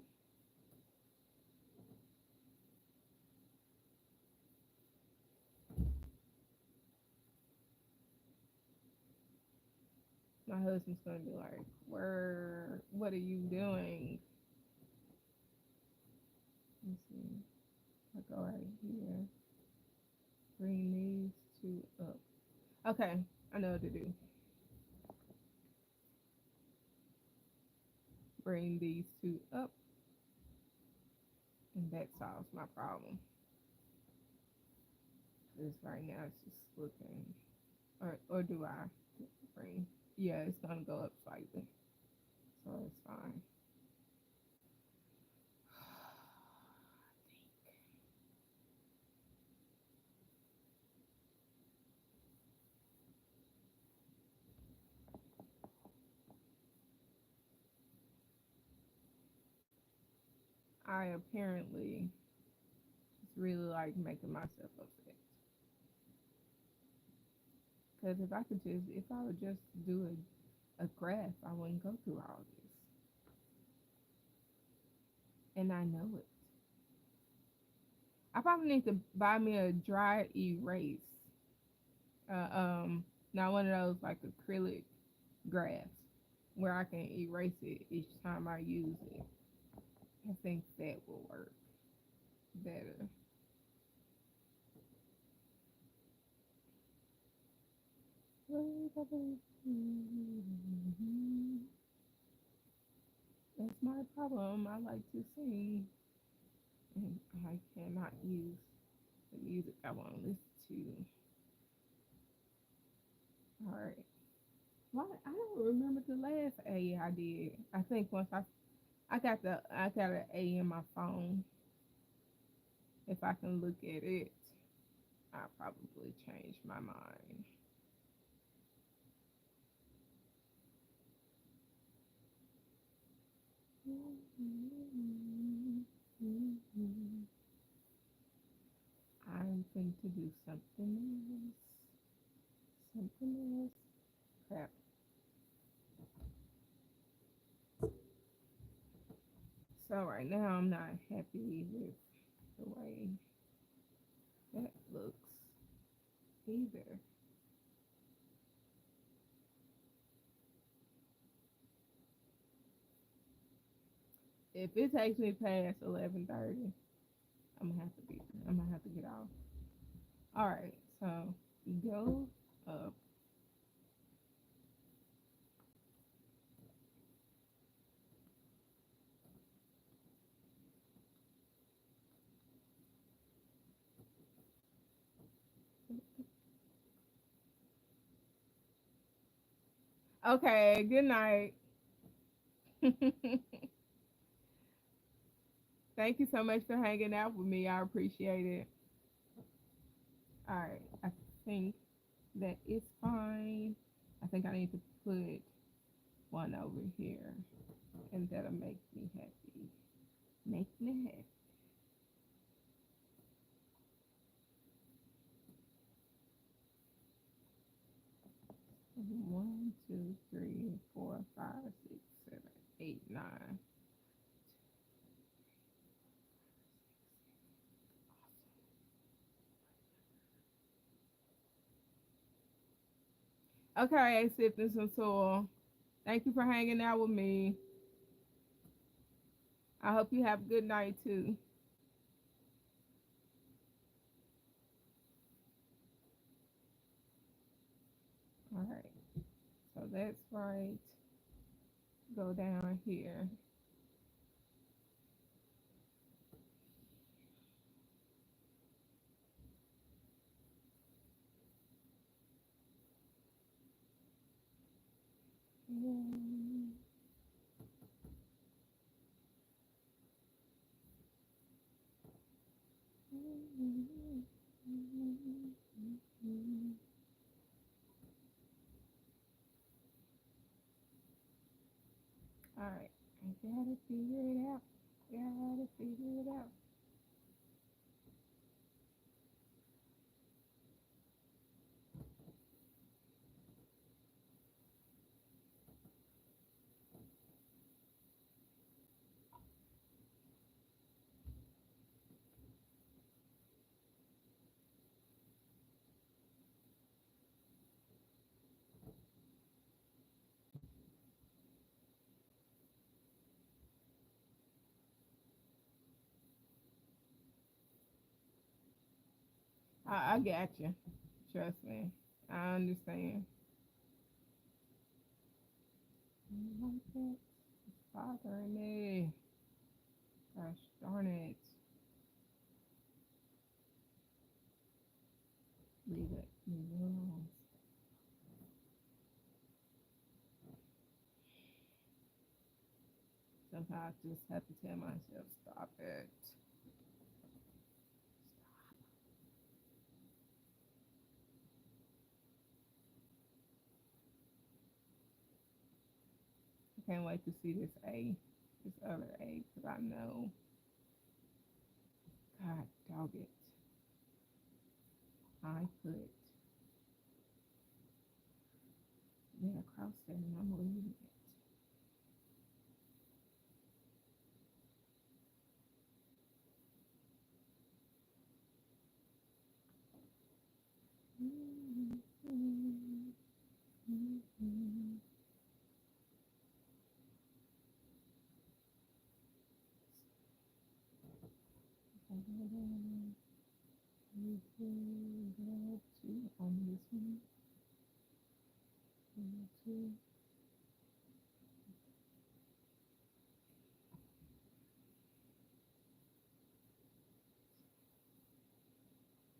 My husband's gonna be like, "Where? What are you doing?" Let's see. I go right here. Bring these two up. Okay, I know what to do. Bring these two up, and that solves my problem. Because right now it's just looking, or do I bring? Yeah, it's gonna go up slightly, so it's fine. I apparently just really like making myself upset. Because if I would just do a graph, I wouldn't go through all this. And I know it. I probably need to buy me a dry erase. Not one of those like acrylic graphs where I can erase it each time I use it. I think that will work better. That's my problem. I like to sing and I cannot use. the music I want to listen to. All right. Well, I don't remember the last A I did. I think once I got an A in my phone. If I can look at it, I'll probably change my mind. I'm going to do something else. Something else. Crap. So right now I'm not happy with the way that looks either. If it takes me past 11:30, I'm gonna have to be. I'm gonna have to get off. All right. So go up. Okay. Good night. Thank you so much for hanging out with me. I appreciate it. All right. I think that it's fine. I think I need to put one over here, and that'll make me happy. Make me happy. One, two, three, four, five, six, seven, eight, nine. Okay, acceptance and soil. Thank you for hanging out with me. I hope you have a good night too. All right, so that's right. Go down here. All right, I gotta figure it out. Gotta figure it out. I got you. Trust me. I understand. I like that. It's bothering me. Gosh darn it. Leave it. Leave it alone. Sometimes I just have to tell myself, stop it. I can't wait to see this other A, because I know, God dog it, I put that across there and I'm leaving it. On this one, two.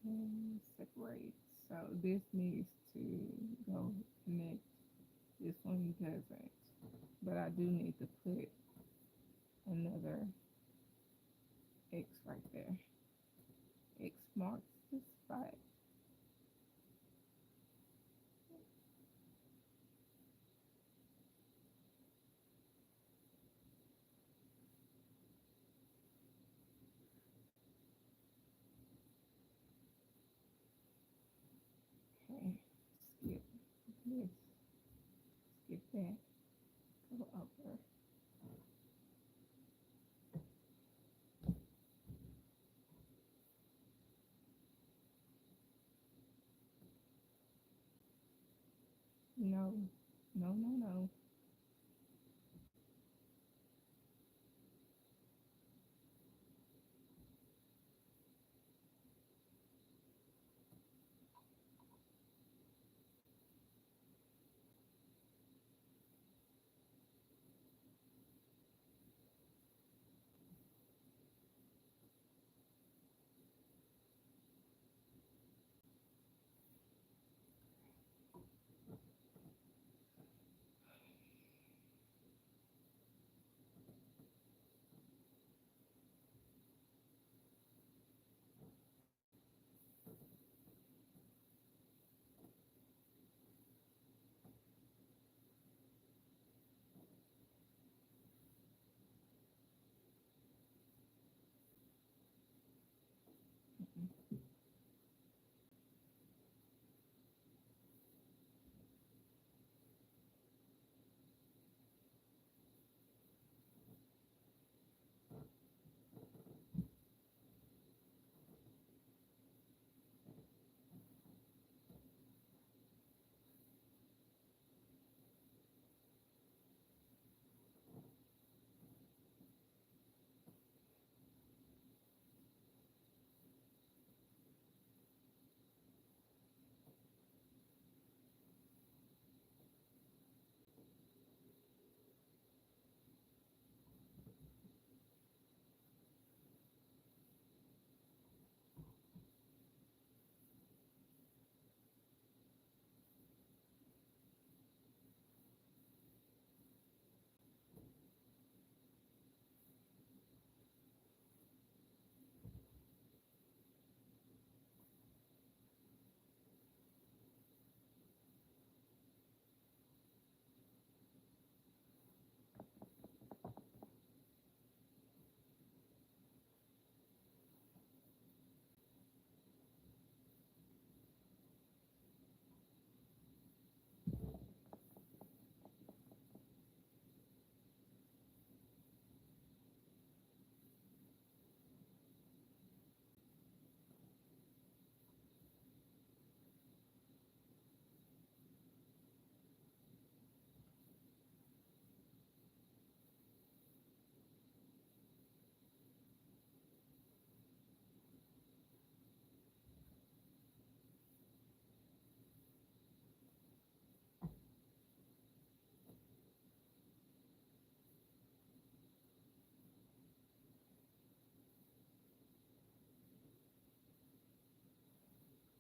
and separate. So this needs to go connect. This one doesn't, but I do need to put another X right there. X marks the spot. Okay, skip this, skip that, go over. No, no, no, no.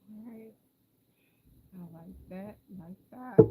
All right, I like that, like that.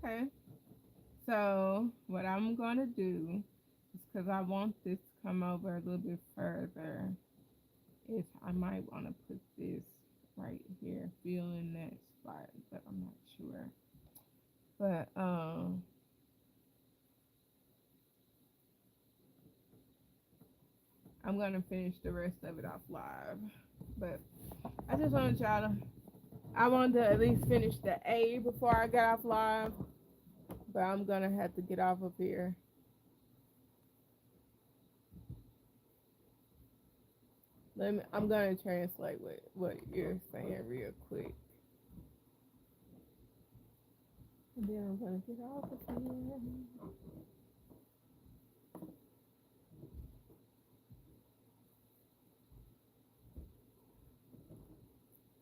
Okay. So what I'm gonna do is because I want this to come over a little bit further. Is I might want to put this right here, fill in that spot, but I'm not sure. But I'm gonna finish the rest of it off live. But I just wanted y'all to. I wanted to at least finish the A before I got off live, but I'm gonna have to get off of here. I'm gonna translate what you're saying real quick, and then I'm gonna get off of here.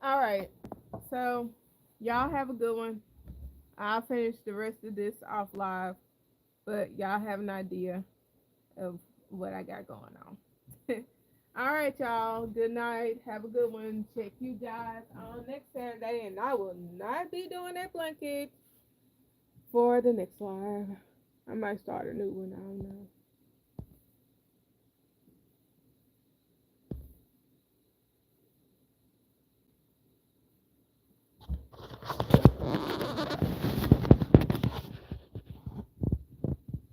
All right, so y'all have a good one. I'll finish the rest of this off live, but y'all have an idea of what I got going on. All right, y'all. Good night. Have a good one. Check you guys on next Saturday, and I will not be doing that blanket for the next live. I might start a new one. I don't know.